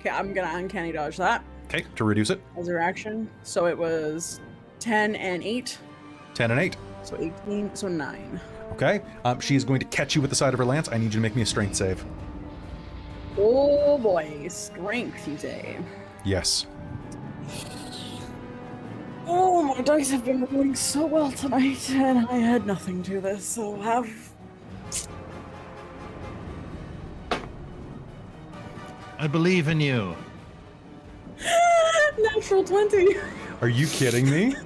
Okay, I'm gonna uncanny dodge that.
Okay, to reduce it.
As a reaction. So it was 10 and 8.
10 and 8.
So 18, so 9.
Okay, she is going to catch you with the side of her lance. I need you to make me a strength save.
Oh boy, strength, you say?
Yes.
Oh, my dice have been rolling so well tonight, and I had nothing to this, so have...
I believe in you.
Natural 20.
Are you kidding me?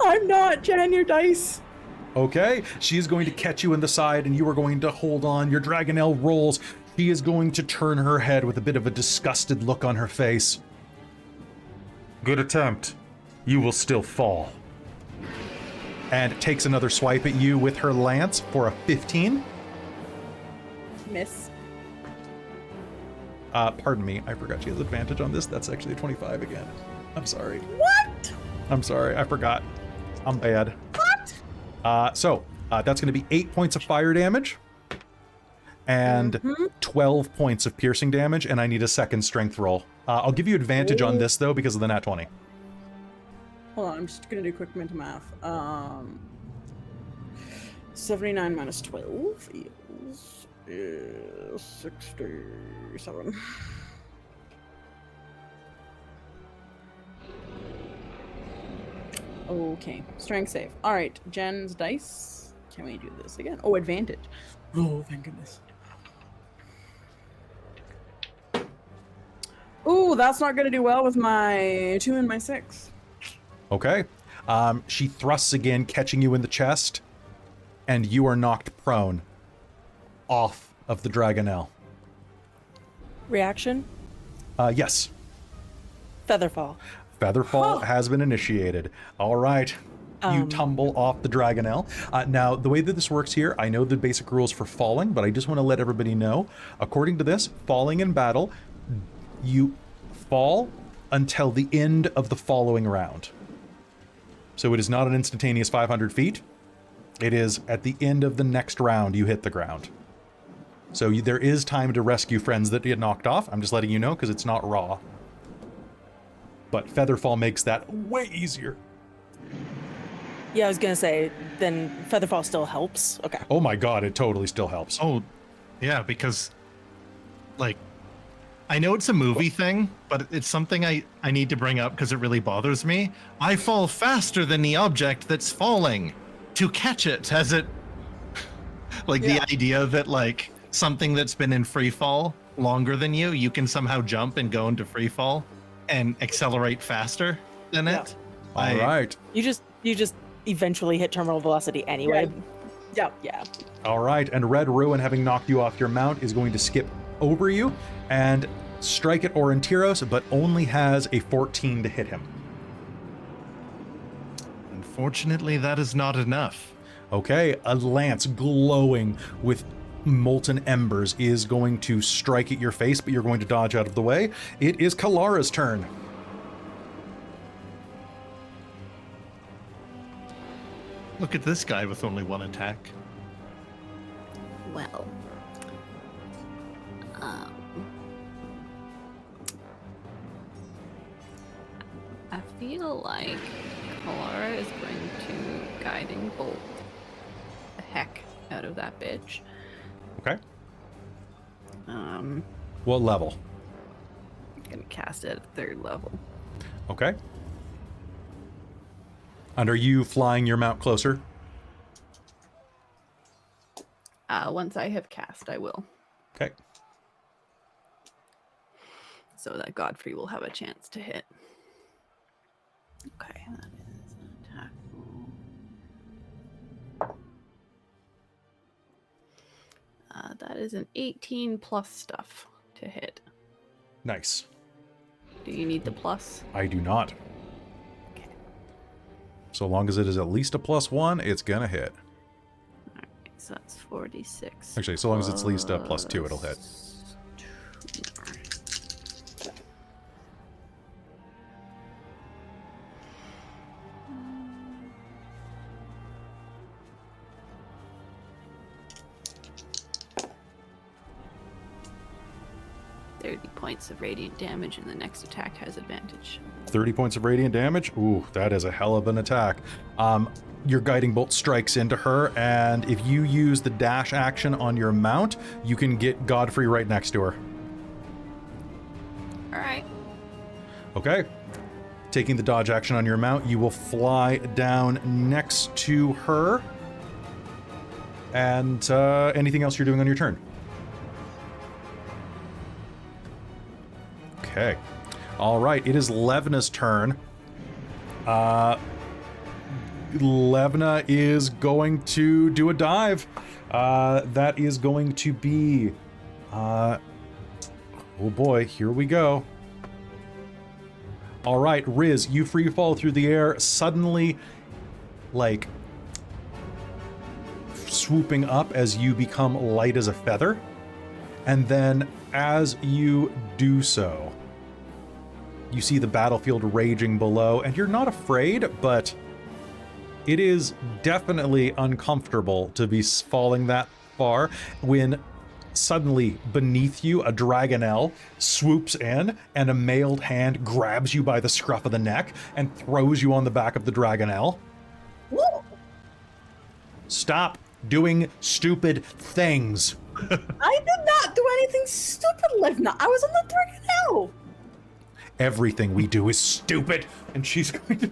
I'm not. Jan, your dice.
Okay, she is going to catch you in the side, and you are going to hold on. Your Dragonel rolls. She is going to turn her head with a bit of a disgusted look on her face. Good attempt. You will still fall. And takes another swipe at you with her lance for a 15.
Miss.
Pardon me, I forgot she has advantage on this. That's actually a 25 again. I'm sorry.
What?
I'm sorry, I forgot. I'm bad.
What?
So that's going to be 8 points of fire damage and 12 points of piercing damage, and I need a second strength roll. I'll give you advantage on this, though, because of the nat 20.
Hold on, I'm just gonna do quick mental math. 79 minus 12 is 67. Okay, strength save. All right, Jen's dice. Can we do this again? Oh, advantage. Oh, thank goodness. Ooh, that's not gonna do well with my 2 and my 6.
Okay. She thrusts again, catching you in the chest, and you are knocked prone off of the Dragonel.
Reaction?
Yes.
Featherfall.
Featherfall has been initiated. All right. You tumble off the Dragonel. Now, the way that this works here, I know the basic rules for falling, but I just want to let everybody know, according to this, falling in battle, you fall until the end of the following round. So it is not an instantaneous 500 feet. It is at the end of the next round you hit the ground. So there is time to rescue friends that get knocked off. I'm just letting you know because it's not raw. But Featherfall makes that way easier.
Yeah, I was gonna say, then Featherfall still helps. Okay.
Oh my god, it totally still helps.
Oh, yeah, because, like, I know it's a movie thing, but it's something I need to bring up because it really bothers me. I fall faster than the object that's falling to catch it as it... Like, the idea that, like, something that's been in free fall longer than you can somehow jump and go into free fall and accelerate faster than it.
All right.
You just eventually hit terminal velocity anyway.
Yeah.
All right, and Red Ruin, having knocked you off your mount, is going to skip over you and strike at Aurontiros, but only has a 14 to hit him.
Unfortunately, that is not enough.
Okay, a lance glowing with molten embers is going to strike at your face, but you're going to dodge out of the way. It is Kilara's turn.
Look at this guy with only one attack.
Well, I feel like Kelara is going to guiding bolt the heck out of that bitch.
Okay.
I'm
What level?
gonna cast it at 3rd level.
Okay. And are you flying your mount closer?
Once I have cast, I will.
Okay.
So that Godfrey will have a chance to hit. Okay, that is an attack roll. That is an 18 plus stuff to hit.
Nice.
Do you need the plus?
I do not.
Okay.
So long as it is at least a +1, it's gonna hit.
Alright, so that's 46.
Actually, so long as it's at least a +2, it'll hit.
30 points of radiant damage, and the next attack has advantage.
30 points of radiant damage? Ooh, that is a hell of an attack. Your guiding bolt strikes into her, and if you use the dash action on your mount, you can get Godfrey right next to her.
Alright.
Okay. Taking the dodge action on your mount, you will fly down next to her. And anything else you're doing on your turn? Okay. All right, it is Levna's turn. Levna is going to do a dive. That is going to be... oh boy, here we go. All right, Riz, you free fall through the air, suddenly, like, swooping up as you become light as a feather. And then as you do so, you see the battlefield raging below, and you're not afraid, but it is definitely uncomfortable to be falling that far when suddenly beneath you a Dragonel swoops in and a mailed hand grabs you by the scruff of the neck and throws you on the back of the Dragonel.
Whoa.
Stop doing stupid things.
I did not do anything stupid, Livna. I was on the Dragonel.
Everything we do is stupid. And she's going to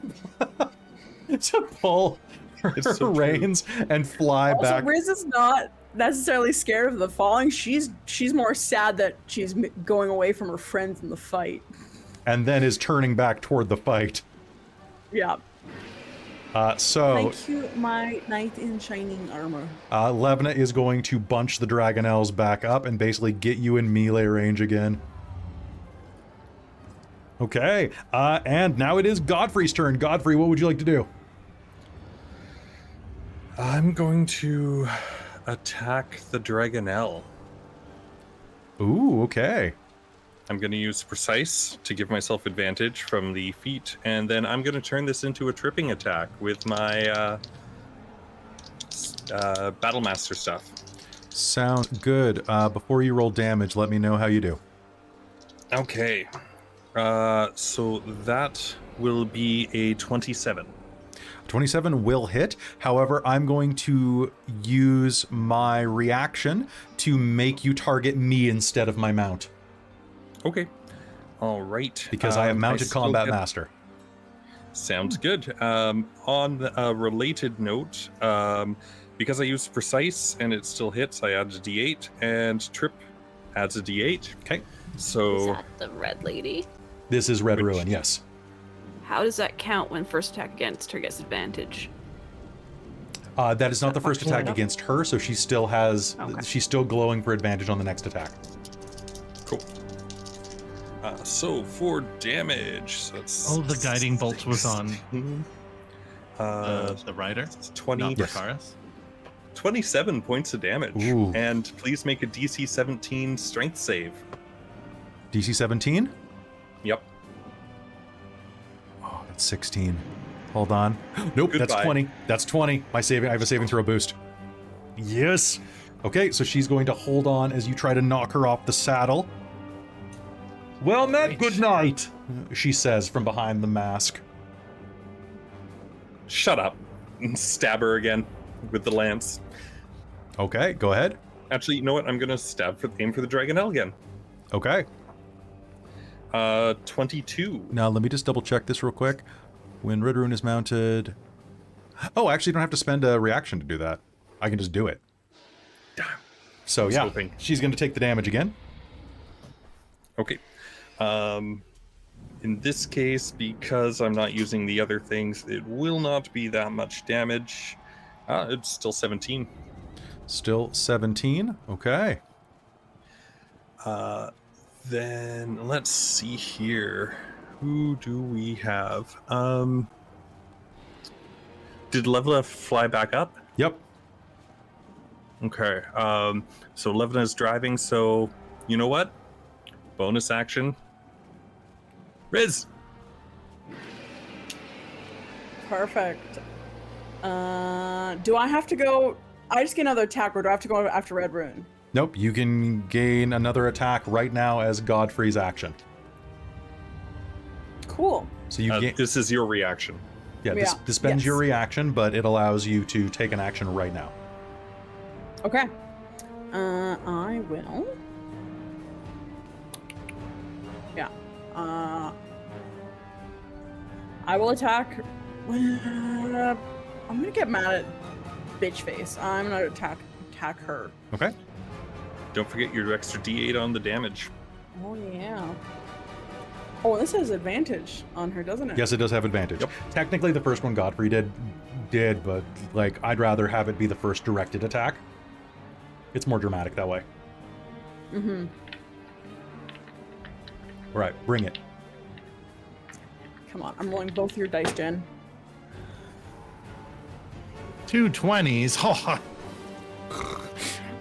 pull her
It's so true.
reins and fly
Also,
back.
Riz is not necessarily scared of the falling. She's more sad that she's going away from her friends in the fight.
And then is turning back toward the fight.
Yeah.
So
Thank you, my knight in shining armor.
Levna is going to bunch the Dragonels back up and basically get you in melee range again. Okay, and now it is Godfrey's turn. Godfrey, what would you like to do?
I'm going to attack the Dragonnel.
Ooh, okay.
I'm going to use Precise to give myself advantage from the feat, and then I'm going to turn this into a tripping attack with my Battlemaster stuff.
Sound good. Before you roll damage, let me know how you do.
Okay. So that will be a 27.
27 will hit. However, I'm going to use my reaction to make you target me instead of my mount.
Okay. All right.
Because I have mounted
still
combat
get-
master.
Sounds good. On a related note, because I used Precise and it still hits, I added a D8, and Trip adds a D8.
Okay.
Is
So
that the red lady?
This is Red
Which-
Ruin, yes.
How does that count when first attack against her gets advantage?
That is not the first
fucking
attack
up?
against her, so she still has...
Okay.
She's still glowing for advantage on the next attack.
cool. So for damage, so that's
Oh, the guiding bolt was on
16,
the rider,
20,
not the
Yes.
Karis.
27 points of damage.
Ooh.
And please make a DC 17 strength save.
DC 17?
Yep.
Oh, that's 16. Hold on. Nope, that's
Goodbye.
20. That's 20. I have a saving throw boost. Yes. Okay, so she's going to hold on as you try to knock her off the saddle. Well met, good night, she says from behind the mask.
Shut up. And stab her again with the lance.
Okay, go ahead.
Actually, you know what? I'm gonna aim for the Dragonel again.
Okay.
22.
Now let me just double check this real quick. When Red Rune is mounted... Oh, I actually don't have to spend a reaction to do that. I can just do it.
Damn.
So
was
yeah,
hoping.
she's going to take the damage again.
Okay. In this case, because I'm not using the other things, it will not be that much damage. It's still 17.
Still 17. Okay.
Then let's see here. Who do we have? Did Levna fly back up?
Yep.
Okay. So Levna's driving, so you know what? Bonus action. Riz!
Perfect. Do I have to go? I just get another attack, or do I have to go after Red Rune?
Nope, you can gain another attack right now as Godfrey's action.
Cool.
So you gain...
This is your reaction.
Yeah,
Yeah,
this spends your
yes.
reaction, but it allows you to take an action right now.
Okay. I will. Yeah. I will attack. I'm gonna get mad at bitch face. I'm gonna attack her.
Okay.
Don't forget your extra D8 on the damage.
Oh yeah. Oh, this has advantage on her, doesn't it?
Yes, it does have advantage.
Yep.
Technically, the first one Godfrey did, but like I'd rather have it be the first directed attack. It's more dramatic that way.
Mm-hmm.
All right, bring it.
Come on, I'm rolling both your dice, Jen.
2 20s.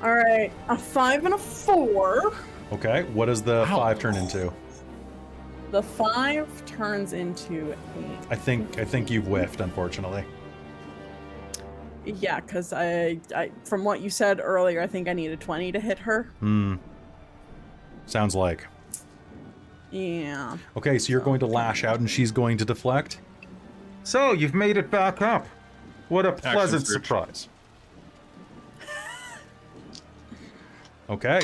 All right, a 5 and a 4.
Okay, what does the
Ow.
5 turn into?
The 5 turns into
I think you've whiffed, unfortunately.
yeah, because I from what you said earlier, I think I needed 20 to hit her.
Sounds like.
Yeah.
Okay, so you're going to lash out and she's going to deflect. So, you've made it back up. What a pleasant
surge.
surprise. Okay.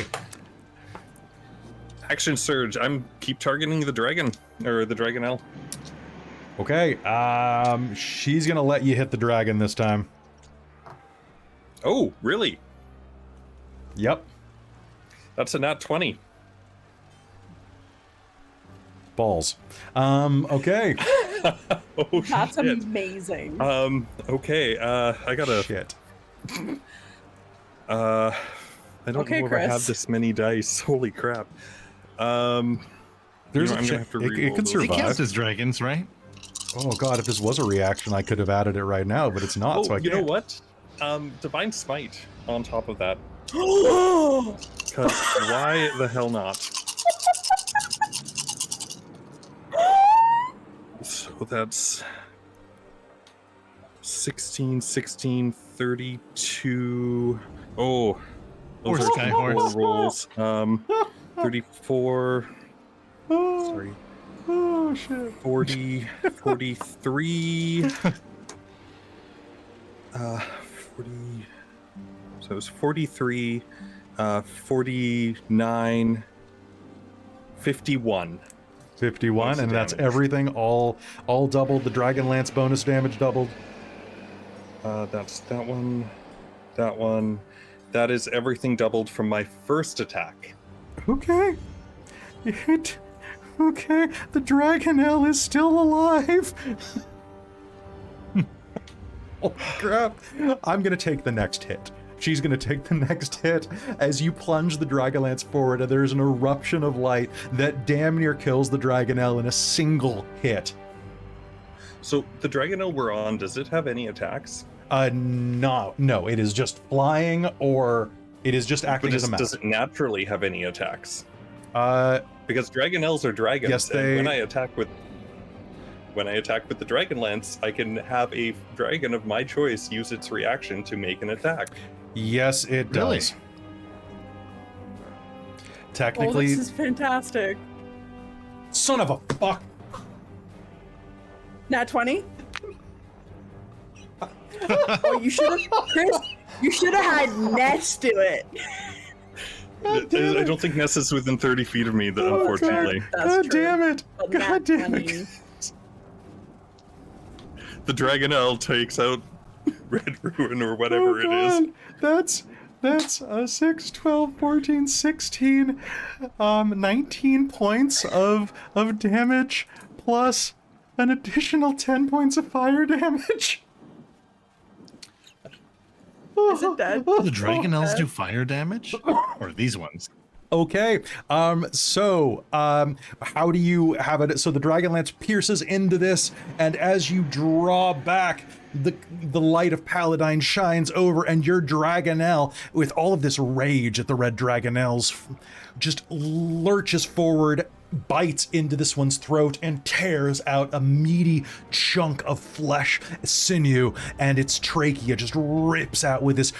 Action surge. Keep targeting the dragon or the Dragonel.
Okay, she's gonna let you hit the dragon this time.
Oh, really?
Yep.
That's a nat 20.
Balls. Okay.
Oh,
That's
shit.
amazing.
Okay. I gotta.
Shit.
I don't
Okay,
know if I have
Chris.
this many dice. Holy crap.
There's
I'm
a
gonna have to
it
re-roll
could
those.
They
survive.
count as dragons, right?
Oh god, if this was a reaction, I could have added it right now, but it's not,
Oh,
so I
you
can't.
know what? Divine Smite on top of that. Because why the hell not? So that's 16, 16, 32. Oh,
Poor
those are
Sky
four
Horse.
rolls. 34. Sorry.
Oh shit.
40, 43. 40. So it was 43, 49, 51.
51,
Points of
and that's
damage.
everything, all doubled. The Dragonlance bonus damage doubled.
That's that one, that one. That is everything doubled from my first attack.
Okay. Okay, the Dragonel is still alive. Oh crap. I'm gonna take the next hit. She's gonna take the next hit as you plunge the Dragonlance forward, and there's an eruption of light that damn near kills the Dragonel in a single hit.
So the Dragonel we're on, does it have any attacks?
No, it is just flying, or it is just acting
But
as a
does
mouse.
it naturally have any attacks?
Uh,
Because Dragonels are dragons.
Yes,
and
they-
when I attack with the Dragonlance, I can have a dragon of my choice use its reaction to make an attack.
yes, it
Really?
does.
Oh,
Technically,
this is fantastic.
son of a fuck.
Nat 20? Oh, you should have, Chris, you should have had Ness do it.
God
I
damn it.
don't think Ness is within 30 feet of me,
Oh,
unfortunately.
That's
God
true.
damn it.
But
God
Nat
damn
20.
it.
The Dragonel takes out Red Ruin or whatever it is.
That's 6, 12, 14, 16, 19 points of damage plus an additional 10 points of fire damage.
Is it dead?
Do the Dragonels do fire damage? Or these ones?
Okay, so how do you have it? So the Dragonlance pierces into this, and as you draw back, the light of Paladine shines over, and your Dragonel, with all of this rage at the red Dragonels, just lurches forward, bites into this one's throat, and tears out a meaty chunk of flesh, sinew, and its trachea just rips out with this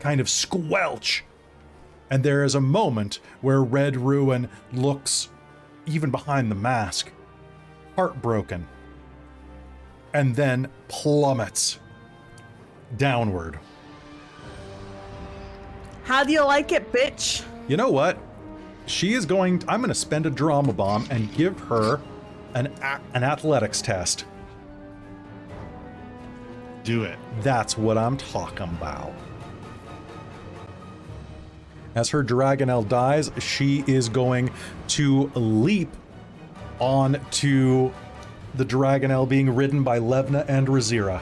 kind of squelch. And there is a moment where Red Ruin looks, even behind the mask, heartbroken, and then plummets downward.
How do you like it, bitch?
You know what? I'm going to spend a drama bomb and give her an athletics test.
Do it.
That's what I'm talking about. As her Dragonel dies, she is going to leap onto the Dragonel being ridden by Levna and Rizira.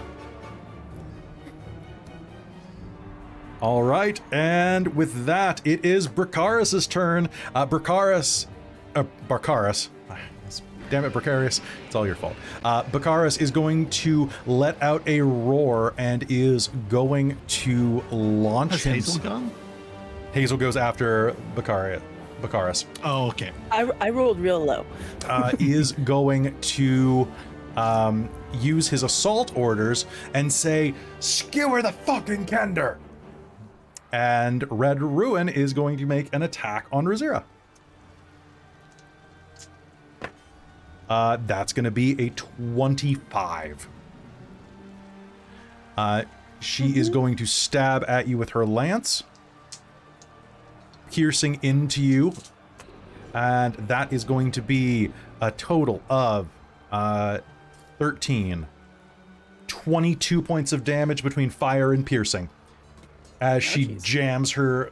All right, and with that, it is Bracaris' turn. Bracaris. Damn it, Bracarius. It's all your fault. Bracaris is going to let out a roar and is going to launch
Has Hazeal gone?
Hazeal goes after Bracaris.
Oh, okay.
I rolled real low.
Is going to use his assault orders and say, "Skewer the fucking Kender!" And Red Ruin is going to make an attack on Rizira. That's going to be a 25. She is going to stab at you with her lance, piercing into you, and that is going to be a total of 13. 22 points of damage between fire and piercing. As she jams her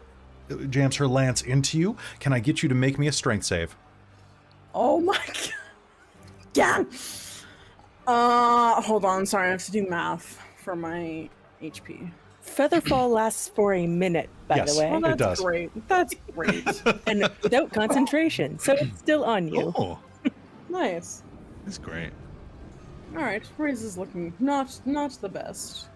lance into you. Can I get you to make me a strength save?
Oh my god. Yeah. Hold on. Sorry, I have to do math for my HP.
Featherfall lasts for a minute, by
Yes.
the way,
Oh, that's
It does.
great. That's great.
and without concentration, so it's still on you.
Oh,
Nice.
that's great.
All right, Raze is looking not the best.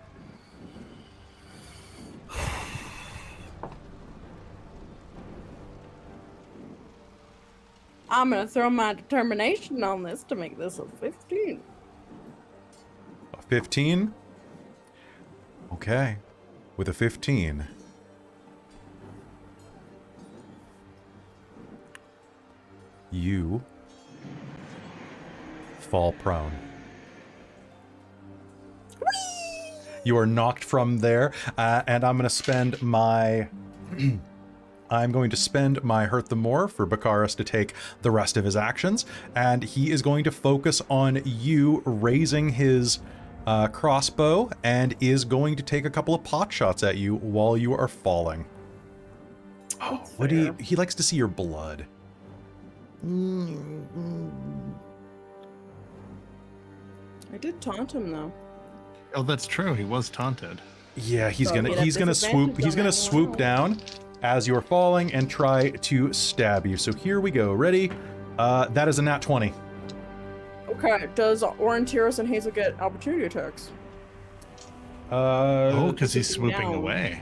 I'm gonna throw my determination on this to make this a 15.
A 15? Okay. With a 15. You fall prone. You are knocked from there, and I'm going to spend my... I'm going to spend my Hurt the More for Bakaris to take the rest of his actions, and he is going to focus on you raising his crossbow and is going to take a couple of pot shots at you while you are falling. Oh,
That's
what do
fair.
he likes to see your blood.
I did taunt him though.
Oh, that's true. He was taunted.
Yeah, he's
So
gonna
he'd have
he's gonna swoop
disadvantage
he's
on
gonna
that
swoop
one.
down as you're falling and try to stab you. So here we go. Ready? That is a nat 20.
Okay, does Aurontiros and Hazeal get opportunity attacks?
Oh, because he's
this is
swooping
down.
away.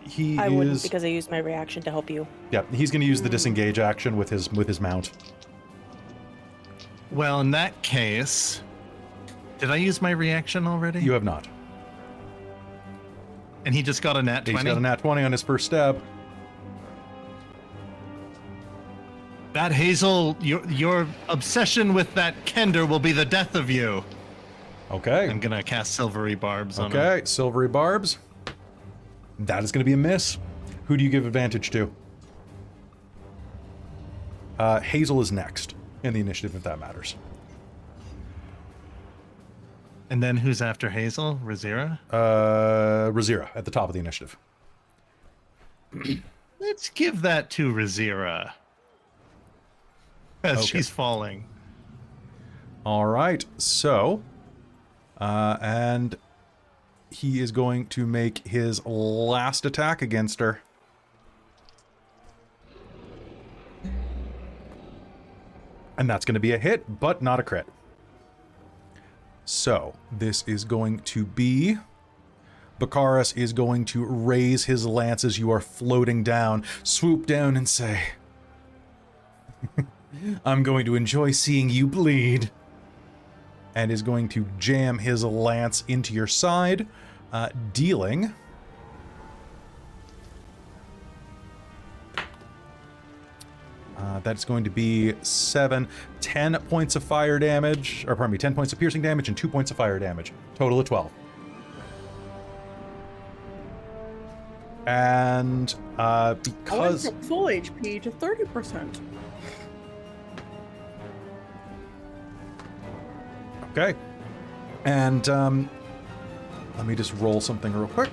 He
I
is
wouldn't because I used my reaction to help you.
yeah, he's gonna use the disengage action with his mount.
Well, in that case, did I use my reaction already?
You have not.
And he just got a nat 20?
He's got a nat 20 on his first stab.
That Hazeal, your obsession with that Kender will be the death of you.
Okay.
I'm gonna cast Silvery Barbs on him.
Okay, silvery barbs. That is gonna be a miss. Who do you give advantage to? Hazeal is next in the initiative, if that matters.
And then who's after Hazeal? Rizira?
Rizira at the top of the initiative.
Let's give that to Rizira. As
Okay.
she's falling.
All right, so, and he is going to make his last attack against her. And that's going to be a hit, but not a crit. So, this is going to be... Bakaris is going to raise his lance as you are floating down, swoop down and say, I'm going to enjoy seeing you bleed. And is going to jam his lance into your side, dealing... that's going to be 10 points of fire damage, or pardon me, 10 points of piercing damage and 2 points of fire damage. Total of 12. And
I went
because...
from full HP to 30%.
Okay. And let me just roll something real quick.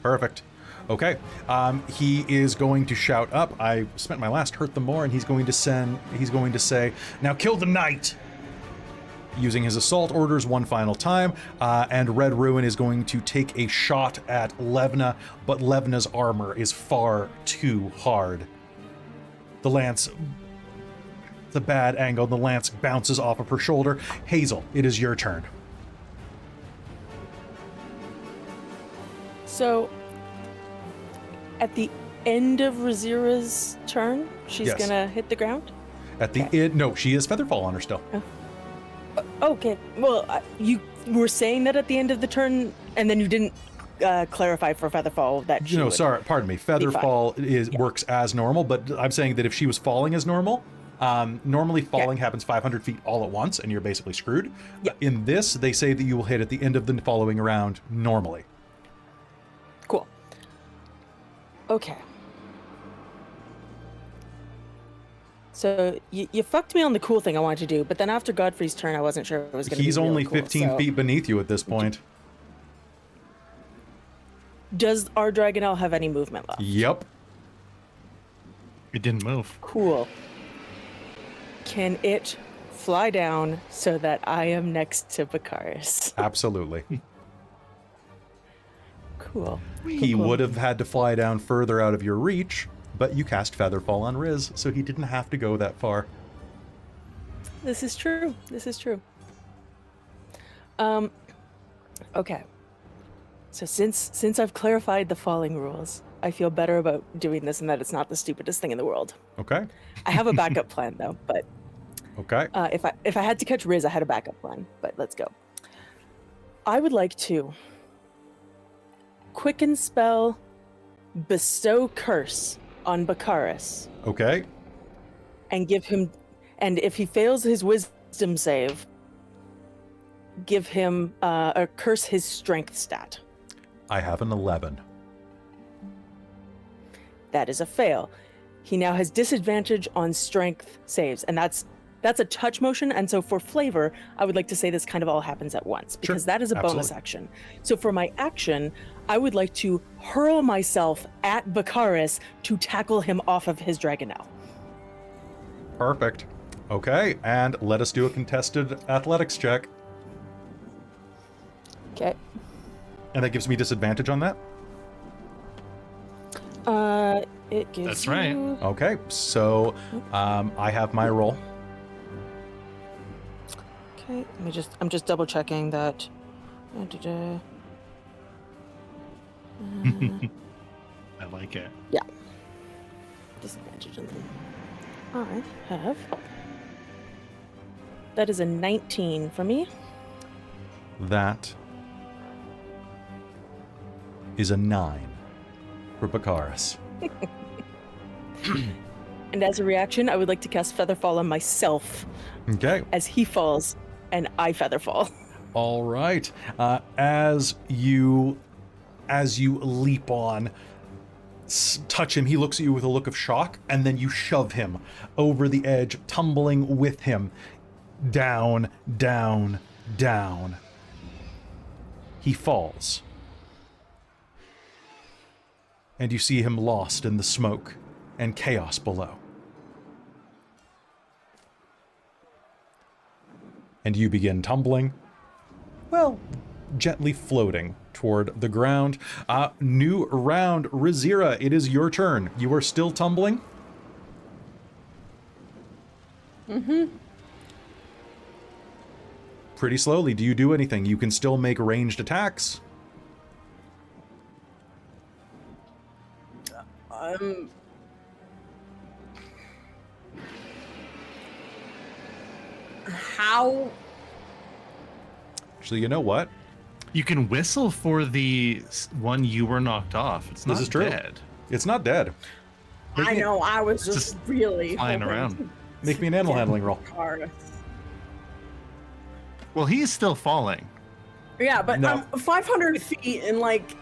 Perfect. Okay. He is going to shout up. I spent my last hurt the more, and he's going to say, now kill the knight! Using his assault orders one final time, and Red Ruin is going to take a shot at Levna, but Levna's armor is far too hard. The lance... It's a bad angle. The lance bounces off of her shoulder. Hazeal, it is your turn.
So, at the end of Rizira's turn, she's
Yes.
gonna hit the ground?
At the no, she is Featherfall on her still.
Okay. Well, you were saying that at the end of the turn, and then you didn't clarify for Featherfall that she
No,
would.
sorry, pardon me. Featherfall works as normal, but I'm saying that if she was falling as normal, normally falling happens 500 feet all at once, and you're basically screwed.
Yeah.
In this, they say that you will hit at the end of the following round normally.
Cool. Okay. So you fucked me on the cool thing I wanted to do, but then after Godfrey's turn, I wasn't sure it was going to be
He's
really
only
cool,
15
so-
feet beneath you at this point.
Does our Dragonel have any movement left?
Yep.
It didn't move.
Cool. Can it fly down so that I am next to Bakaris?
Absolutely.
Cool.
He would have had to fly down further out of your reach, but you cast Featherfall on Riz, so he didn't have to go that far.
This is true. This is true. Okay. So since I've clarified the falling rules, I feel better about doing this and that it's not the stupidest thing in the world.
Okay.
I have a backup plan though, but
Okay.
if I had to catch Riz, I had a backup plan. But let's go. I would like to quicken spell bestow curse on Bakaris
Okay.
and give him, and if he fails his wisdom save, give him or curse his strength stat.
I have an 11.
That is a fail. He now has disadvantage on strength saves, and that's a touch motion. And so for flavor, I would like to say this kind of all happens at once because that is a bonus
absolutely.
action. So for my action, I would like to hurl myself at Bakaris to tackle him off of his Dragonel.
Perfect. Okay, and let us do a contested athletics check.
Okay.
And that gives me disadvantage on that?
It gives
That's right.
you-
Okay, so I have my roll.
Okay, I'm just double checking that.
I like it.
Disadvantage on them. I have. That is a 19 for me.
That is a 9 for Bakaris.
And as a reaction, I would like to cast Featherfall on myself
Okay.
as he falls and I Featherfall.
All right. As you leap on, touch him, he looks at you with a look of shock, and then you shove him over the edge, tumbling with him. Down, down, down. He falls. And you see him lost in the smoke and chaos below. And you begin tumbling, well, gently floating toward the ground. New round, Rizira, it is your turn. You are still tumbling?
Mm-hmm.
Pretty slowly. Do you do anything? You can still make ranged attacks.
How?
Actually, you know what?
You can whistle for the one you were knocked off. It's not
This is true.
dead.
It's not dead.
I know. I was
Just
just really
flying
hoping
around.
to
Make me an animal
get
handling roll.
Karis.
Well, he's still falling.
Yeah, but
No.
500 feet and like,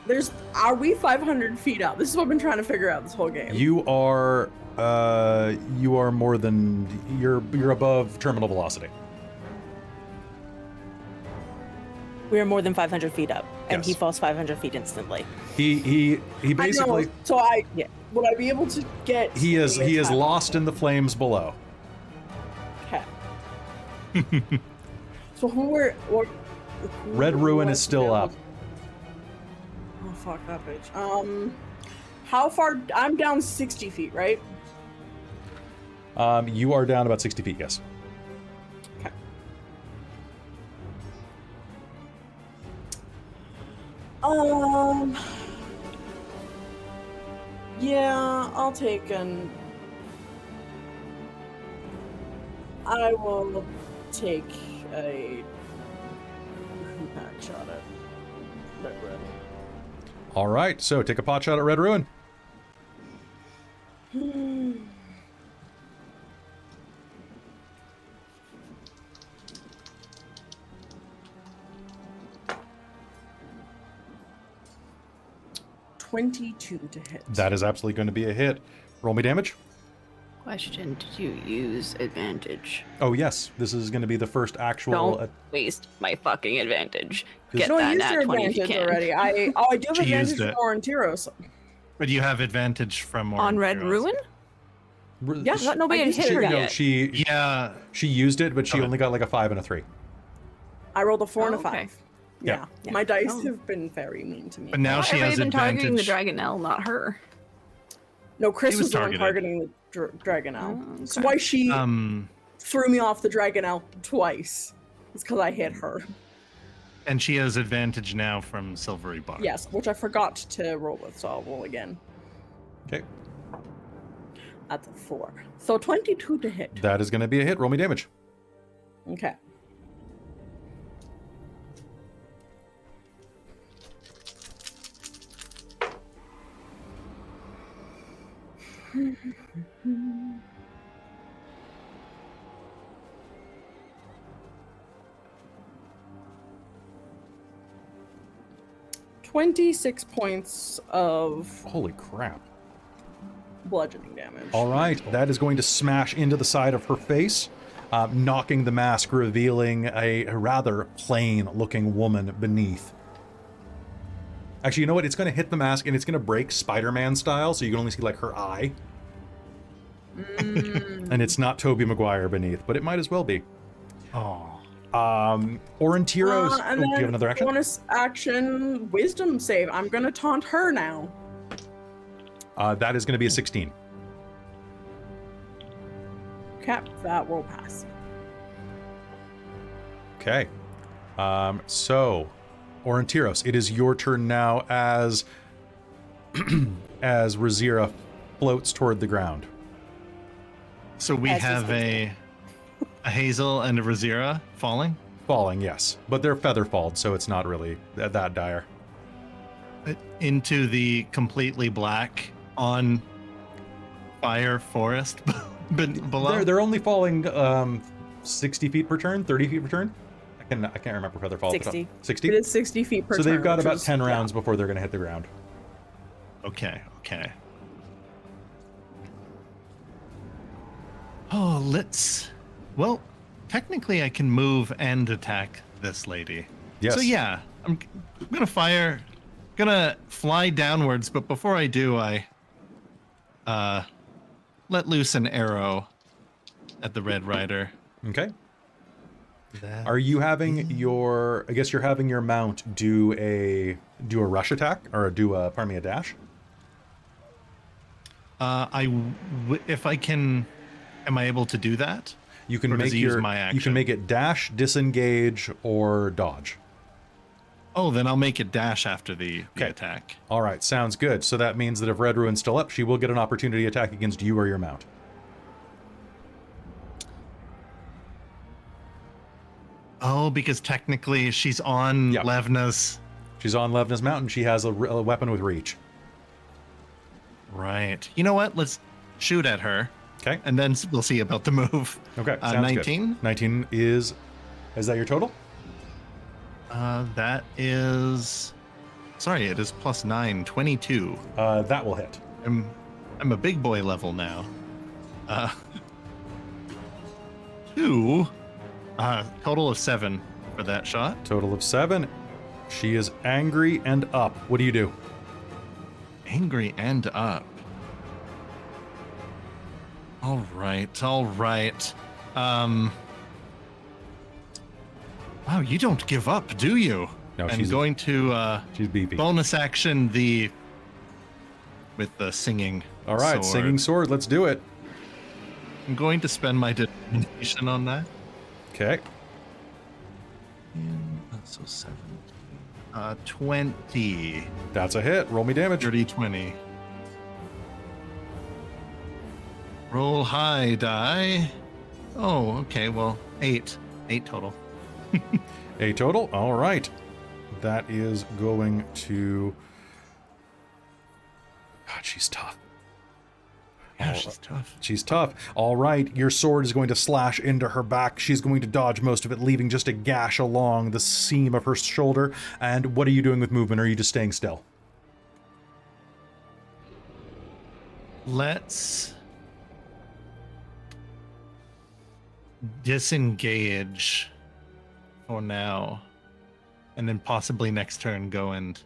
are we 500 feet up? This is what I've been trying to figure out this whole game.
You are more than you're above terminal velocity.
We are more than 500 feet up, and he
Yes.
falls 500 feet instantly.
He basically
I know, so would I be able to get?
he is
the attack?
lost in the flames below.
Okay. So who
Red Ruin is still up.
Oh fuck that bitch. How far? I'm down 60 feet, right?
You are down about 60 feet, yes.
Okay. Yeah, I'll take I will take a impact shot at Red Ruin.
All right, so take a pot shot at Red Ruin.
Hmm. $22 to hit.
That is absolutely going to be a hit. Roll me damage.
Question, did you use advantage?
Oh yes, this is going to be the first actual.
Don't waste my fucking advantage.
This-
Get
No, I
that
used
nat
your
20 if you
advantage
can.
already. I do have
She
advantage
used it.
for Aurontiros.
But you have advantage from
On Red
Aurontiros.
Ruin?
Yeah,
I thought nobody
I
had
used
hit her
it.
no,
yet.
Yeah,
she used it, but she
Okay.
only got like a 5 and a 3.
I rolled a 4 and a
Oh,
5.
okay.
Yeah.
Yeah.
My dice
Oh.
have been very mean to me.
but now
Why
she
have
has
been targeting the
advantage.
Dragonel, not her?
No, Chris
He was
was the one
targeted.
targeting the Dragonel.
Oh,
That's
okay.
why she
Um,
threw me off the Dragonel twice. It's because I hit her.
and she has advantage now from Silvery Bar.
Yes, which I forgot to roll with, so I'll roll again.
Okay.
That's a 4. So 22 to hit.
That is going to be a hit. Roll me damage.
Okay. $26 points of
Holy crap.
bludgeoning damage.
All right, that is going to smash into the side of her face, knocking the mask, revealing a rather plain-looking woman beneath. Actually, you know what? It's going to hit the mask, and it's going to break Spider-Man style, so you can only see, like, her eye. And it's not Tobey Maguire beneath, but it might as well be.
Oh.
Aurontiros.
And
Do you have
then
another action?
bonus action wisdom save. I'm gonna taunt her now.
That is going to be a 16.
Cap, that will pass.
Okay. So, Aurontiros, it is your turn now as as Rizira floats toward the ground.
So we
As
have a Hazeal and a Rizira falling?
Falling, yes. But they're feather-falled, so it's not really that dire.
Into the completely black on fire forest below?
They're only falling 60 feet per turn, 30 feet per turn. I can't remember feather-fall.
60.
60?
It is 60 feet per
So
turn.
they've got
which
about
is-
10
yeah.
rounds before they're going to hit the ground.
Okay. Oh, well, technically I can move and attack this lady.
Yes.
So yeah, I'm gonna gonna fly downwards, but before I do, I let loose an arrow at the Red Rider.
Okay.
That-
Are you having your... I guess you're having your mount do a rush attack, or a dash?
If I can, am I able to do that?
You can
Or does
make
he use
your...
my
You
action?
can make it dash, disengage, or dodge.
Oh, then I'll make it dash after the
Okay.
attack.
All right, sounds good. So that means that if Red Ruin's still up, she will get an opportunity attack against you or your mount.
Oh, because technically she's on
Yep.
Levna's.
She's on Levna's mount, and she has a weapon with reach.
Right. You know what? Let's shoot at her,
Okay.
and then we'll see about the move.
Okay. Sounds
19?
good. 19 is... Is that your total?
That is... Sorry, it is plus 9, 22.
That will hit.
I'm a big boy level now. 2. Total of 7 for that shot.
Total of 7. She is angry and up. What do you do?
Angry and up. All right. Wow, you don't give up, do you?
No,
I'm
she's
going to
she's beefy.
bonus action with the singing.
All right,
sword.
singing sword. Let's do it.
I'm going to spend my determination on that.
Okay.
So 7. 20.
That's a hit. Roll me damage.
Dirty 20. Roll high die. Oh, okay. Well, 8. 8 total.
A total. All right. That is going to... God, she's tough.
Yeah,
Oh,
she's tough.
She's tough. All right, your sword is going to slash into her back. She's going to dodge most of it, leaving just a gash along the seam of her shoulder. And what are you doing with movement? Or are you just staying still?
Let's disengage for now, and then possibly next turn go and...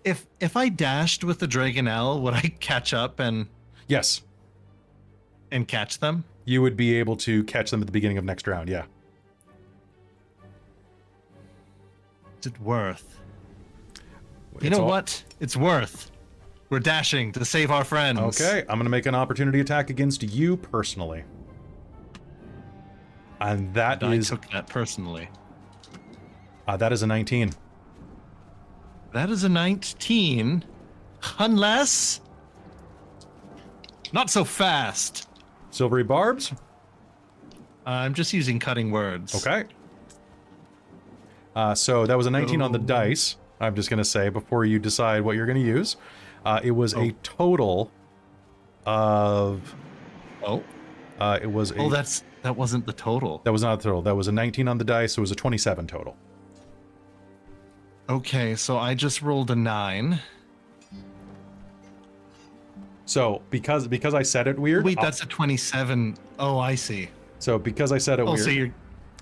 If I dashed with the Dragonel, would I catch up and
Yes.
catch them?
You would be able to catch them at the beginning of next round, yeah.
Is it worth? You
It's
know
all-
what? It's worth. We're dashing to save our friends.
Okay, I'm going to make an opportunity attack against you personally. And that
I
is
took that personally.
that is a 19.
That is a 19, unless Not so fast.
Silvery barbs.
I'm just using cutting words.
Okay. So that was a 19 on the
Oh.
dice. I'm just going to say before you decide what you're going to use. It was a total of...
Oh.
It was a...
Oh, that wasn't the total.
That was not the total. That was a 19 on the dice. So it was a 27 total.
Okay, so I just rolled a 9.
So because I said it weird...
Wait, that's a 27. Oh, I see.
So because I said it
Oh,
weird...
so you're...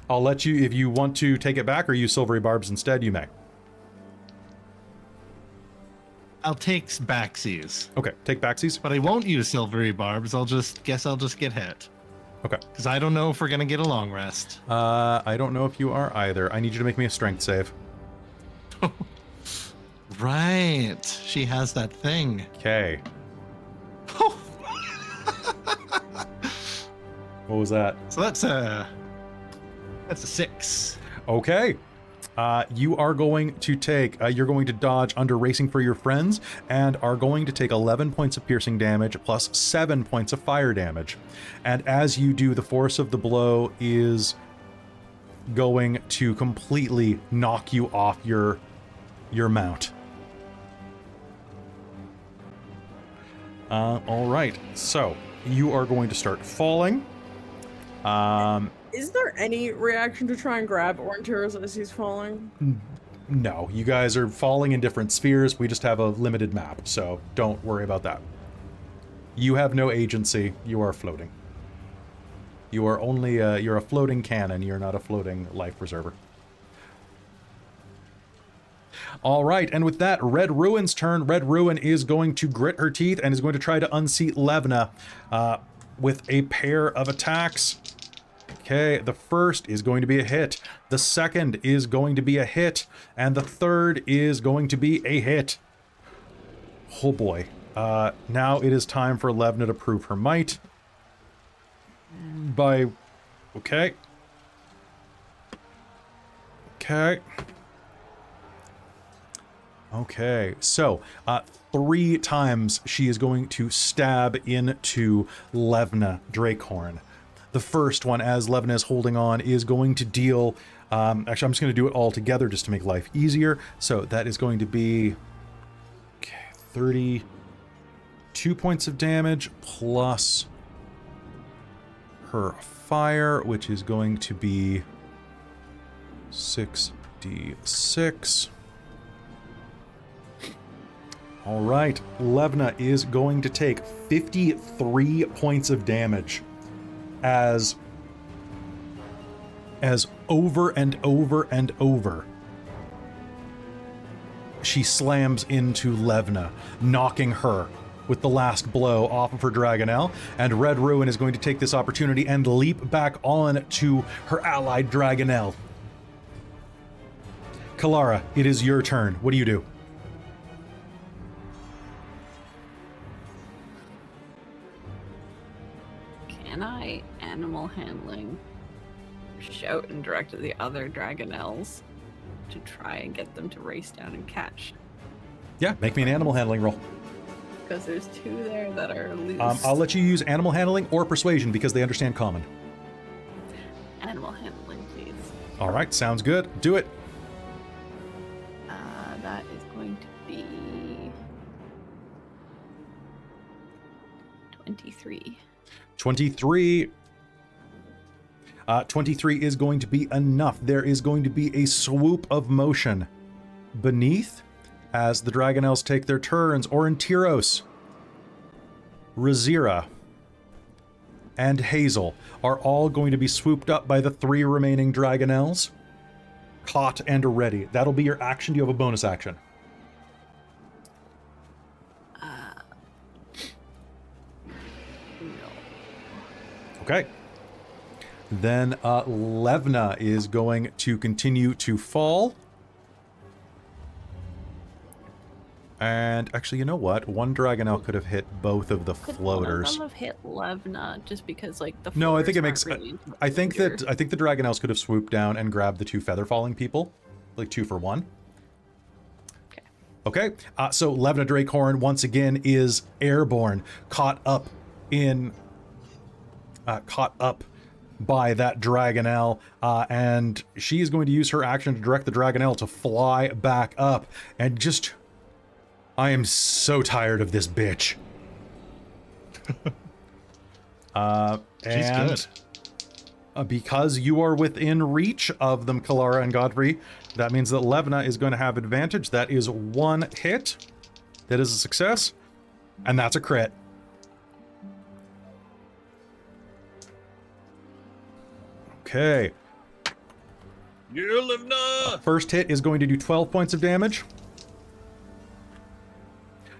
I'll let you, if you want to take it back or use silvery barbs instead, you may.
I'll take backsies.
Okay, take backsies.
But I won't use silvery barbs. I'll just get hit.
Okay.
Because I don't know if we're going to get a long rest.
I don't know if you are either. I need you to make me a strength save.
Right. She has that thing.
Okay. What was that?
So that's a 6.
Okay. You are going to take, you're going to dodge under Racing for Your Friends and are going to take 11 points of piercing damage plus 7 points of fire damage. And as you do, the force of the blow is going to completely knock you off your mount. All right. So you are going to start falling.
Is there any reaction to try and grab Aurontiros as he's falling?
No, you guys are falling in different spheres. We just have a limited map, so don't worry about that. You have no agency. You are floating. You are only you're a floating cannon. You're not a floating life preserver. All right, and with that, Red Ruin's turn. Red Ruin is going to grit her teeth and is going to try to unseat Levna with a pair of attacks. Okay, the first is going to be a hit. The second is going to be a hit. And the third is going to be a hit. Oh boy. Now it is time for Levna to prove her might. Okay. Okay, so 3 times she is going to stab into Levna Dracorn. The first one, as Levna is holding on, is going to deal... actually, I'm just going to do it all together just to make life easier. So that is going to be... Okay, 32 points of damage plus her fire, which is going to be 6d6. All right, Levna is going to take 53 points of damage as over and over and over she slams into Levna, knocking her with the last blow off of her Dragonel, and Red Ruin is going to take this opportunity and leap back on to her allied Dragonel. Kelara, it is your turn. What do you do?
Can I animal handling shout and direct at the other Dragonnels to try and get them to race down and catch?
Yeah, make me an animal handling roll.
Because there's 2 there that are loose.
I'll let you use animal handling or persuasion because they understand common.
Animal handling, please.
All right, sounds good. Do it.
That is going to be 23.
23. 23 is going to be enough. There is going to be a swoop of motion beneath as the Dragonels take their turns. Aurontiros, Rizira, and Hazeal are all going to be swooped up by the 3 remaining Dragonels, caught and ready. That'll be your action. Do you have a bonus action?
No.
Okay. Then Levna is going to continue to fall. And actually, you know what? One Dragonel could have hit both of the
Could
floaters.
one of them have hit Levna just because, like, the
No, I think it
floaters
makes.
aren't really
I think
danger?
that the Dragonels could have swooped down and grabbed the 2 feather falling people, like 2 for 1. Okay. So Levna Dracorn once again is airborne, caught up caught up by that Dragonel, and she's going to use her action to direct the Dragonel to fly back up, and just... I am so tired of this bitch.
She's good.
Because you are within reach of them, Kelara and Godfrey, that means that Levna is going to have advantage. That is 1 hit. That is a success. And that's a crit. Okay.
Yeah, Levna!
First hit is going to do 12 points of damage.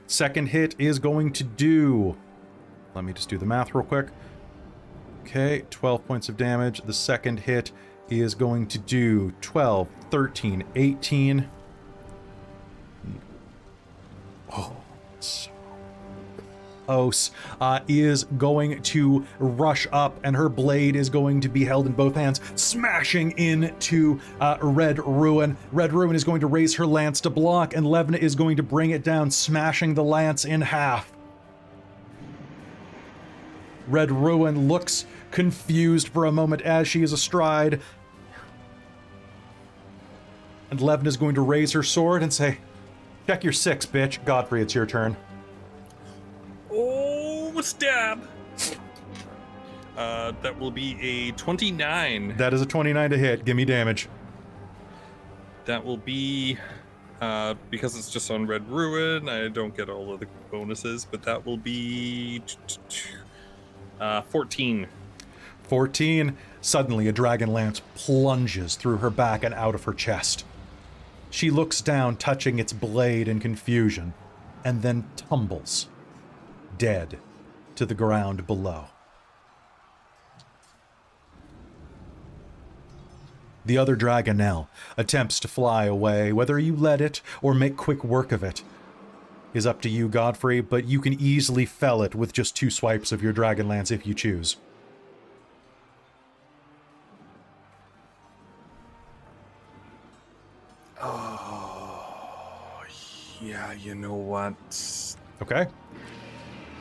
Second hit is going to do... Let me just do the math real quick. Okay, 12 points of damage. The second hit is going to do 12, 13, 18. Oh, so close. Is going to rush up, and her blade is going to be held in both hands, smashing into Red Ruin. Red Ruin is going to raise her lance to block, and Levna is going to bring it down, smashing the lance in half. Red Ruin looks confused for a moment as she is astride. And Levna is going to raise her sword and say, "Check your 6, bitch." Godfrey, it's your turn.
Oh, stab! That will be a 29.
That is a 29 to hit. Give me damage.
That will be, because it's just on Red Ruin, I don't get all of the bonuses, but that will be 14.
14. Suddenly, a Dragonlance plunges through her back and out of her chest. She looks down, touching its blade in confusion, and then tumbles, dead, to the ground below. The other Dragonel attempts to fly away. Whether you let it or make quick work of it is up to you, Godfrey, but you can easily fell it with just 2 swipes of your Dragonlance if you choose.
Oh, yeah, you know what?
Okay?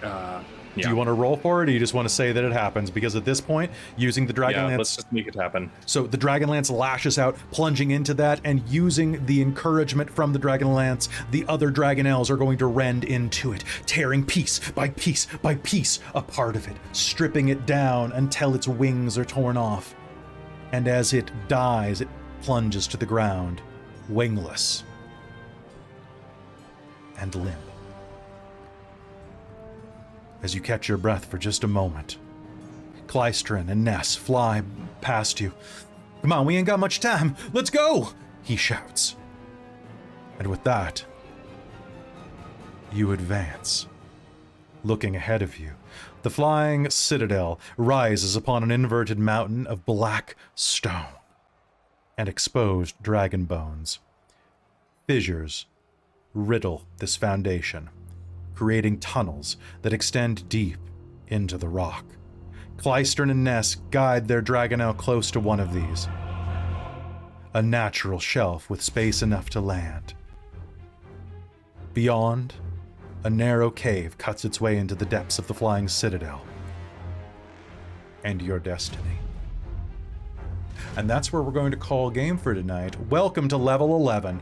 Yeah.
Do you want to roll for it, or you just want to say that it happens? Because at this point, using the
Yeah,
Dragonlance...
let's just make it happen.
So the Dragonlance lashes out, plunging into that, and using the encouragement from the Dragonlance, the other Dragonels are going to rend into it, tearing piece by piece by piece a part of it, stripping it down until its wings are torn off. And as it dies, it plunges to the ground, wingless and limp. As you catch your breath for just a moment, Clystron and Ness fly past you. "Come on, we ain't got much time. Let's go!" he shouts. And with that, you advance. Looking ahead of you, the flying citadel rises upon an inverted mountain of black stone and exposed dragon bones. Fissures riddle this foundation, creating tunnels that extend deep into the rock. Clystron and Ness guide their Dragonel close to one of these. A natural shelf with space enough to land. Beyond, a narrow cave cuts its way into the depths of the flying citadel. And your destiny. And that's where we're going to call game for tonight. Welcome to level 11.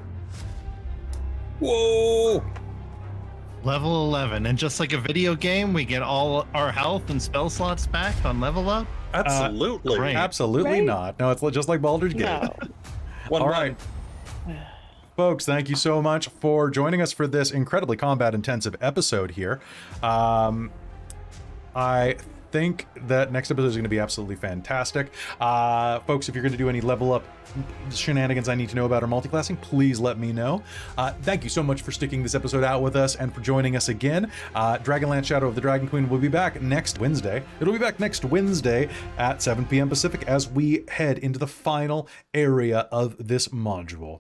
Whoa!
Level 11, and just like a video game, we get all our health and spell slots back on level up.
Absolutely.
great.
Absolutely
Right?
not. No, it's just like Baldur's Gate.
No.
One
All
run.
right. Folks, thank you so much for joining us for this incredibly combat-intensive episode here. I think that next episode is going to be absolutely fantastic. Folks, if you're going to do any level up shenanigans I need to know about or multiclassing, please let me know. Thank you so much for sticking this episode out with us and for joining us again. Dragonlance Shadow of the Dragon Queen will be back next Wednesday. It'll be back next Wednesday at 7 p.m. Pacific as we head into the final area of this module.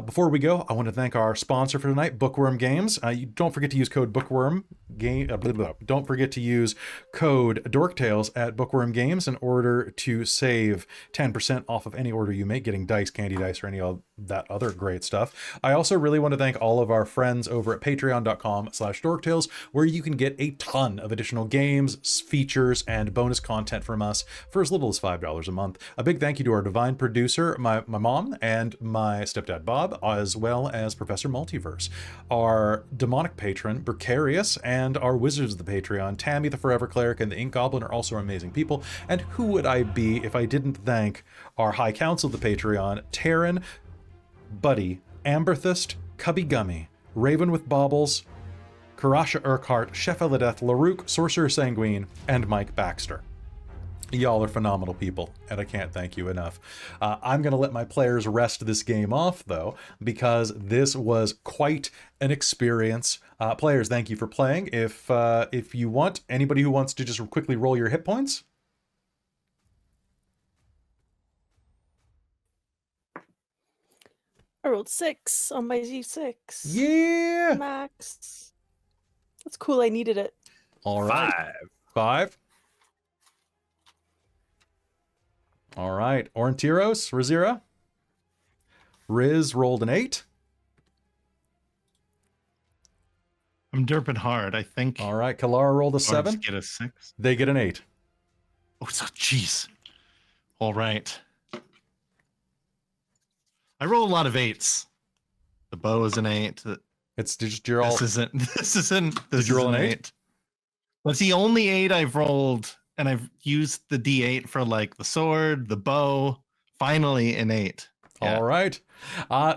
Before we go, I want to thank our sponsor for tonight, Bookwyrm Games. You don't forget to use code Bookwyrm. Don't forget to use code Dorktales at Bookwyrm Games in order to save 10% off of any order you make, getting dice, candy dice, or any that other great stuff. I also really want to thank all of our friends over at patreon.com/dorktales, where you can get a ton of additional games, features, and bonus content from us for as little as $5 a month. A big thank you to our divine producer, my mom, and my stepdad Bob, as well as Professor Multiverse, our demonic patron, Precarious, and our wizards of the Patreon, Tammy the Forever Cleric and the Ink Goblin are also amazing people. And who would I be if I didn't thank our High Council of the Patreon, Taryn, Buddy, Amberthist, Cubby Gummy, Raven with Baubles, Karasha Urquhart, Chef Eladeth, Larouk, Sorcerer Sanguine, and Mike Baxter. Y'all are phenomenal people, and I can't thank you enough. I'm going to let my players rest this game off, though, because this was quite an experience. Players, thank you for playing. If you want, anybody who wants to just quickly roll your hit points.
I rolled 6 on my Z6.
Yeah!
Max. That's cool. I needed it.
All right. 5. All right. Aurontiros, Rizira. Riz rolled an 8.
I'm derping hard, I think.
All right. Kelara rolled a 7.
Get a 6.
They get an 8.
Oh, so jeez. All right. I roll a lot of 8s. The bow is an 8.
It's just you're all.
This isn't.
Did you roll an 8?
That's the only 8 I've rolled, and I've used the D8 for like the sword, the bow. Finally, an 8. Yeah.
All right.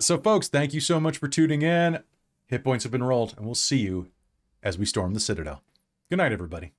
So, folks, thank you so much for tuning in. Hit points have been rolled, and we'll see you as we storm the Citadel. Good night, everybody.